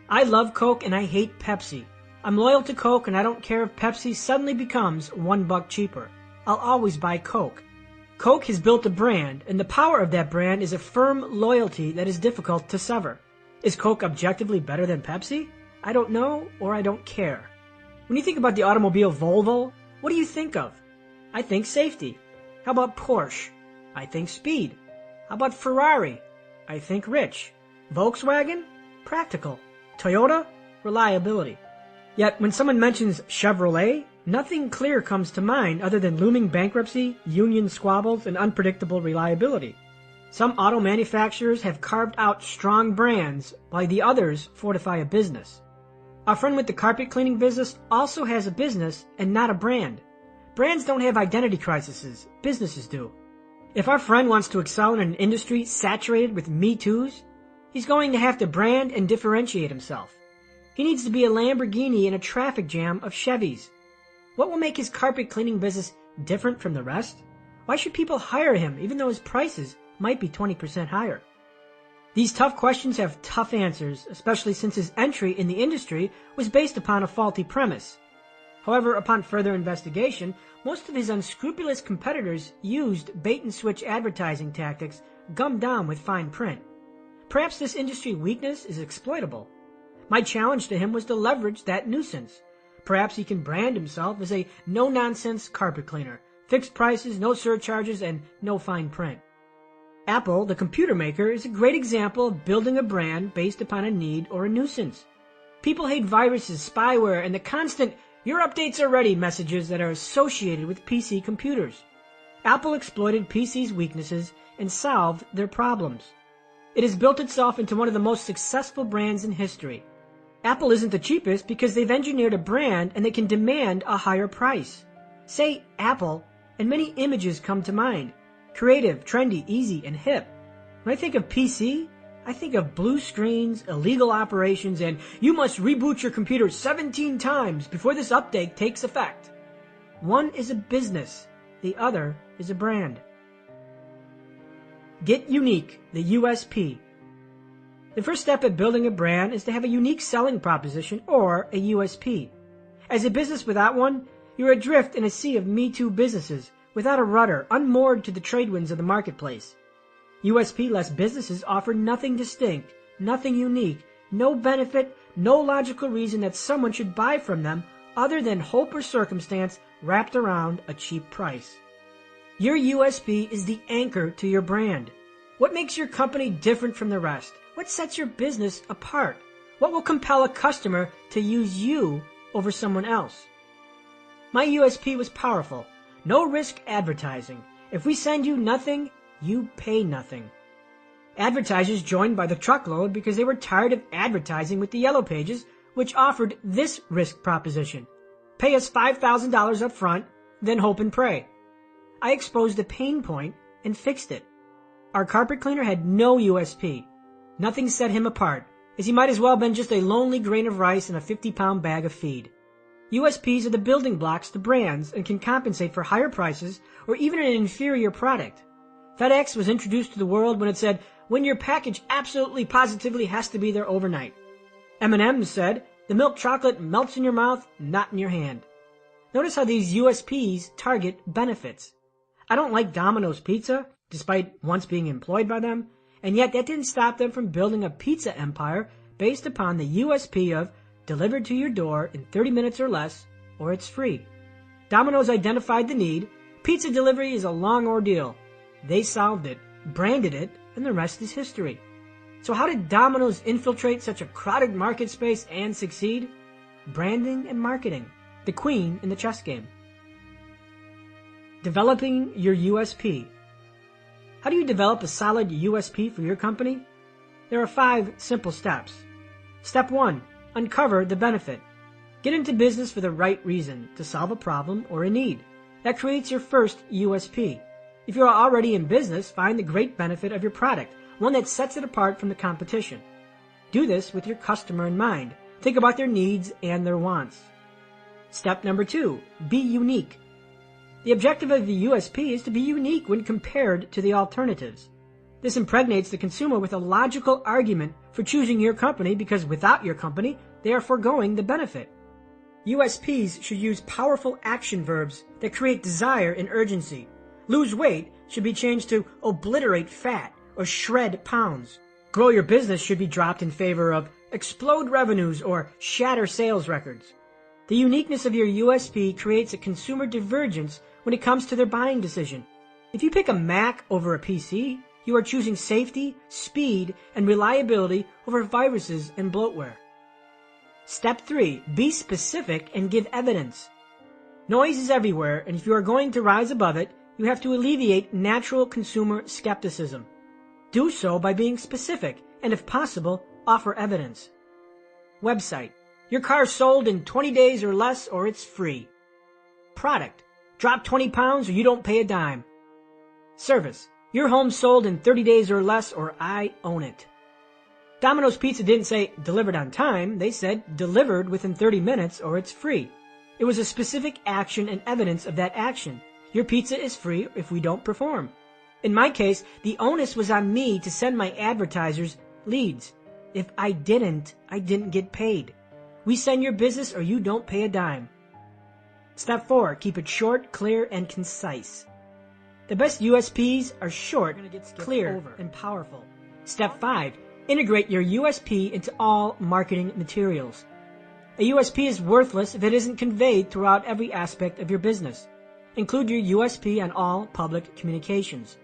I love Coke and I hate Pepsi. I'm loyal to Coke and I don't care if Pepsi suddenly becomes $1 cheaper. I'll always buy Coke. Coke has built a brand, and the power of that brand is a firm loyalty that is difficult to sever. Is Coke objectively better than Pepsi? I don't know, or I don't care. When you think about the automobile Volvo, what do you think of? I think safety. How about Porsche? I think speed. How about Ferrari? I think rich. Volkswagen? Practical. Toyota? Reliability. Yet when someone mentions Chevrolet, nothing clear comes to mind other than looming bankruptcy, union squabbles, and unpredictable reliability. Some auto manufacturers have carved out strong brands, while the others fortify a business. Our friend with the carpet cleaning business also has a business and not a brand. Brands don't have identity crises, businesses do. If our friend wants to excel in an industry saturated with Me Too's, he's going to have to brand and differentiate himself. He needs to be a Lamborghini in a traffic jam of Chevys. What will make his carpet cleaning business different from the rest? Why should people hire him even though his prices might be 20% higher? These tough questions have tough answers, especially since his entry in the industry was based upon a faulty premise. However, upon further investigation, most of his unscrupulous competitors used bait-and-switch advertising tactics gummed down with fine print. Perhaps this industry weakness is exploitable. My challenge to him was to leverage that nuisance. Perhaps he can brand himself as a no-nonsense carpet cleaner, fixed prices, no surcharges, and no fine print. Apple, the computer maker, is a great example of building a brand based upon a need or a nuisance. People hate viruses, spyware, and the constant "your updates are ready" messages that are associated with PC computers. Apple exploited PC's weaknesses and solved their problems. It has built itself into one of the most successful brands in history. Apple isn't the cheapest because they've engineered a brand and they can demand a higher price. Say Apple, and many images come to mind. Creative, trendy, easy, and hip. When I think of PC, I think of blue screens, illegal operations, and you must reboot your computer 17 times before this update takes effect. One is a business, the other is a brand. Get unique, the USP. The first step at building a brand is to have a unique selling proposition or a USP. As a business without one, you're adrift in a sea of Me Too businesses, without a rudder, unmoored to the trade winds of the marketplace. USP-less businesses offer nothing distinct, nothing unique, no benefit, no logical reason that someone should buy from them other than hope or circumstance wrapped around a cheap price. Your USP is the anchor to your brand. What makes your company different from the rest? What sets your business apart? What will compel a customer to use you over someone else? My USP was powerful. No risk advertising. If we send you nothing, you pay nothing. Advertisers joined by the truckload because they were tired of advertising with the Yellow Pages, which offered this risk proposition. Pay us $5,000 up front, then hope and pray. I exposed the pain point and fixed it. Our carpet cleaner had no USP. Nothing set him apart, as he might as well have been just a lonely grain of rice in a 50-pound bag of feed. USPs are the building blocks to brands and can compensate for higher prices or even an inferior product. FedEx was introduced to the world when it said, "When your package absolutely positively has to be there overnight." M&M's said, "The milk chocolate melts in your mouth, not in your hand." Notice how these USPs target benefits. I don't like Domino's Pizza, despite once being employed by them, and yet that didn't stop them from building a pizza empire based upon the USP of delivered to your door in 30 minutes or less, or it's free. Domino's identified the need. Pizza delivery is a long ordeal. They solved it, branded it, and the rest is history. So how did Domino's infiltrate such a crowded market space and succeed? Branding and marketing, the queen in the chess game. Developing your USP. How do you develop a solid USP for your company? There are 5 simple steps. Step 1. Uncover the benefit. Get into business for the right reason, to solve a problem or a need. That creates your first USP. If you are already in business, find the great benefit of your product, one that sets it apart from the competition. Do this with your customer in mind. Think about their needs and their wants. Step number 2, be unique. The objective of the USP is to be unique when compared to the alternatives. This impregnates the consumer with a logical argument for choosing your company because without your company, they are foregoing the benefit. USPs should use powerful action verbs that create desire and urgency. Lose weight should be changed to obliterate fat or shred pounds. Grow your business should be dropped in favor of explode revenues or shatter sales records. The uniqueness of your USP creates a consumer divergence when it comes to their buying decision. If you pick a Mac over a PC, you are choosing safety, speed, and reliability over viruses and bloatware. Step 3, be specific and give evidence. Noise is everywhere, and if you are going to rise above it, you have to alleviate natural consumer skepticism. Do so by being specific, and if possible, offer evidence. Website. Your car sold in 20 days or less, or it's free. Product. Drop 20 pounds or you don't pay a dime. Service. Your home sold in 30 days or less, or I own it. Domino's Pizza didn't say delivered on time, they said delivered within 30 minutes or it's free. It was a specific action and evidence of that action. Your pizza is free if we don't perform. In my case, the onus was on me to send my advertisers leads. If I didn't get paid. We send your business or you don't pay a dime. Step 4, keep it short, clear, and concise. The best USPs are short, clear, and powerful. Step 5, integrate your USP into all marketing materials. A USP is worthless if it isn't conveyed throughout every aspect of your business. Include your USP on all public communications.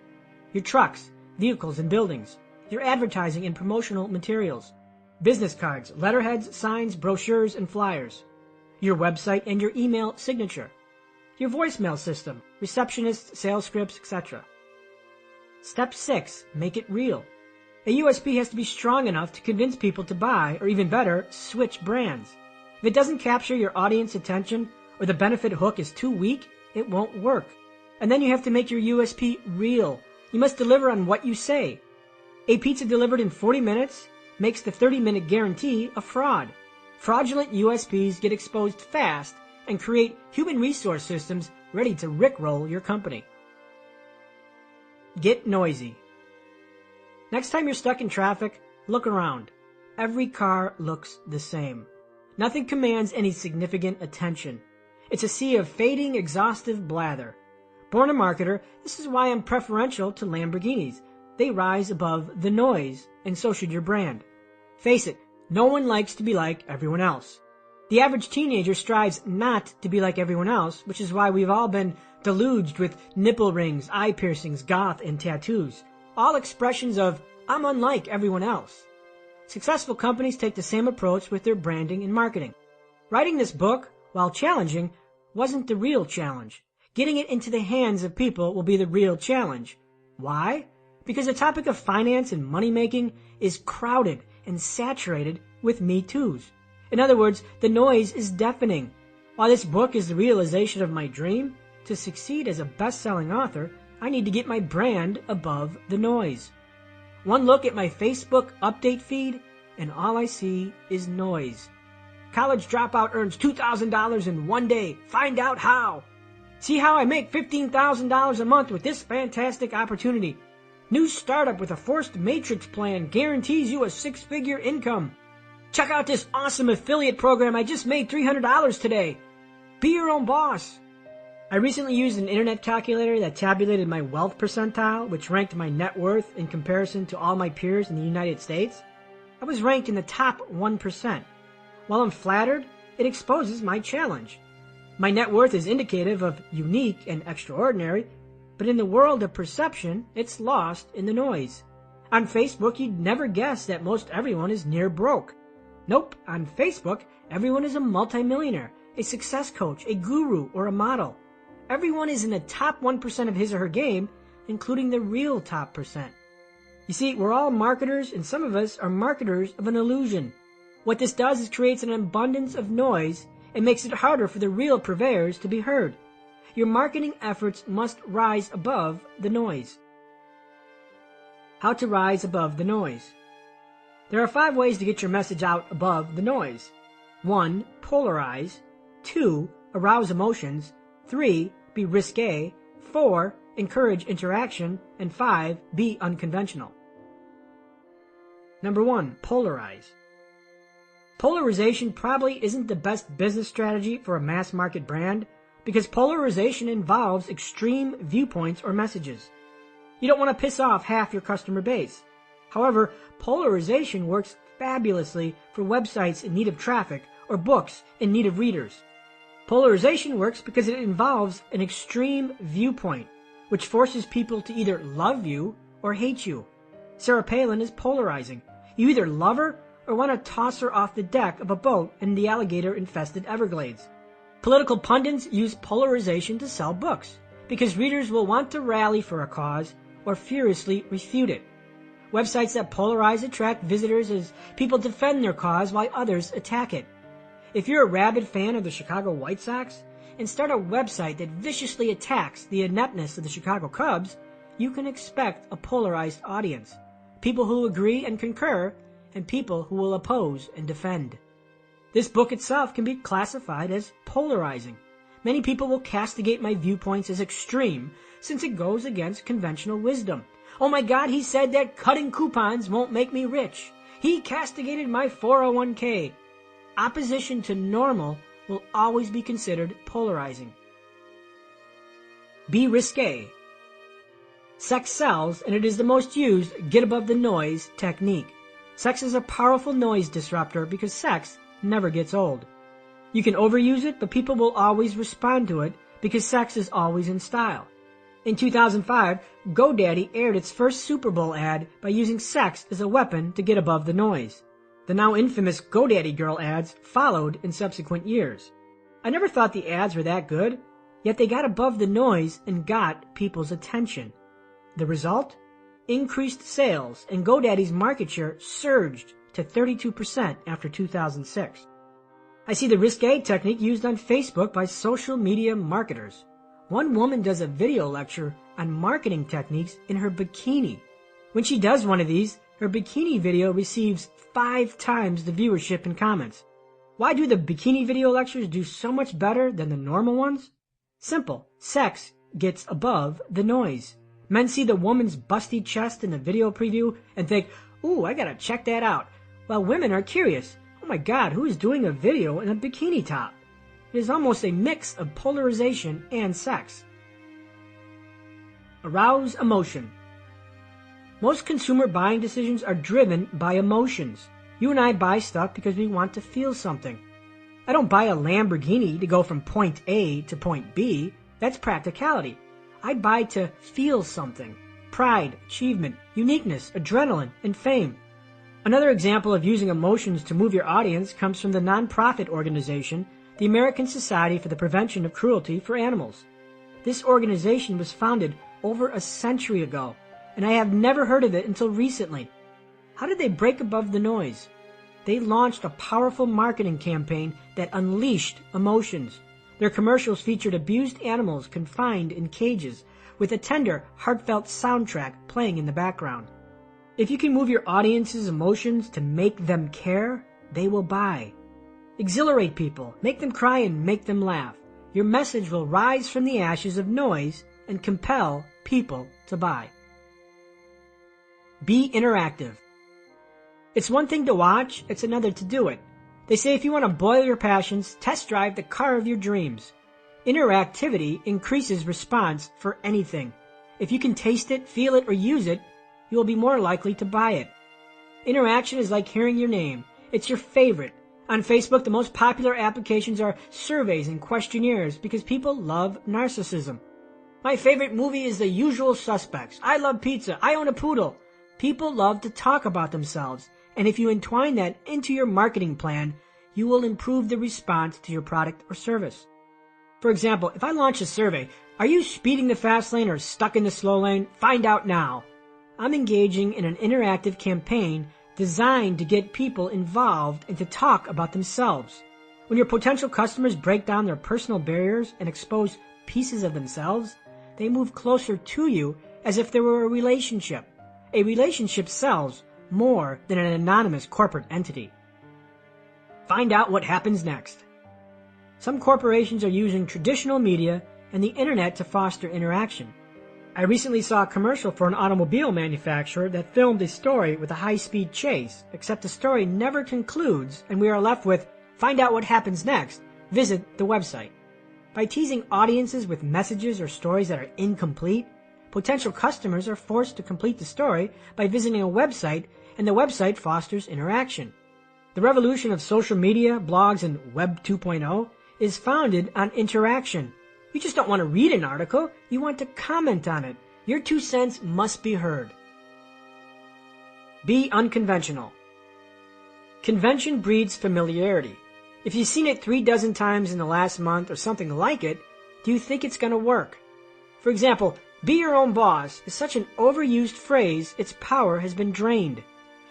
Your trucks, vehicles, and buildings. Your advertising and promotional materials. Business cards, letterheads, signs, brochures, and flyers. Your website and your email signature. Your voicemail system, receptionists, sales scripts, etc. Step 6, make it real. A USP has to be strong enough to convince people to buy, or even better, switch brands. If it doesn't capture your audience attention, or the benefit hook is too weak, it won't work. And then you have to make your USP real. You must deliver on what you say. A pizza delivered in 40 minutes makes the 30-minute guarantee a fraud. Fraudulent USPs get exposed fast and create human resource systems ready to rickroll your company. Get noisy. Next time you're stuck in traffic, look around. Every car looks the same. Nothing commands any significant attention. It's a sea of fading, exhaustive blather. Born a marketer, this is why I'm preferential to Lamborghinis. They rise above the noise, and so should your brand. Face it, no one likes to be like everyone else. The average teenager strives not to be like everyone else, which is why we've all been deluged with nipple rings, eye piercings, goth, and tattoos. All expressions of, I'm unlike everyone else. Successful companies take the same approach with their branding and marketing. Writing this book, while challenging, wasn't the real challenge. Getting it into the hands of people will be the real challenge. Why? Because the topic of finance and money-making is crowded and saturated with Me Too's. In other words, the noise is deafening. While this book is the realization of my dream, to succeed as a best-selling author, I need to get my brand above the noise. One look at my Facebook update feed, and all I see is noise. College dropout earns $2,000 in one day. Find out how. See how I make $15,000 a month with this fantastic opportunity. New startup with a forced matrix plan guarantees you a six-figure income. Check out this awesome affiliate program. I just made $300 today. Be your own boss. I recently used an internet calculator that tabulated my wealth percentile, which ranked my net worth in comparison to all my peers in the United States. I was ranked in the top 1%. While I'm flattered, it exposes my challenge. My net worth is indicative of unique and extraordinary, but in the world of perception, it's lost in the noise. On Facebook, you'd never guess that most everyone is near broke. Nope, on Facebook, everyone is a multimillionaire, a success coach, a guru, or a model. Everyone is in the top 1% of his or her game, including the real top percent. You see, we're all marketers, and some of us are marketers of an illusion. What this does is creates an abundance of noise It makes it harder for the real purveyors to be heard. Your marketing efforts must rise above the noise. How to rise above the noise. There are 5 ways to get your message out above the noise. 1. Polarize. 2. Arouse emotions. 3. Be risque. 4. Encourage interaction. And 5. Be unconventional. Number 1. Polarize. Polarization probably isn't the best business strategy for a mass market brand because polarization involves extreme viewpoints or messages. You don't want to piss off half your customer base. However, polarization works fabulously for websites in need of traffic or books in need of readers. Polarization works because it involves an extreme viewpoint, which forces people to either love you or hate you. Sarah Palin is polarizing. You either love her or want to toss her off the deck of a boat in the alligator-infested Everglades. Political pundits use polarization to sell books because readers will want to rally for a cause or furiously refute it. Websites that polarize attract visitors as people defend their cause while others attack it. If you're a rabid fan of the Chicago White Sox and start a website that viciously attacks the ineptness of the Chicago Cubs, you can expect a polarized audience. People who agree and concur, and people who will oppose and defend. This book itself can be classified as polarizing. Many people will castigate my viewpoints as extreme since it goes against conventional wisdom. Oh my God, he said that cutting coupons won't make me rich. He castigated my 401k. Opposition to normal will always be considered polarizing. Be risque. Sex sells, and it is the most used get above the noise technique. Sex is a powerful noise disruptor because sex never gets old. You can overuse it, but people will always respond to it because sex is always in style. In 2005, GoDaddy aired its first Super Bowl ad by using sex as a weapon to get above the noise. The now infamous GoDaddy Girl ads followed in subsequent years. I never thought the ads were that good, yet they got above the noise and got people's attention. The result? Increased sales, and GoDaddy's market share surged to 32% after 2006. I see the risque technique used on Facebook by social media marketers. One woman does a video lecture on marketing techniques in her bikini. When she does one of these, her bikini video receives 5 times the viewership and comments. Why do the bikini video lectures do so much better than the normal ones? Simple. Sex gets above the noise. Men see the woman's busty chest in the video preview and think, ooh, I gotta check that out. While women are curious, oh my God, who is doing a video in a bikini top? It is almost a mix of polarization and sex. Arouse emotion. Most consumer buying decisions are driven by emotions. You and I buy stuff because we want to feel something. I don't buy a Lamborghini to go from point A to point B. That's practicality. I buy to feel something. Pride, achievement, uniqueness, adrenaline, and fame. Another example of using emotions to move your audience comes from the nonprofit organization, the American Society for the Prevention of Cruelty for Animals. This organization was founded over a century ago, and I have never heard of it until recently. How did they break above the noise? They launched a powerful marketing campaign that unleashed emotions. Their commercials featured abused animals confined in cages with a tender, heartfelt soundtrack playing in the background. If you can move your audience's emotions to make them care, they will buy. Exhilarate people, make them cry and make them laugh. Your message will rise from the ashes of noise and compel people to buy. Be interactive. It's one thing to watch, it's another to do it. They say if you want to boil your passions, test drive the car of your dreams. Interactivity increases response for anything. If you can taste it, feel it, or use it, you will be more likely to buy it. Interaction is like hearing your name. It's your favorite. On Facebook, the most popular applications are surveys and questionnaires because people love narcissism. My favorite movie is The Usual Suspects. I love pizza. I own a poodle. People love to talk about themselves, and if you entwine that into your marketing plan, you will improve the response to your product or service. For example, if I launch a survey, are you speeding the fast lane or stuck in the slow lane? Find out now. I'm engaging in an interactive campaign designed to get people involved and to talk about themselves. When your potential customers break down their personal barriers and expose pieces of themselves, they move closer to you as if there were a relationship. A relationship sells more than an anonymous corporate entity. Find out what happens next. Some corporations are using traditional media and the internet to foster interaction. I recently saw a commercial for an automobile manufacturer that filmed a story with a high-speed chase, except the story never concludes and we are left with, find out what happens next, visit the website. By teasing audiences with messages or stories that are incomplete, potential customers are forced to complete the story by visiting a website, and the website fosters interaction. The revolution of social media, blogs, and Web 2.0 is founded on interaction. You just don't want to read an article, you want to comment on it. Your 2 cents must be heard. Be unconventional. Convention breeds familiarity. If you've seen it 36 times in the last month or something like it, do you think it's going to work? For example, be your own boss is such an overused phrase, its power has been drained.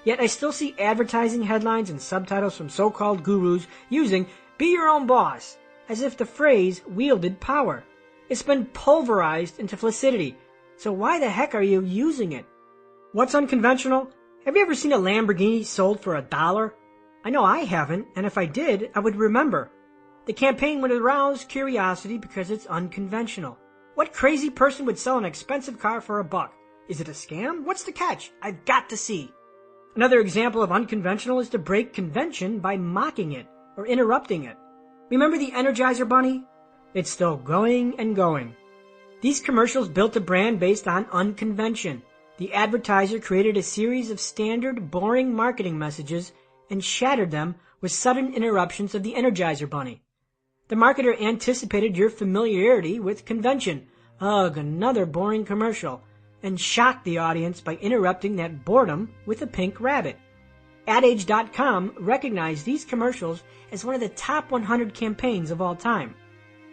Yet I still see advertising headlines and subtitles from so-called gurus using be your own boss as if the phrase wielded power. It's been pulverized into flaccidity, so why the heck are you using it? What's unconventional? Have you ever seen a Lamborghini sold for $1? I know I haven't, and if I did, I would remember. The campaign would arouse curiosity because it's unconventional. What crazy person would sell an expensive car for $1? Is it a scam? What's the catch? I've got to see. Another example of unconventional is to break convention by mocking it or interrupting it. Remember the Energizer Bunny? It's still going and going. These commercials built a brand based on unconvention. The advertiser created a series of standard, boring marketing messages and shattered them with sudden interruptions of the Energizer Bunny. The marketer anticipated your familiarity with convention. Ugh, another boring commercial. And shocked the audience by interrupting that boredom with a pink rabbit. AdAge.com recognized these commercials as one of the top 100 campaigns of all time.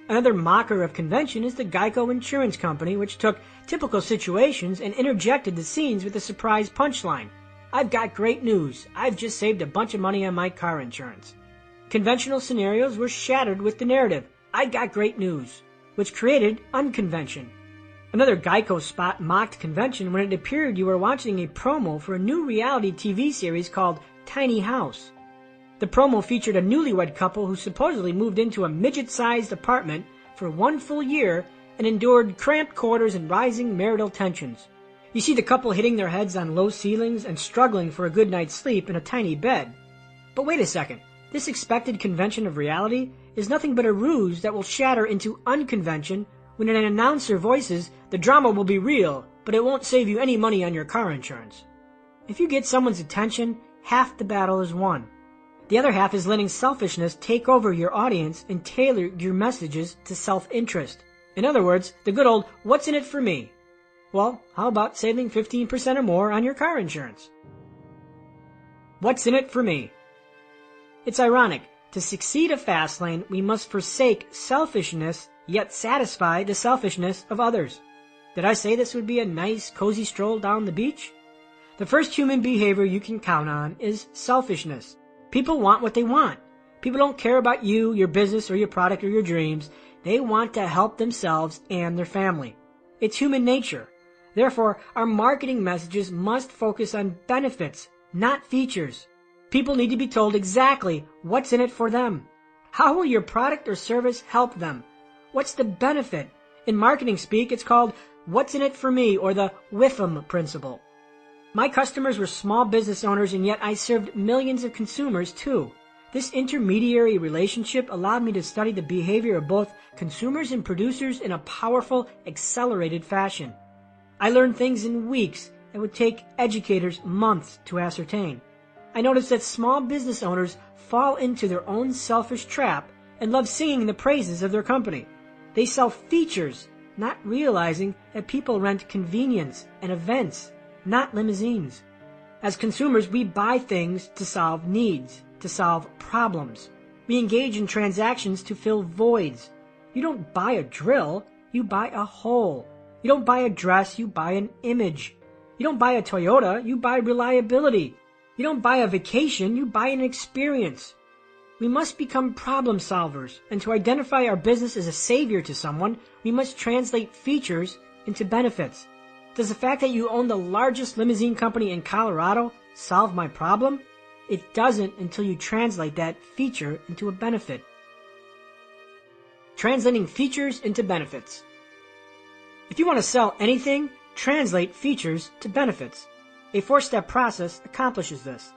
Another mocker of convention is the Geico Insurance Company, which took typical situations and interjected the scenes with a surprise punchline. I've got great news. I've just saved a bunch of money on my car insurance. Conventional scenarios were shattered with the narrative, I got great news, which created unconvention. Another Geico spot mocked convention when it appeared you were watching a promo for a new reality TV series called Tiny House. The promo featured a newlywed couple who supposedly moved into a midget-sized apartment for 1 full year and endured cramped quarters and rising marital tensions. You see the couple hitting their heads on low ceilings and struggling for a good night's sleep in a tiny bed. But wait a second, this expected convention of reality is nothing but a ruse that will shatter into unconvention when an announcer voices, the drama will be real, but it won't save you any money on your car insurance. If you get someone's attention, half the battle is won. The other half is letting selfishness take over your audience and tailor your messages to self-interest. In other words, the good old, what's in it for me? Well, how about saving 15% or more on your car insurance? What's in it for me? It's ironic. To succeed a fast lane, we must forsake selfishness, yet satisfy the selfishness of others. Did I say this would be a nice, cozy stroll down the beach? The first human behavior you can count on is selfishness. People want what they want. People don't care about you, your business, or your product, or your dreams. They want to help themselves and their family. It's human nature. Therefore, our marketing messages must focus on benefits, not features. People need to be told exactly what's in it for them. How will your product or service help them? What's the benefit? In marketing speak, it's called what's in it for me, or the WIFM principle. My customers were small business owners, and yet I served millions of consumers too. This intermediary relationship allowed me to study the behavior of both consumers and producers in a powerful, accelerated fashion. I learned things in weeks that would take educators months to ascertain. I noticed that small business owners fall into their own selfish trap and love singing the praises of their company. They sell features, not realizing that people rent convenience and events, not limousines. As consumers, we buy things to solve needs, to solve problems. We engage in transactions to fill voids. You don't buy a drill, you buy a hole. You don't buy a dress, you buy an image. You don't buy a Toyota, you buy reliability. You don't buy a vacation, you buy an experience. We must become problem solvers, and to identify our business as a savior to someone, we must translate features into benefits. Does the fact that you own the largest limousine company in Colorado solve my problem? It doesn't until you translate that feature into a benefit. Translating features into benefits. If you want to sell anything, translate features to benefits. A 4-step process accomplishes this.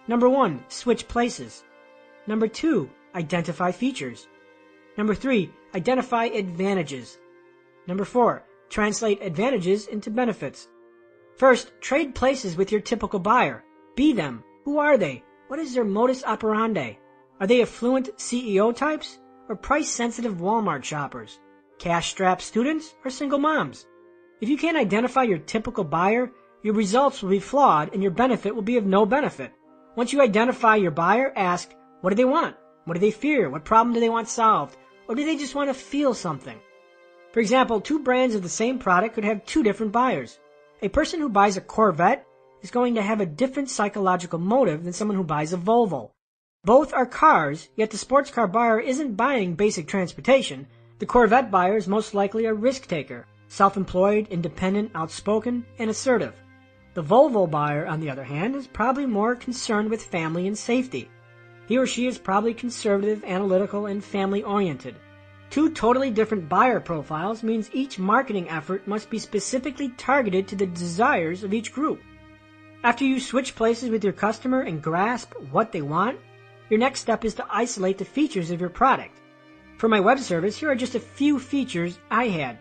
Number 1, switch places. Number 2, identify features. Number 3, identify advantages. Number 4, translate advantages into benefits. First, trade places with your typical buyer. Be them. Who are they? What is their modus operandi? Are they affluent CEO types or price-sensitive Walmart shoppers? Cash-strapped students or single moms? If you can't identify your typical buyer, your results will be flawed and your benefit will be of no benefit. Once you identify your buyer, ask, what do they want? What do they fear? What problem do they want solved? Or do they just want to feel something? For example, 2 brands of the same product could have 2 different buyers. A person who buys a Corvette is going to have a different psychological motive than someone who buys a Volvo. Both are cars, yet the sports car buyer isn't buying basic transportation. The Corvette buyer is most likely a risk taker, self-employed, independent, outspoken, and assertive. The Volvo buyer, on the other hand, is probably more concerned with family and safety. He or she is probably conservative, analytical, and family-oriented. 2 totally different buyer profiles means each marketing effort must be specifically targeted to the desires of each group. After you switch places with your customer and grasp what they want, your next step is to isolate the features of your product. For my web service, here are just a few features I had.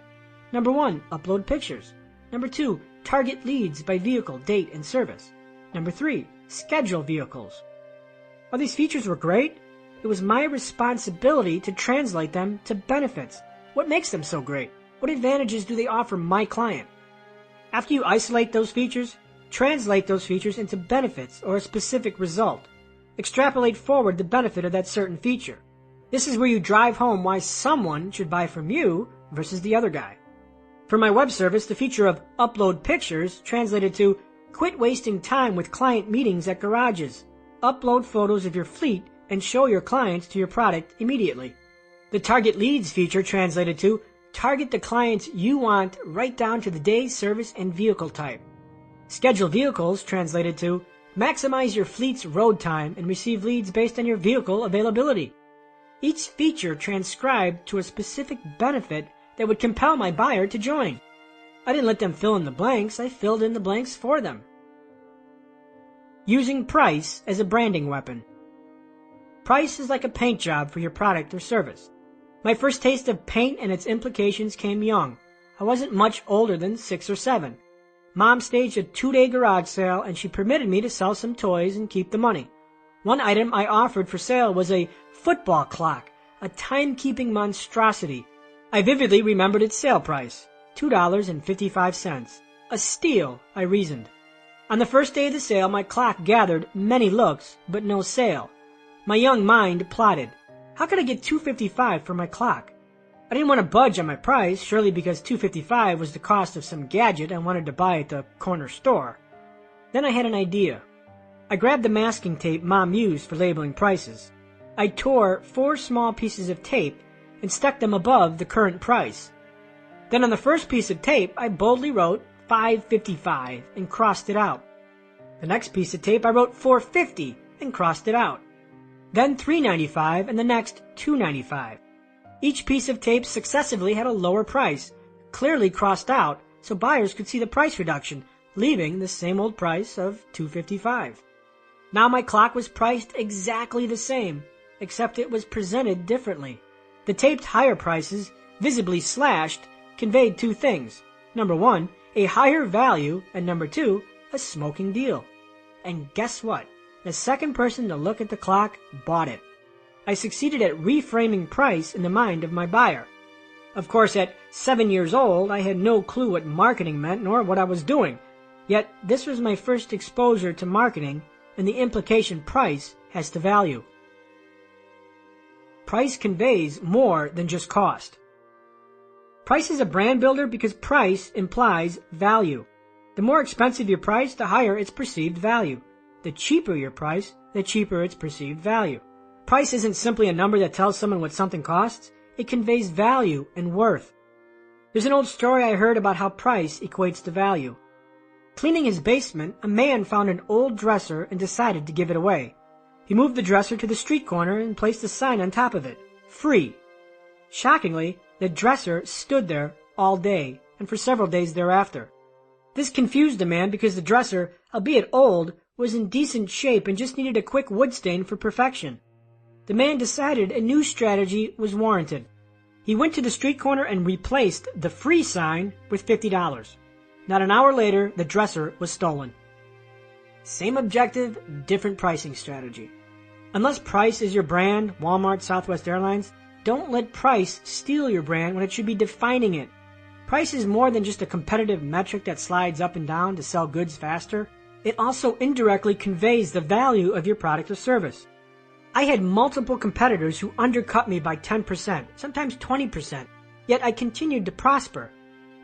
Number 1, upload pictures. Number 2, target leads by vehicle, date, and service. Number 3, schedule vehicles. While these features were great, it was my responsibility to translate them to benefits. What makes them so great? What advantages do they offer my client? After you isolate those features, translate those features into benefits or a specific result. Extrapolate forward the benefit of that certain feature. This is where you drive home why someone should buy from you versus the other guy. For my web service, the feature of upload pictures translated to quit wasting time with client meetings at garages. Upload photos of your fleet and show your clients to your product immediately. The target leads feature translated to target the clients you want right down to the day, service, and vehicle type. Schedule vehicles translated to maximize your fleet's road time and receive leads based on your vehicle availability. Each feature transcribed to a specific benefit that would compel my buyer to join. I didn't let them fill in the blanks, I filled in the blanks for them. Using price as a branding weapon. Price is like a paint job for your product or service. My first taste of paint and its implications came young. I wasn't much older than 6 or 7. Mom staged a 2-day garage sale and she permitted me to sell some toys and keep the money. One item I offered for sale was a football clock, a timekeeping monstrosity. I vividly remembered its sale price, $2.55. A steal, I reasoned. On the first day of the sale, my clock gathered many looks, but no sale. My young mind plotted, how could I get $2.55 for my clock? I didn't want to budge on my price, surely because $2.55 was the cost of some gadget I wanted to buy at the corner store. Then I had an idea. I grabbed the masking tape Mom used for labeling prices. I tore 4 small pieces of tape and stuck them above the current price. Then on the first piece of tape, I boldly wrote $5.55 and crossed it out. The next piece of tape, I wrote $4.50 and crossed it out. Then $3.95 and the next $2.95. Each piece of tape successively had a lower price, clearly crossed out so buyers could see the price reduction, leaving the same old price of $2.55. Now my clock was priced exactly the same, except it was presented differently. The taped higher prices, visibly slashed, conveyed 2 things. Number 1, a higher value, and number 2, a smoking deal. And guess what? The second person to look at the clock bought it. I succeeded at reframing price in the mind of my buyer. Of course, at 7 years old, I had no clue what marketing meant nor what I was doing. Yet, this was my first exposure to marketing and the implication price has to value. Price conveys more than just cost. Price is a brand builder because price implies value. The more expensive your price, the higher its perceived value. The cheaper your price, the cheaper its perceived value. Price isn't simply a number that tells someone what something costs. It conveys value and worth. There's an old story I heard about how price equates to value. Cleaning his basement, a man found an old dresser and decided to give it away. He moved the dresser to the street corner and placed a sign on top of it, "Free." Shockingly, the dresser stood there all day and for several days thereafter. This confused the man because the dresser, albeit old, was in decent shape and just needed a quick wood stain for perfection. The man decided a new strategy was warranted. He went to the street corner and replaced the "free" sign with $50. Not an hour later, the dresser was stolen. Same objective, different pricing strategy. Unless price is your brand, Walmart, Southwest Airlines, don't let price steal your brand when it should be defining it. Price is more than just a competitive metric that slides up and down to sell goods faster. It also indirectly conveys the value of your product or service. I had multiple competitors who undercut me by 10%, sometimes 20%, yet I continued to prosper.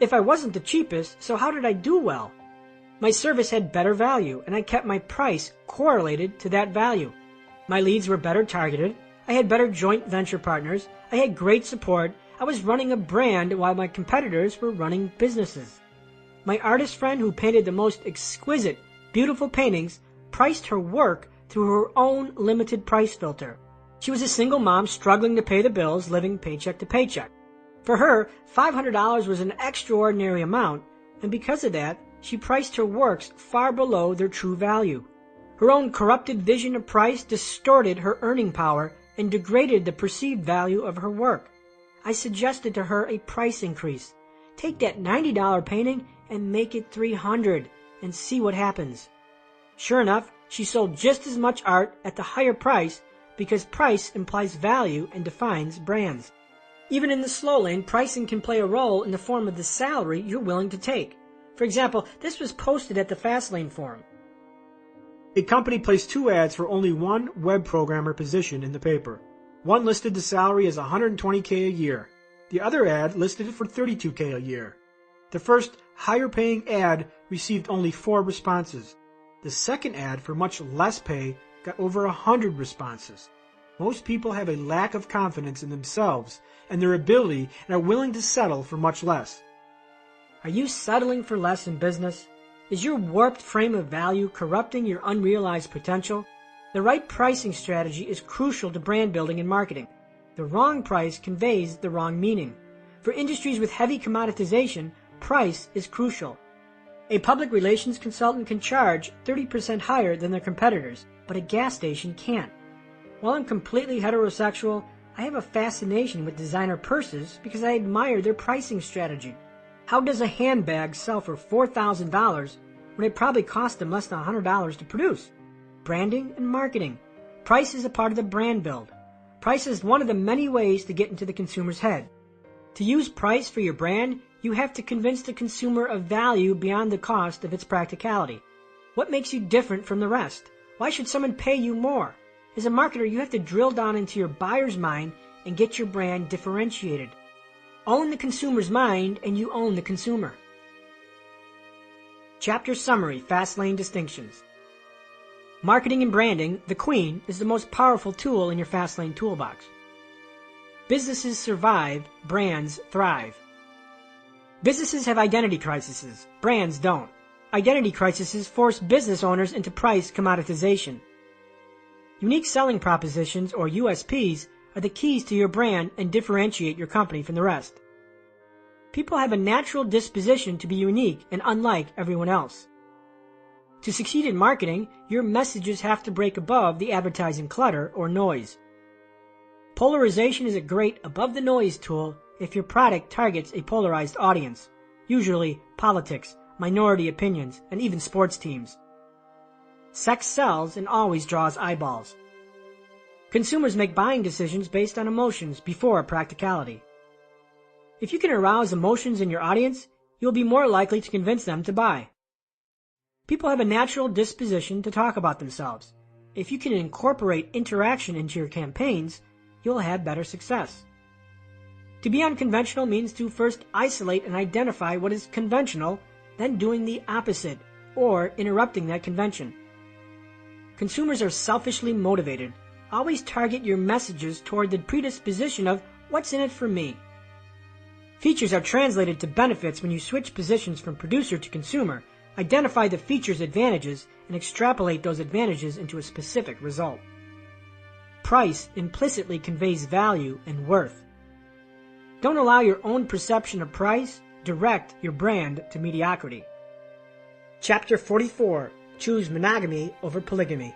If I wasn't the cheapest, so how did I do well? My service had better value, and I kept my price correlated to that value. My leads were better targeted. I had better joint venture partners. I had great support. I was running a brand while my competitors were running businesses. My artist friend who painted the most exquisite, beautiful paintings priced her work through her own limited price filter. She was a single mom struggling to pay the bills, living paycheck to paycheck. For her, $500 was an extraordinary amount, and because of that, she priced her works far below their true value. Her own corrupted vision of price distorted her earning power and degraded the perceived value of her work. I suggested to her a price increase. Take that $90 painting and make it $300 and see what happens. Sure enough, she sold just as much art at the higher price because price implies value and defines brands. Even in the slow lane, pricing can play a role in the form of the salary you're willing to take. For example, this was posted at the Fastlane forum. A company placed 2 ads for only one web programmer position in the paper. One listed the salary as $120K a year. The other ad listed it for $32K a year. The first higher-paying ad received only 4 responses. The second ad for much less pay got over 100 responses. Most people have a lack of confidence in themselves and their ability and are willing to settle for much less. Are you settling for less in business? Is your warped frame of value corrupting your unrealized potential? The right pricing strategy is crucial to brand building and marketing. The wrong price conveys the wrong meaning. For industries with heavy commoditization, price is crucial. A public relations consultant can charge 30% higher than their competitors, but a gas station can't. While I'm completely heterosexual, I have a fascination with designer purses because I admire their pricing strategy. How does a handbag sell for $4,000 when it probably cost them less than $100 to produce? Branding and marketing. Price is a part of the brand build. Price is one of the many ways to get into the consumer's head. To use price for your brand, you have to convince the consumer of value beyond the cost of its practicality. What makes you different from the rest? Why should someone pay you more? As a marketer, you have to drill down into your buyer's mind and get your brand differentiated. Own the consumer's mind and you own the consumer. Chapter Summary, Fastlane Distinctions. Marketing and branding, the queen, is the most powerful tool in your Fastlane toolbox. Businesses survive, brands thrive. Businesses have identity crises, brands don't. Identity crises force business owners into price commoditization. Unique selling propositions, or USPs, are the keys to your brand and differentiate your company from the rest. People have a natural disposition to be unique and unlike everyone else. To succeed in marketing, your messages have to break above the advertising clutter or noise. Polarization is a great above-the-noise tool if your product targets a polarized audience, usually politics, minority opinions, and even sports teams. Sex sells and always draws eyeballs. Consumers make buying decisions based on emotions before practicality. If you can arouse emotions in your audience, you'll be more likely to convince them to buy. People have a natural disposition to talk about themselves. If you can incorporate interaction into your campaigns, you'll have better success. To be unconventional means to first isolate and identify what is conventional, then doing the opposite, or interrupting that convention. Consumers are selfishly motivated. always target your messages toward the predisposition of what's in it for me. Features are translated to benefits when you switch positions from producer to consumer, identify the feature's advantages, and extrapolate those advantages into a specific result. Price implicitly conveys value and worth. Don't allow your own perception of price direct your brand to mediocrity. Chapter 44. Choose monogamy over polygamy.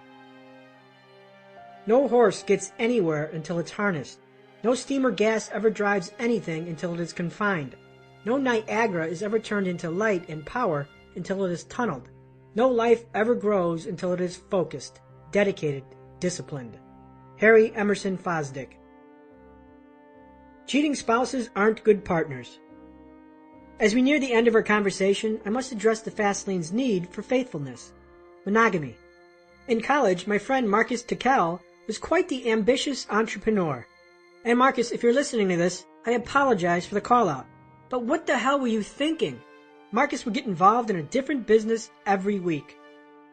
No horse gets anywhere until it's harnessed. No steam or gas ever drives anything until it is confined. No Niagara is ever turned into light and power until it is tunneled. No life ever grows until it is focused, dedicated, disciplined. Harry Emerson Fosdick. Cheating spouses aren't good partners. As we near the end of our conversation, I must address the Fastlane's need for faithfulness. Monogamy. In college, my friend Marcus Tickell was quite the ambitious entrepreneur. And Marcus, if you're listening to this, I apologize for the call-out. But what the hell were you thinking? Marcus would get involved in a different business every week.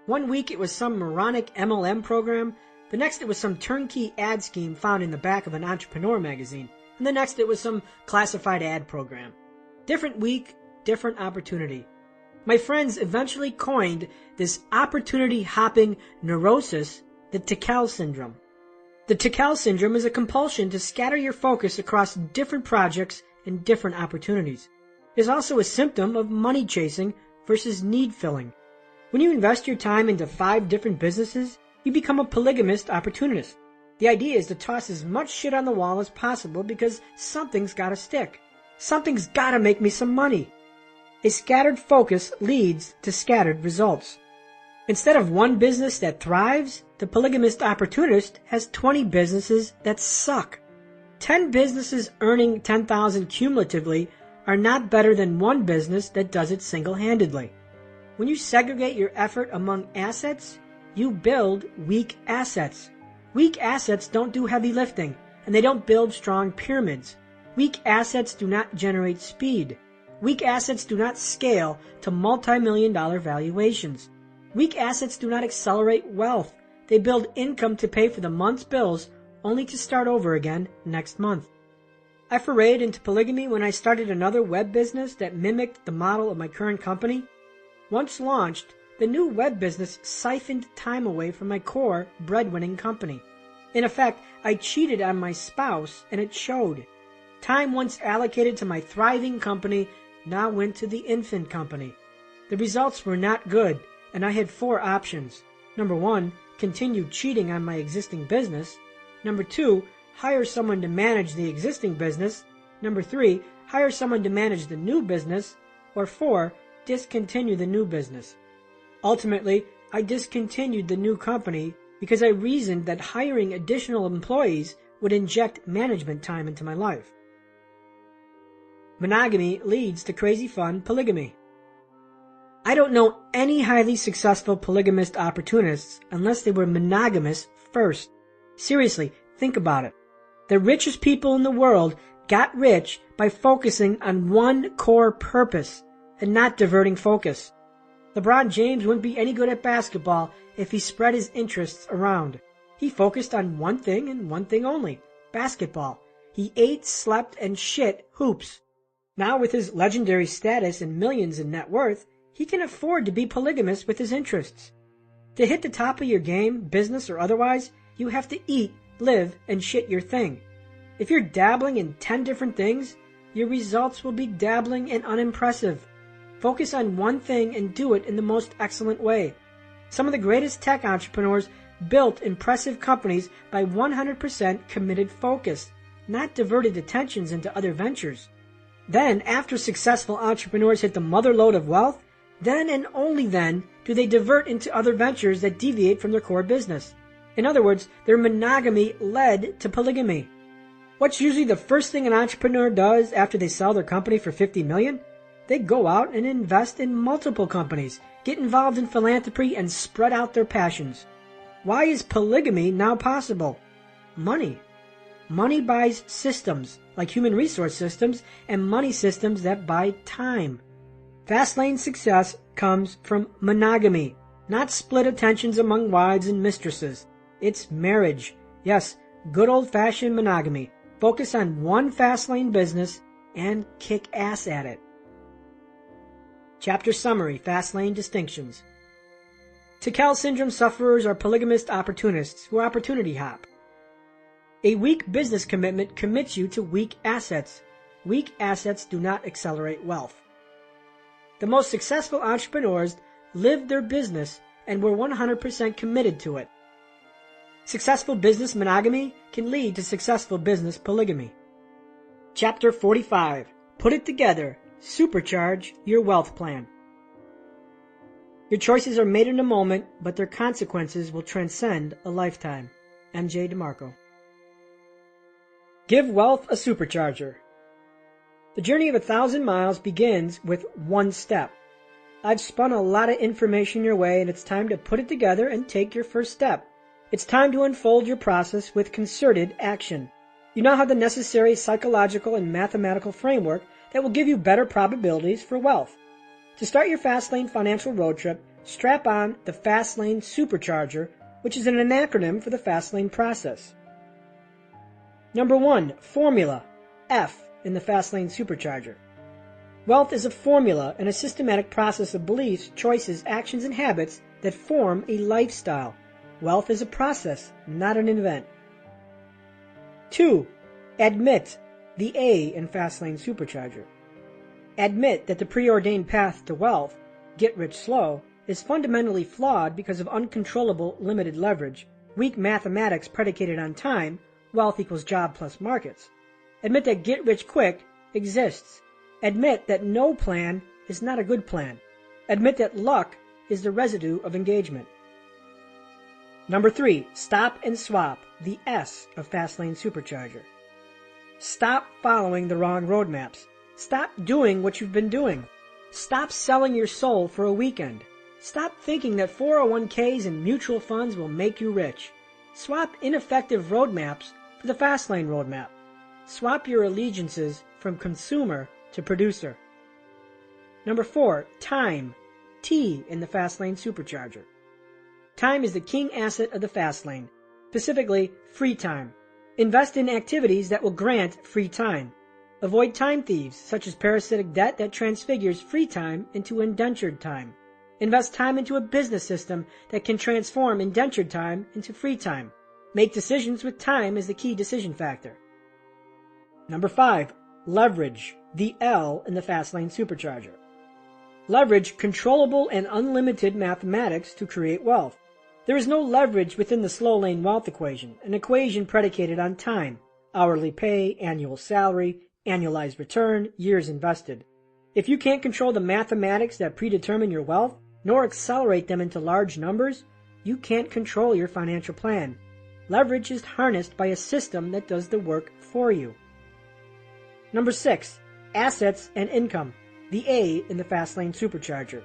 One week it was some moronic MLM program, the next it was some turnkey ad scheme found in the back of an entrepreneur magazine, and the next it was some classified ad program. Different week, different opportunity. My friends eventually coined this opportunity-hopping neurosis the Tickell syndrome. The Tickell syndrome is a compulsion to scatter your focus across different projects and different opportunities. It is also a symptom of money chasing versus need filling. When you invest your time into 5 different businesses, you become a polygamist opportunist. The idea is to toss as much shit on the wall as possible because something's gotta stick. Something's gotta make me some money. A scattered focus leads to scattered results. Instead of one business that thrives, the polygamist opportunist has 20 businesses that suck. 10 businesses earning $10,000 cumulatively are not better than one business that does it single-handedly. When you segregate your effort among assets, you build weak assets. Weak assets don't do heavy lifting, and they don't build strong pyramids. Weak assets do not generate speed. Weak assets do not scale to multi-million-dollar valuations. Weak assets do not accelerate wealth. They build income to pay for the month's bills, only to start over again next month. I forayed into polygamy when I started another web business that mimicked the model of my current company. Once launched, the new web business siphoned time away from my core breadwinning company. In effect, I cheated on my spouse, and it showed. Time once allocated to my thriving company now went to the infant company. The results were not good, and I had 4 options. Number 1, continue cheating on my existing business. Number 2, hire someone to manage the existing business. Number 3, hire someone to manage the new business. Or 4, discontinue the new business. Ultimately, I discontinued the new company because I reasoned that hiring additional employees would inject management time into my life. Monogamy leads to crazy fun polygamy. I don't know any highly successful polygamist opportunists unless they were monogamous first. Seriously, think about it. The richest people in the world got rich by focusing on one core purpose and not diverting focus. LeBron James wouldn't be any good at basketball if he spread his interests around. He focused on one thing and one thing only, basketball. He ate, slept, and shit hoops. Now with his legendary status and millions in net worth, he can afford to be polygamous with his interests. To hit the top of your game, business or otherwise, you have to eat, live, and shit your thing. If you're dabbling in 10 different things, your results will be dabbling and unimpressive. Focus on one thing and do it in the most excellent way. Some of the greatest tech entrepreneurs built impressive companies by 100% committed focus, not diverted attentions into other ventures. Then, after successful entrepreneurs hit the mother lode of wealth, then and only then do they divert into other ventures that deviate from their core business. In other words, their monogamy led to polygamy. What's usually the first thing an entrepreneur does after they sell their company for $50 million? They go out and invest in multiple companies, get involved in philanthropy, and spread out their passions. Why is polygamy now possible? Money. Money buys systems, like human resource systems, and money systems that buy time. Fastlane success comes from monogamy, not split attentions among wives and mistresses. It's marriage. Yes, good old-fashioned monogamy. Focus on one Fastlane business and kick ass at it. Chapter Summary, Fastlane Distinctions. Tickell syndrome sufferers are polygamist opportunists who opportunity hop. A weak business commitment commits you to weak assets. Weak assets do not accelerate wealth. The most successful entrepreneurs lived their business and were 100% committed to it. Successful business monogamy can lead to successful business polygamy. Chapter 45. Put it together. Supercharge your wealth plan. Your choices are made in a moment, but their consequences will transcend a lifetime. MJ Demarco. Give wealth a supercharger. The journey of 1,000 miles begins with one step. I've spun a lot of information your way, and it's time to put it together and take your first step. It's time to unfold your process with concerted action. You now have the necessary psychological and mathematical framework that will give you better probabilities for wealth. To start your Fastlane financial road trip, strap on the Fastlane Supercharger, which is an acronym for the Fastlane process. Number 1, formula, F in the Fastlane Supercharger. Wealth is a formula and a systematic process of beliefs, choices, actions, and habits that form a lifestyle. Wealth is a process, not an event. 2, admit, the A in Fastlane Supercharger. Admit that the preordained path to wealth, get rich slow, is fundamentally flawed because of uncontrollable limited leverage, weak mathematics predicated on time, wealth equals job plus markets. Admit that get rich quick exists. Admit that no plan is not a good plan. Admit that luck is the residue of engagement. Number 3, stop and swap, the S of Fastlane Supercharger. Stop following the wrong roadmaps. Stop doing what you've been doing. Stop selling your soul for a weekend. Stop thinking that 401ks and mutual funds will make you rich. Swap ineffective roadmaps for the Fastlane roadmap. Swap your allegiances from consumer to producer. Number 4, time, T in the Fastlane Supercharger. Time is the king asset of the Fastlane, specifically free time. Invest in activities that will grant free time. Avoid time thieves, such as parasitic debt that transfigures free time into indentured time. Invest time into a business system that can transform indentured time into free time. Make decisions with time as the key decision factor. Number 5, leverage, the L in the Fastlane Supercharger. Leverage controllable and unlimited mathematics to create wealth. There is no leverage within the slow lane wealth equation, an equation predicated on time, hourly pay, annual salary, annualized return, years invested. If you can't control the mathematics that predetermine your wealth, nor accelerate them into large numbers, you can't control your financial plan. Leverage is harnessed by a system that does the work for you. Number 6, assets and income, the A in the Fastlane Supercharger.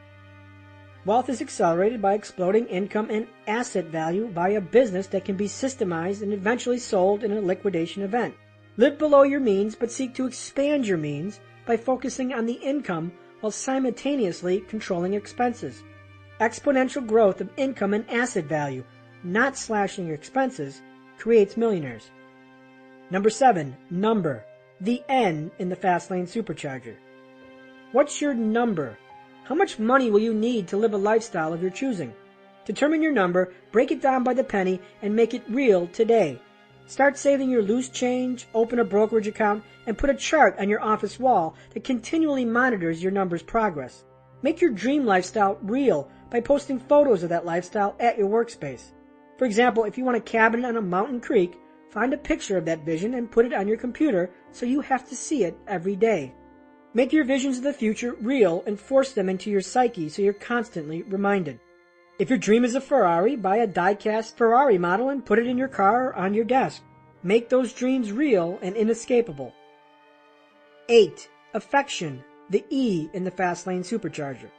Wealth is accelerated by exploding income and asset value by a business that can be systemized and eventually sold in a liquidation event. Live below your means, but seek to expand your means by focusing on the income while simultaneously controlling expenses. Exponential growth of income and asset value, not slashing your expenses, creates millionaires. Number 7, number, the N in the Fastlane Supercharger. What's your number? How much money will you need to live a lifestyle of your choosing? Determine your number, break it down by the penny, and make it real today. Start saving your loose change, open a brokerage account, and put a chart on your office wall that continually monitors your number's progress. Make your dream lifestyle real by posting photos of that lifestyle at your workspace. For example, if you want a cabin on a mountain creek, find a picture of that vision and put it on your computer so you have to see it every day. Make your visions of the future real and force them into your psyche so you're constantly reminded. If your dream is a Ferrari, buy a die-cast Ferrari model and put it in your car or on your desk. Make those dreams real and inescapable. 8, affection, the E in the Fastlane Supercharger.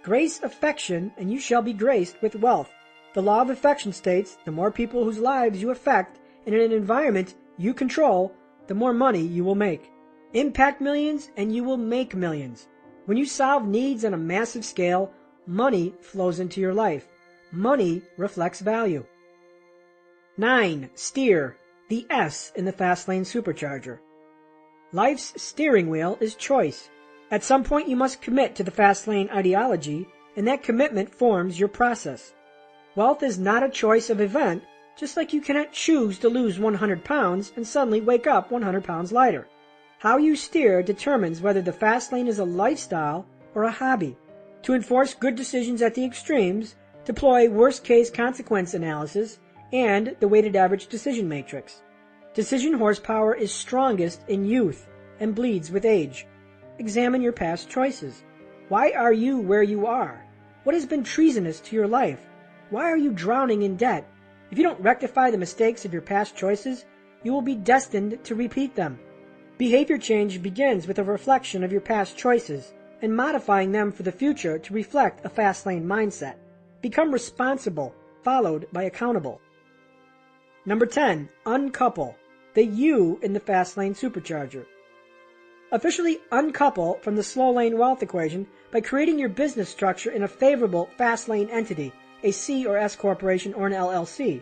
Grace affection, and you shall be graced with wealth. The law of affection states the more people whose lives you affect and in an environment you control, the more money you will make. Impact millions and you will make millions. When you solve needs on a massive scale, money flows into your life. Money reflects value. 9. Steer, the S in the Fastlane supercharger. Life's steering wheel is choice. At some point you must commit to the Fastlane ideology, and that commitment forms your process. Wealth is not a choice of event, just like you cannot choose to lose 100 pounds and suddenly wake up 100 pounds lighter. How you steer determines whether the Fastlane is a lifestyle or a hobby. To enforce good decisions at the extremes, deploy worst-case consequence analysis and the weighted average decision matrix. Decision horsepower is strongest in youth and bleeds with age. Examine your past choices. Why are you where you are? What has been treasonous to your life? Why are you drowning in debt? If you don't rectify the mistakes of your past choices, you will be destined to repeat them. Behavior change begins with a reflection of your past choices and modifying them for the future to reflect a Fastlane mindset. Become responsible, followed by accountable. Number 10. Uncouple, the U in the Fastlane supercharger. Officially uncouple from the slow lane wealth equation by creating your business structure in a favorable Fastlane entity, a C or S corporation or an LLC.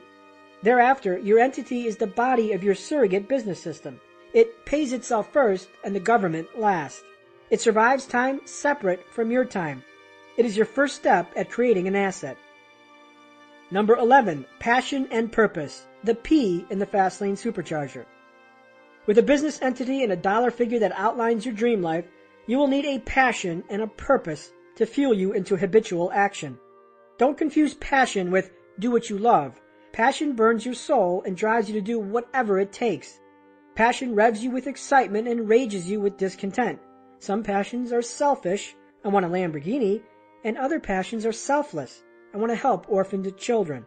Thereafter, your entity is the body of your surrogate business system. It pays itself first and the government last. It survives time separate from your time. It is your first step at creating an asset. Number 11. Passion and purpose, the P in the Fastlane supercharger. With a business entity and a dollar figure that outlines your dream life, you will need a passion and a purpose to fuel you into habitual action. Don't confuse passion with do what you love. Passion burns your soul and drives you to do whatever it takes. Passion revs you with excitement and rages you with discontent. Some passions are selfish, I want a Lamborghini, and other passions are selfless, I want to help orphaned children.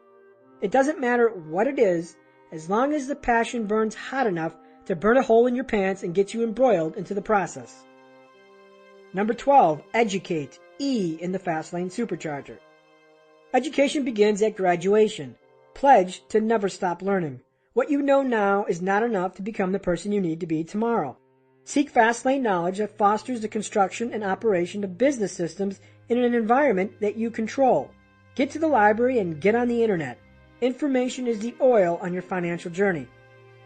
It doesn't matter what it is, as long as the passion burns hot enough to burn a hole in your pants and get you embroiled into the process. Number 12. Educate, E in the Fastlane supercharger. Education begins at graduation. Pledge to never stop learning. What you know now is not enough to become the person you need to be tomorrow. Seek Fastlane knowledge that fosters the construction and operation of business systems in an environment that you control. Get to the library and get on the internet. Information is the oil on your financial journey.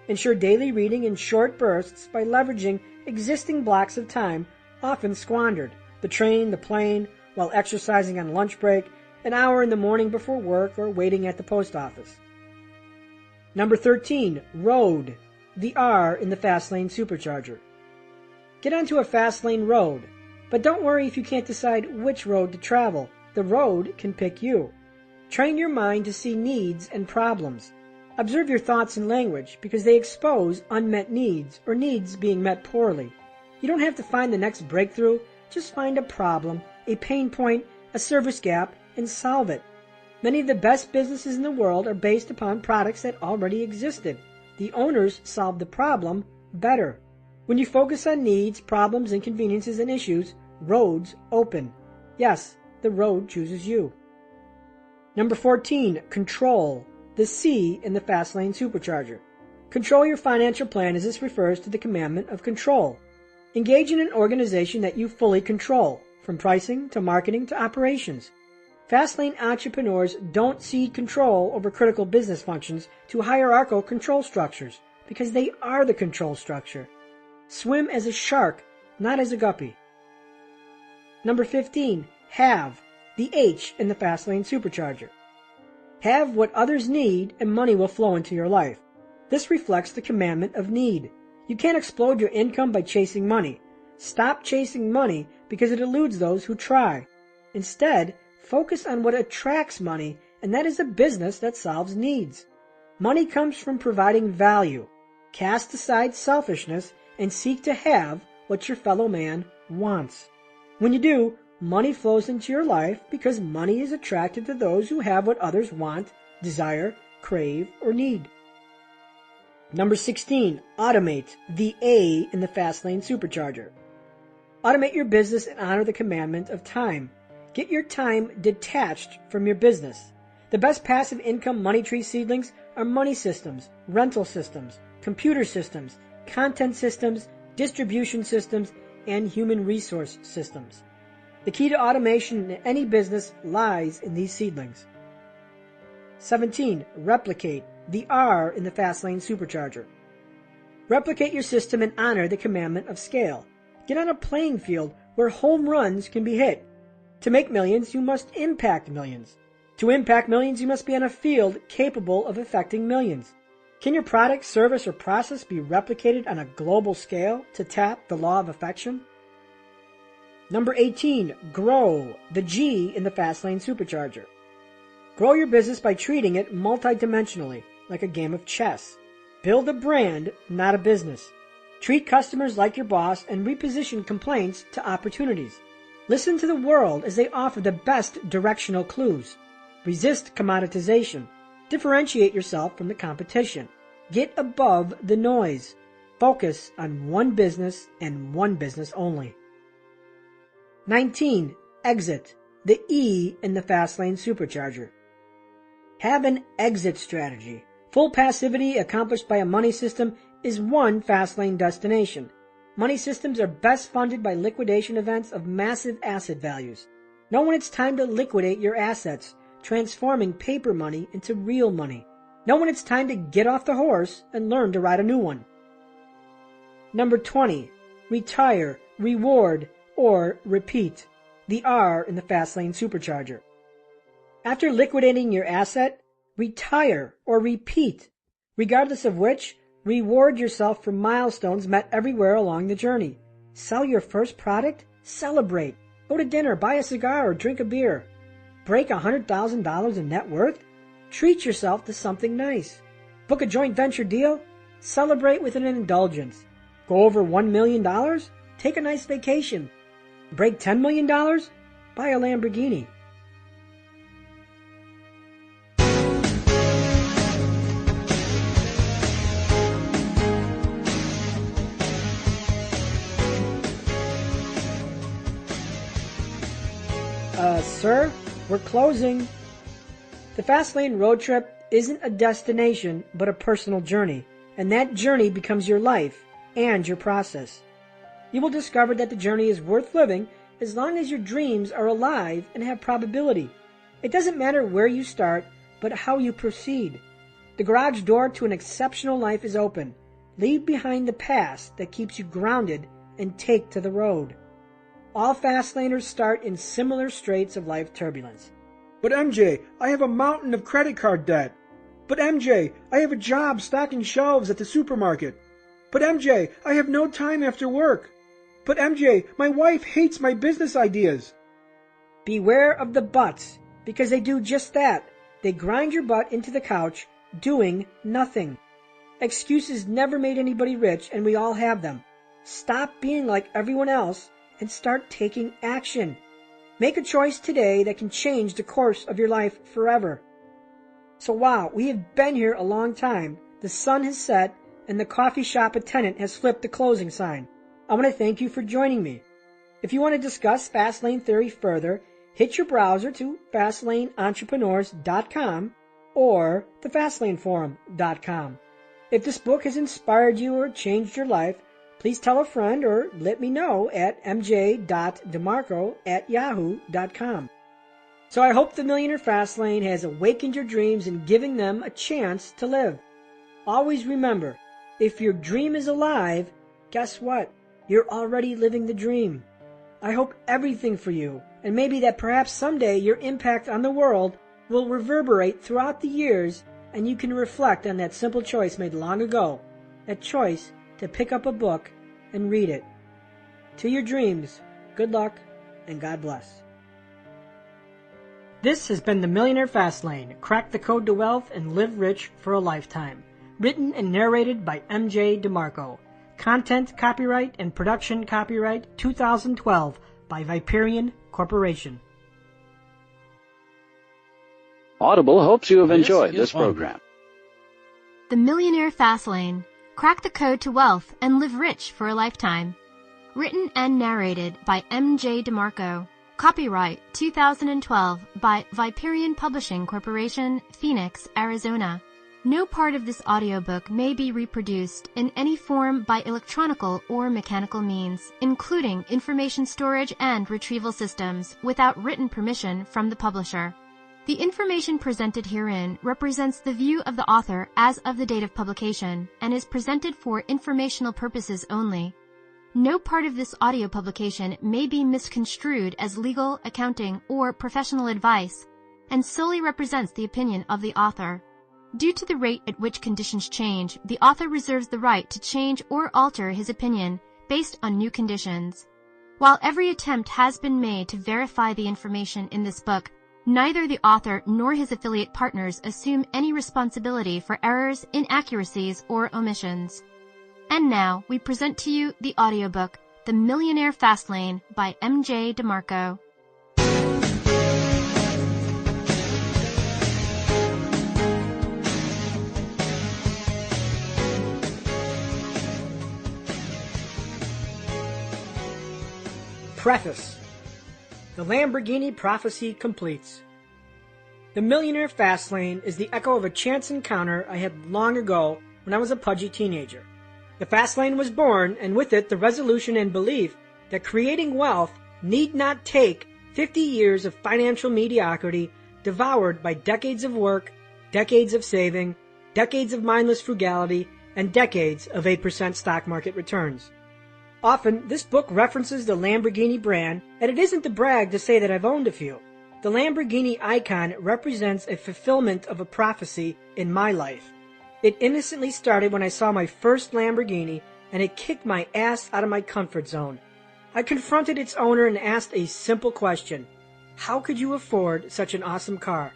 Ensure daily reading in short bursts by leveraging existing blocks of time, often squandered. The train, the plane, while exercising on lunch break, an hour in the morning before work, or waiting at the post office. Number 13. Road, the R in the Fastlane supercharger. Get onto a Fastlane road, but don't worry if you can't decide which road to travel. The road can pick you. Train your mind to see needs and problems. Observe your thoughts and language because they expose unmet needs or needs being met poorly. You don't have to find the next breakthrough, just find a problem, a pain point, a service gap, and solve it. Many of the best businesses in the world are based upon products that already existed. The owners solved the problem better. When you focus on needs, problems, inconveniences, and issues, roads open. Yes, the road chooses you. Number 14. Control, the C in the Fastlane supercharger. Control your financial plan as this refers to the commandment of control. Engage in an organization that you fully control, from pricing to marketing to operations. Fastlane entrepreneurs don't cede control over critical business functions to hierarchical control structures because they are the control structure. Swim as a shark, not as a guppy. Number 15. Have, the H in the Fastlane supercharger. Have what others need and money will flow into your life. This reflects the commandment of need. You can't explode your income by chasing money. Stop chasing money because it eludes those who try. Instead, focus on what attracts money, and that is a business that solves needs. Money comes from providing value. Cast aside selfishness and seek to have what your fellow man wants. When you do, money flows into your life because money is attracted to those who have what others want, desire, crave, or need. Number 16. Automate, the A in the Fastlane supercharger. Automate your business and honor the commandment of time. Get your time detached from your business. The best passive income money tree seedlings are money systems, rental systems, computer systems, content systems, distribution systems, and human resource systems. The key to automation in any business lies in these seedlings. 17. Replicate, the R in the Fastlane supercharger. Replicate your system and honor the commandment of scale. Get on a playing field where home runs can be hit. To make millions, you must impact millions. To impact millions, you must be on a field capable of affecting millions. Can your product, service, or process be replicated on a global scale to tap the law of affection? Number 18, grow, the G in the Fastlane supercharger. Grow your business by treating it multidimensionally, like a game of chess. Build a brand, not a business. Treat customers like your boss and reposition complaints to opportunities. Listen to the world as they offer the best directional clues. Resist commoditization. Differentiate yourself from the competition. Get above the noise. Focus on one business and one business only. 19. Exit, the E in the Fastlane supercharger. Have an exit strategy. Full passivity accomplished by a money system is one Fastlane destination. Money systems are best funded by liquidation events of massive asset values. Know when it's time to liquidate your assets, transforming paper money into real money. Know when it's time to get off the horse and learn to ride a new one. Number 20. Retire, reward, or repeat, the R in the Fastlane supercharger. After liquidating your asset, retire or repeat, regardless of which, reward yourself for milestones met everywhere along the journey. Sell your first product? Celebrate. Go to dinner, buy a cigar, or drink a beer. Break $100,000 in net worth? Treat yourself to something nice. Book a joint venture deal? Celebrate with an indulgence. Go over $1 million? Take a nice vacation. Break $10 million? Buy a Lamborghini. Sir, we're closing. The Fastlane road trip isn't a destination, but a personal journey, and that journey becomes your life and your process. You will discover that the journey is worth living as long as your dreams are alive and have probability. It doesn't matter where you start, but how you proceed. The garage door to an exceptional life is open. Leave behind the past that keeps you grounded and take to the road. All Fastlaners start in similar straits of life turbulence. But MJ, I have a mountain of credit card debt. But MJ, I have a job stocking shelves at the supermarket. But MJ, I have no time after work. But MJ, my wife hates my business ideas. Beware of the buts, because they do just that. They grind your butt into the couch, doing nothing. Excuses never made anybody rich, and we all have them. Stop being like everyone else and start taking action. Make a choice today that can change the course of your life forever. So wow, we have been here a long time. The sun has set, and the coffee shop attendant has flipped the closing sign. I want to thank you for joining me. If you want to discuss Fastlane theory further, hit your browser to FastlaneEntrepreneurs.com or thefastlaneforum.com. If this book has inspired you or changed your life, please tell a friend or let me know at mj.demarco@yahoo.com. So I hope the Millionaire Fastlane has awakened your dreams and given them a chance to live. Always remember, if your dream is alive, guess what? You're already living the dream. I hope everything for you, and maybe that perhaps someday your impact on the world will reverberate throughout the years and you can reflect on that simple choice made long ago, that choice to pick up a book and read it. To your dreams, good luck, and God bless. This has been the Millionaire Fastlane. Crack the code to wealth and live rich for a lifetime. Written and narrated by MJ Demarco. Content copyright and production copyright 2012 by Viperian Corporation. Audible hopes you have enjoyed this program. The Millionaire Fastlane. Crack the code to wealth and live rich for a lifetime. Written and narrated by MJ Demarco. Copyright 2012 by Viperian Publishing Corporation, Phoenix, Arizona. No part of this audiobook may be reproduced in any form by electronical or mechanical means, including information storage and retrieval systems, without written permission from the publisher. The information presented herein represents the view of the author as of the date of publication and is presented for informational purposes only. No part of this audio publication may be misconstrued as legal, accounting, or professional advice, and solely represents the opinion of the author. Due to the rate at which conditions change, the author reserves the right to change or alter his opinion based on new conditions. While every attempt has been made to verify the information in this book, neither the author nor his affiliate partners assume any responsibility for errors, inaccuracies, or omissions. And now, we present to you the audiobook, The Millionaire Fastlane by MJ Demarco. Preface. The Lamborghini prophecy completes. The Millionaire Fastlane is the echo of a chance encounter I had long ago when I was a pudgy teenager. The Fastlane was born, and with it the resolution and belief that creating wealth need not take 50 years of financial mediocrity devoured by decades of work, decades of saving, decades of mindless frugality, and decades of 8% stock market returns. Often, this book references the Lamborghini brand, and it isn't to brag to say that I've owned a few. The Lamborghini icon represents a fulfillment of a prophecy in my life. It innocently started when I saw my first Lamborghini, and it kicked my ass out of my comfort zone. I confronted its owner and asked a simple question: how could you afford such an awesome car?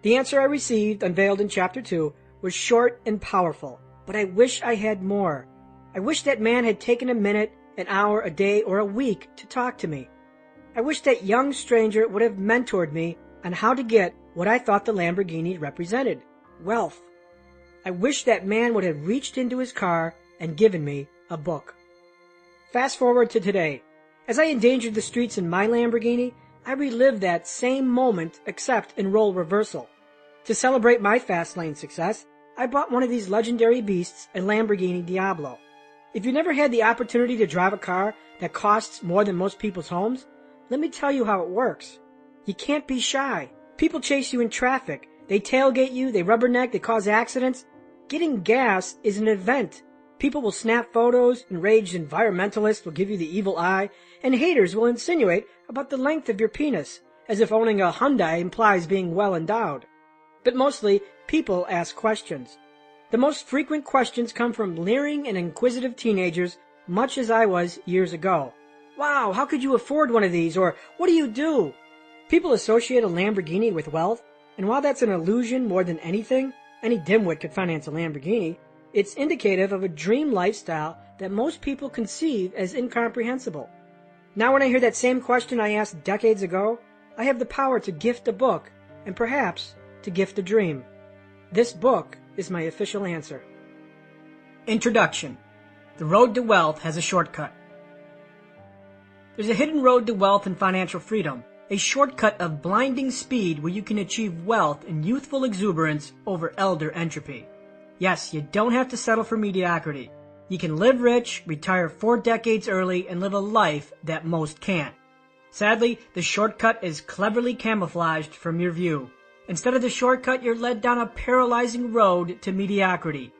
The answer I received, unveiled in Chapter 2, was short and powerful, but I wish I had more. I wish that man had taken a minute, an hour, a day, or a week to talk to me. I wish that young stranger would have mentored me on how to get what I thought the Lamborghini represented: wealth. I wish that man would have reached into his car and given me a book. Fast forward to today. As I endangered the streets in my Lamborghini, I relived that same moment except in role reversal. To celebrate my Fastlane success, I bought one of these legendary beasts, a Lamborghini Diablo. If you never had the opportunity to drive a car that costs more than most people's homes, let me tell you how it works. You can't be shy. People chase you in traffic. They tailgate you, they rubberneck, they cause accidents. Getting gas is an event. People will snap photos, enraged environmentalists will give you the evil eye, and haters will insinuate about the length of your penis, as if owning a Hyundai implies being well endowed. But mostly, people ask questions. The most frequent questions come from leering and inquisitive teenagers, much as I was years ago. Wow, how could you afford one of these? Or, what do you do? People associate a Lamborghini with wealth, and while that's an illusion more than anything, any dimwit could finance a Lamborghini, it's indicative of a dream lifestyle that most people conceive as incomprehensible. Now when I hear that same question I asked decades ago, I have the power to gift a book, and perhaps to gift a dream. This book is my official answer. Introduction. The road to wealth has a shortcut. There's a hidden road to wealth and financial freedom, a shortcut of blinding speed where you can achieve wealth and youthful exuberance over elder entropy. Yes, you don't have to settle for mediocrity. You can live rich, retire 4 decades early, and live a life that most can't. Sadly, the shortcut is cleverly camouflaged from your view. Instead of the shortcut, you're led down a paralyzing road to mediocrity,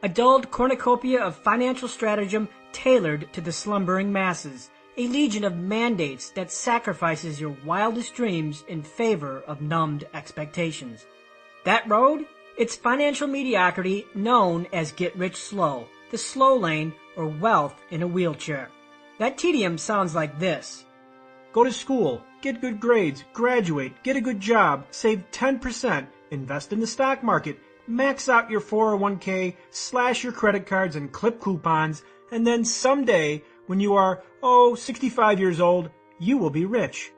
a dulled cornucopia of financial stratagem tailored to the slumbering masses, a legion of mandates that sacrifices your wildest dreams in favor of numbed expectations. That road? It's financial mediocrity known as get rich slow, the slow lane, or wealth in a wheelchair. That tedium sounds like this. Go to school, get good grades, graduate, get a good job, save 10%, invest in the stock market, max out your 401k, slash your credit cards and clip coupons, and then someday, when you are, 65 years old, you will be rich.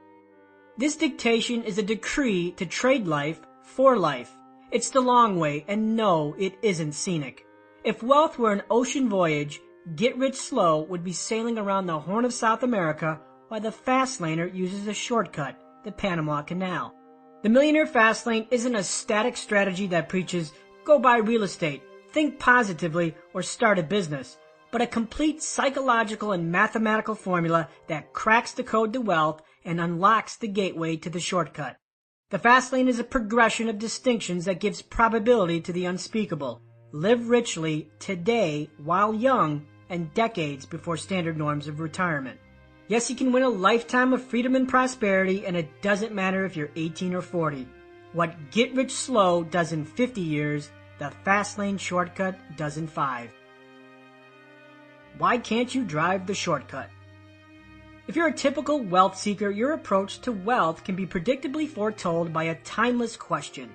This dictation is a decree to trade life for life. It's the long way, and no, it isn't scenic. If wealth were an ocean voyage, Get Rich Slow would be sailing around the Horn of South America while the Fastlaner uses a shortcut, the Panama Canal. The Millionaire Fastlane isn't a static strategy that preaches, go buy real estate, think positively, or start a business, but a complete psychological and mathematical formula that cracks the code to wealth and unlocks the gateway to the shortcut. The fast lane is a progression of distinctions that gives probability to the unspeakable. Live richly today while young and decades before standard norms of retirement. Yes, you can win a lifetime of freedom and prosperity, and it doesn't matter if you're 18 or 40. What Get Rich Slow does in 50 years, the fast lane shortcut does in 5. Why can't you drive the shortcut? If you're a typical wealth seeker, your approach to wealth can be predictably foretold by a timeless question.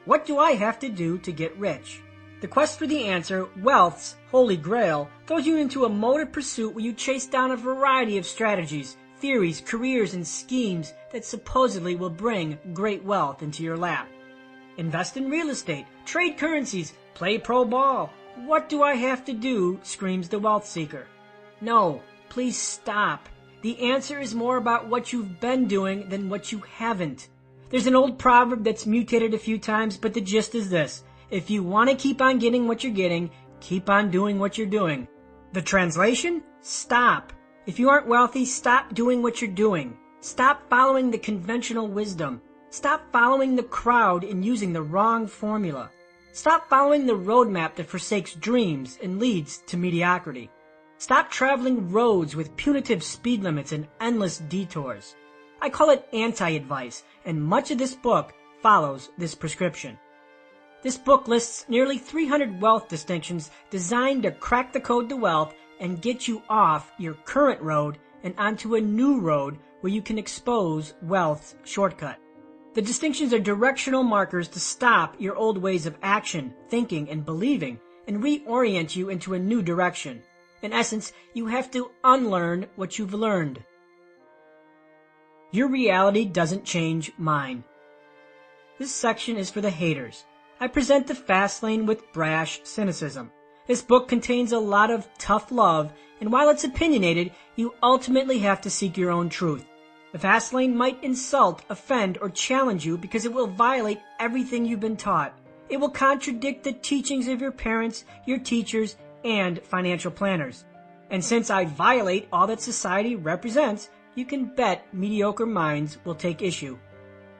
What do I have to do to get rich? The quest for the answer, wealth's holy grail, throws you into a mode of pursuit where you chase down a variety of strategies, theories, careers, and schemes that supposedly will bring great wealth into your lap. Invest in real estate, trade currencies, play pro ball. What do I have to do? Screams the wealth seeker. No, please stop. The answer is more about what you've been doing than what you haven't. There's an old proverb that's mutated a few times, but the gist is this. If you want to keep on getting what you're getting, keep on doing what you're doing. The translation? Stop. If you aren't wealthy, stop doing what you're doing. Stop following the conventional wisdom. Stop following the crowd and using the wrong formula. Stop following the roadmap that forsakes dreams and leads to mediocrity. Stop traveling roads with punitive speed limits and endless detours. I call it anti-advice, and much of this book follows this prescription. This book lists nearly 300 wealth distinctions designed to crack the code to wealth and get you off your current road and onto a new road where you can expose wealth's shortcut. The distinctions are directional markers to stop your old ways of action, thinking, and believing, and reorient you into a new direction. In essence, you have to unlearn what you've learned. Your reality doesn't change mine. This section is for the haters. I present the fast lane with brash cynicism. This book contains a lot of tough love, and while it's opinionated, you ultimately have to seek your own truth. The fast lane might insult, offend, or challenge you because it will violate everything you've been taught. It will contradict the teachings of your parents, your teachers, and financial planners. And since I violate all that society represents, you can bet mediocre minds will take issue.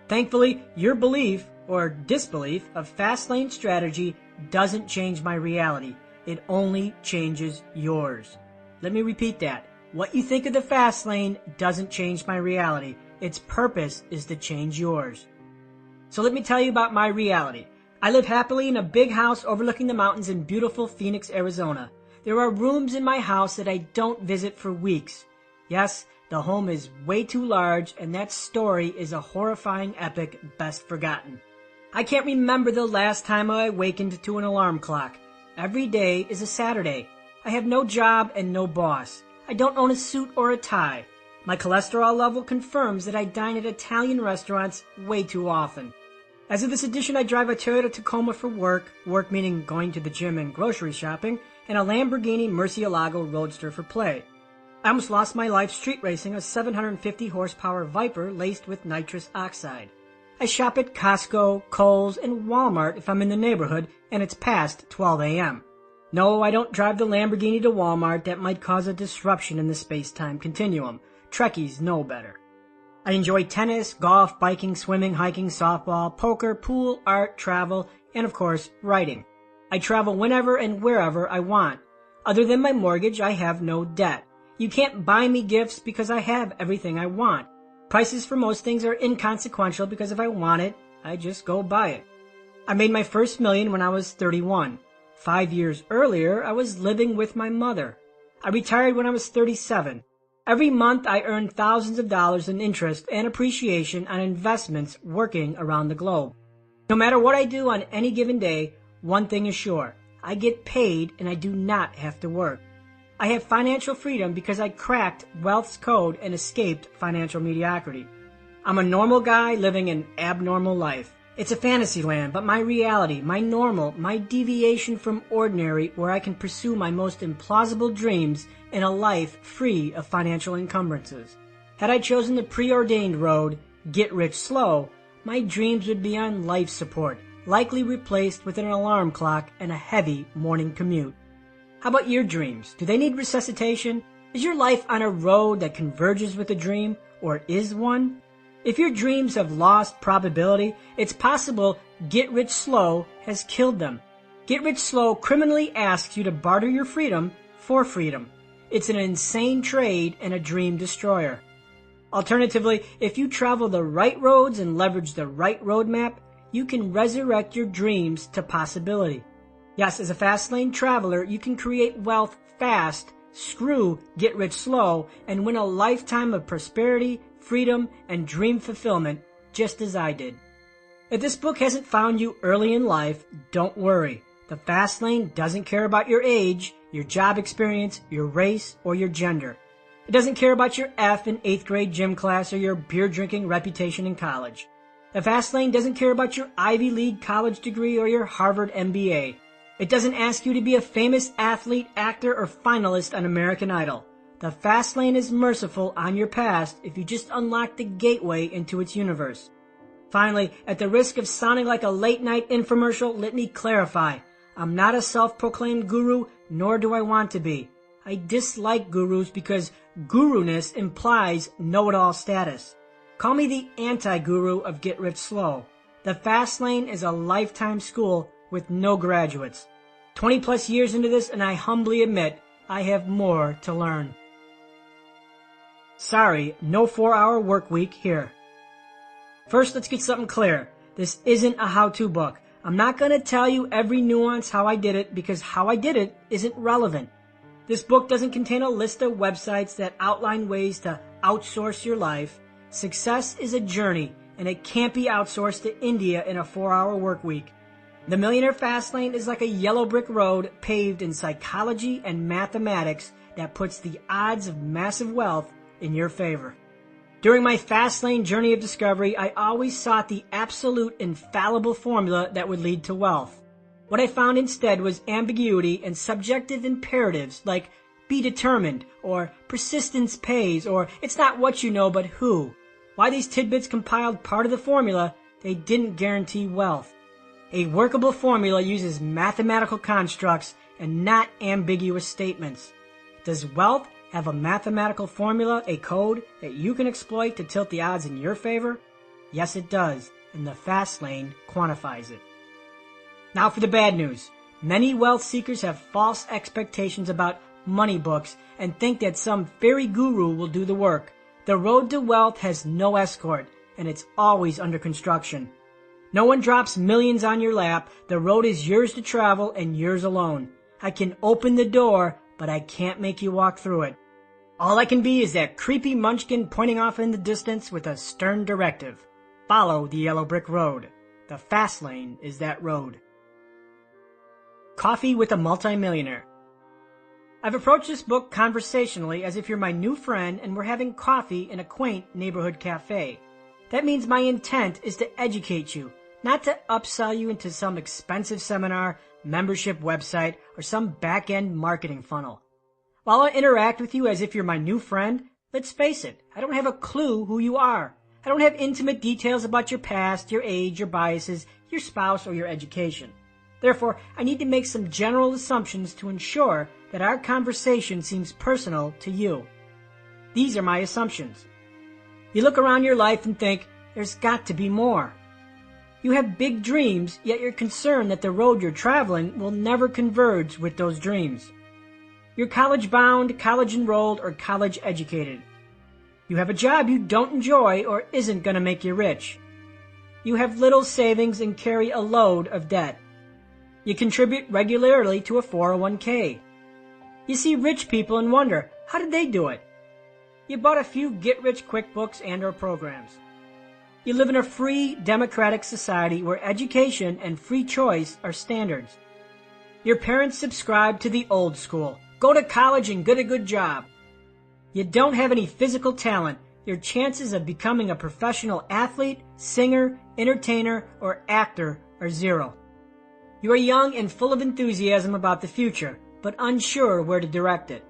Thankfully, your belief or disbelief of fast lane strategy doesn't change my reality. It only changes yours. Let me repeat that. What you think of the fast lane doesn't change my reality. Its purpose is to change yours. So let me tell you about my reality. I live happily in a big house overlooking the mountains in beautiful Phoenix, Arizona. There are rooms in my house that I don't visit for weeks. Yes, the home is way too large, and that story is a horrifying epic best forgotten. I can't remember the last time I awakened to an alarm clock. Every day is a Saturday. I have no job and no boss. I don't own a suit or a tie. My cholesterol level confirms that I dine at Italian restaurants way too often. As of this edition, I drive a Toyota Tacoma for work meaning going to the gym and grocery shopping, and a Lamborghini Murcielago Roadster for play. I almost lost my life street racing a 750 horsepower Viper laced with nitrous oxide. I shop at Costco, Kohl's, and Walmart if I'm in the neighborhood and it's past 12 a.m. No, I don't drive the Lamborghini to Walmart. That might cause a disruption in the space-time continuum. Trekkies know better. I enjoy tennis, golf, biking, swimming, hiking, softball, poker, pool, art, travel, and of course, writing. I travel whenever and wherever I want. Other than my mortgage, I have no debt. You can't buy me gifts because I have everything I want. Prices for most things are inconsequential because if I want it, I just go buy it. I made my first million when I was 31. 5 years earlier, I was living with my mother. I retired when I was 37. Every month, I earn thousands of dollars in interest and appreciation on investments working around the globe. No matter what I do on any given day, one thing is sure. I get paid and I do not have to work. I have financial freedom because I cracked wealth's code and escaped financial mediocrity. I'm a normal guy living an abnormal life. It's a fantasy land, but my reality, my normal, my deviation from ordinary where I can pursue my most implausible dreams in a life free of financial encumbrances. Had I chosen the preordained road, get rich slow, my dreams would be on life support, likely replaced with an alarm clock and a heavy morning commute. How about your dreams? Do they need resuscitation? Is your life on a road that converges with a dream, or is one? If your dreams have lost probability, it's possible Get Rich Slow has killed them. Get Rich Slow criminally asks you to barter your freedom for freedom. It's an insane trade and a dream destroyer. Alternatively, if you travel the right roads and leverage the right roadmap, you can resurrect your dreams to possibility. Yes, as a fast lane traveler, you can create wealth fast, screw Get Rich Slow, and win a lifetime of prosperity, freedom, and dream fulfillment, just as I did. If this book hasn't found you early in life, don't worry. The fast lane doesn't care about your age, your job experience, your race, or your gender. It doesn't care about your F in 8th grade gym class or your beer-drinking reputation in college. The fast lane doesn't care about your Ivy League college degree or your Harvard MBA. It doesn't ask you to be a famous athlete, actor, or finalist on American Idol. The fast lane is merciful on your past if you just unlock the gateway into its universe. Finally, at the risk of sounding like a late-night infomercial, let me clarify. I'm not a self-proclaimed guru, nor do I want to be. I dislike gurus because guru-ness implies know-it-all status. Call me the anti-guru of Get Rich Slow. The fast lane is a lifetime school with no graduates. 20 plus years into this, and I humbly admit I have more to learn. Sorry, no 4-hour work week here. First, let's get something clear. This isn't a how-to book. I'm not going to tell you every nuance how I did it because how I did it isn't relevant. This book doesn't contain a list of websites that outline ways to outsource your life. Success is a journey, and it can't be outsourced to India in a 4-hour work week. The Millionaire Fastlane is like a yellow brick road paved in psychology and mathematics that puts the odds of massive wealth in your favor. During my Fastlane journey of discovery, I always sought the absolute infallible formula that would lead to wealth. What I found instead was ambiguity and subjective imperatives like be determined, or persistence pays, or it's not what you know but who. While these tidbits compiled part of the formula, they didn't guarantee wealth. A workable formula uses mathematical constructs and not ambiguous statements. Does wealth have a mathematical formula, a code that you can exploit to tilt the odds in your favor? Yes, it does, and the fast lane quantifies it. Now for the bad news. Many wealth seekers have false expectations about money books and think that some fairy guru will do the work. The road to wealth has no escort, and it's always under construction. No one drops millions on your lap. The road is yours to travel and yours alone. I can open the door, but I can't make you walk through it. All I can be is that creepy munchkin pointing off in the distance with a stern directive. Follow the yellow brick road. The fast lane is that road. Coffee with a Multimillionaire. I've approached this book conversationally as if you're my new friend and we're having coffee in a quaint neighborhood cafe. That means my intent is to educate you, not to upsell you into some expensive seminar, membership website, or some back-end marketing funnel. While I interact with you as if you're my new friend, let's face it, I don't have a clue who you are. I don't have intimate details about your past, your age, your biases, your spouse, or your education. Therefore, I need to make some general assumptions to ensure that our conversation seems personal to you. These are my assumptions. You look around your life and think, there's got to be more. You have big dreams, yet you're concerned that the road you're traveling will never converge with those dreams. You're college-bound, college-enrolled, or college-educated. You have a job you don't enjoy or isn't going to make you rich. You have little savings and carry a load of debt. You contribute regularly to a 401k. You see rich people and wonder, how did they do it? You bought a few get-rich-quick books and/or programs. You live in a free, democratic society where education and free choice are standards. Your parents subscribe to the old school. Go to college and get a good job. You don't have any physical talent. Your chances of becoming a professional athlete, singer, entertainer, or actor are zero. You are young and full of enthusiasm about the future, but unsure where to direct it.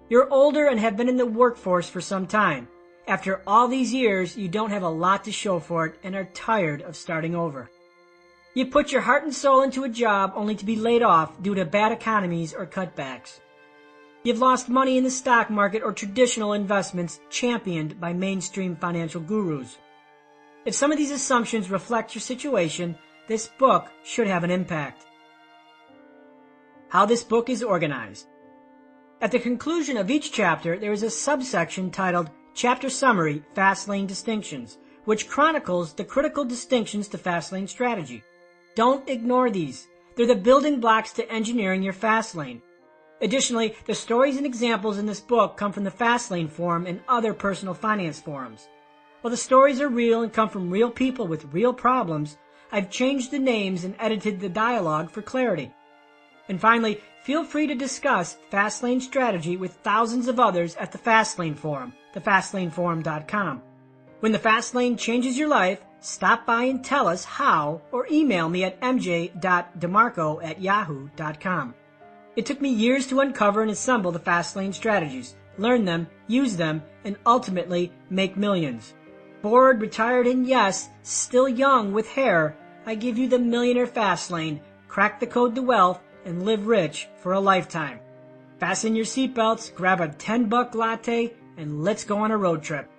You're older and have been in the workforce for some time. After all these years, you don't have a lot to show for it and are tired of starting over. You put your heart and soul into a job only to be laid off due to bad economies or cutbacks. You've lost money in the stock market or traditional investments championed by mainstream financial gurus. If some of these assumptions reflect your situation, this book should have an impact. How this book is organized. At the conclusion of each chapter, there is a subsection titled Chapter Summary, Fastlane Distinctions, which chronicles the critical distinctions to Fastlane strategy. Don't ignore these. They're the building blocks to engineering your Fastlane. Additionally, the stories and examples in this book come from the Fastlane forum and other personal finance forums. While the stories are real and come from real people with real problems, I've changed the names and edited the dialogue for clarity. And finally, feel free to discuss Fastlane strategy with thousands of others at the Fastlane forum, thefastlaneforum.com. When the Fastlane changes your life, stop by and tell us how, or email me at mj.demarco@yahoo.com. It took me years to uncover and assemble the Fastlane strategies, learn them, use them, and ultimately make millions. Bored, retired, and yes, still young with hair, I give you the Millionaire Fastlane. Crack the code to wealth and live rich for a lifetime. Fasten your seatbelts, grab a $10 latte, and let's go on a road trip.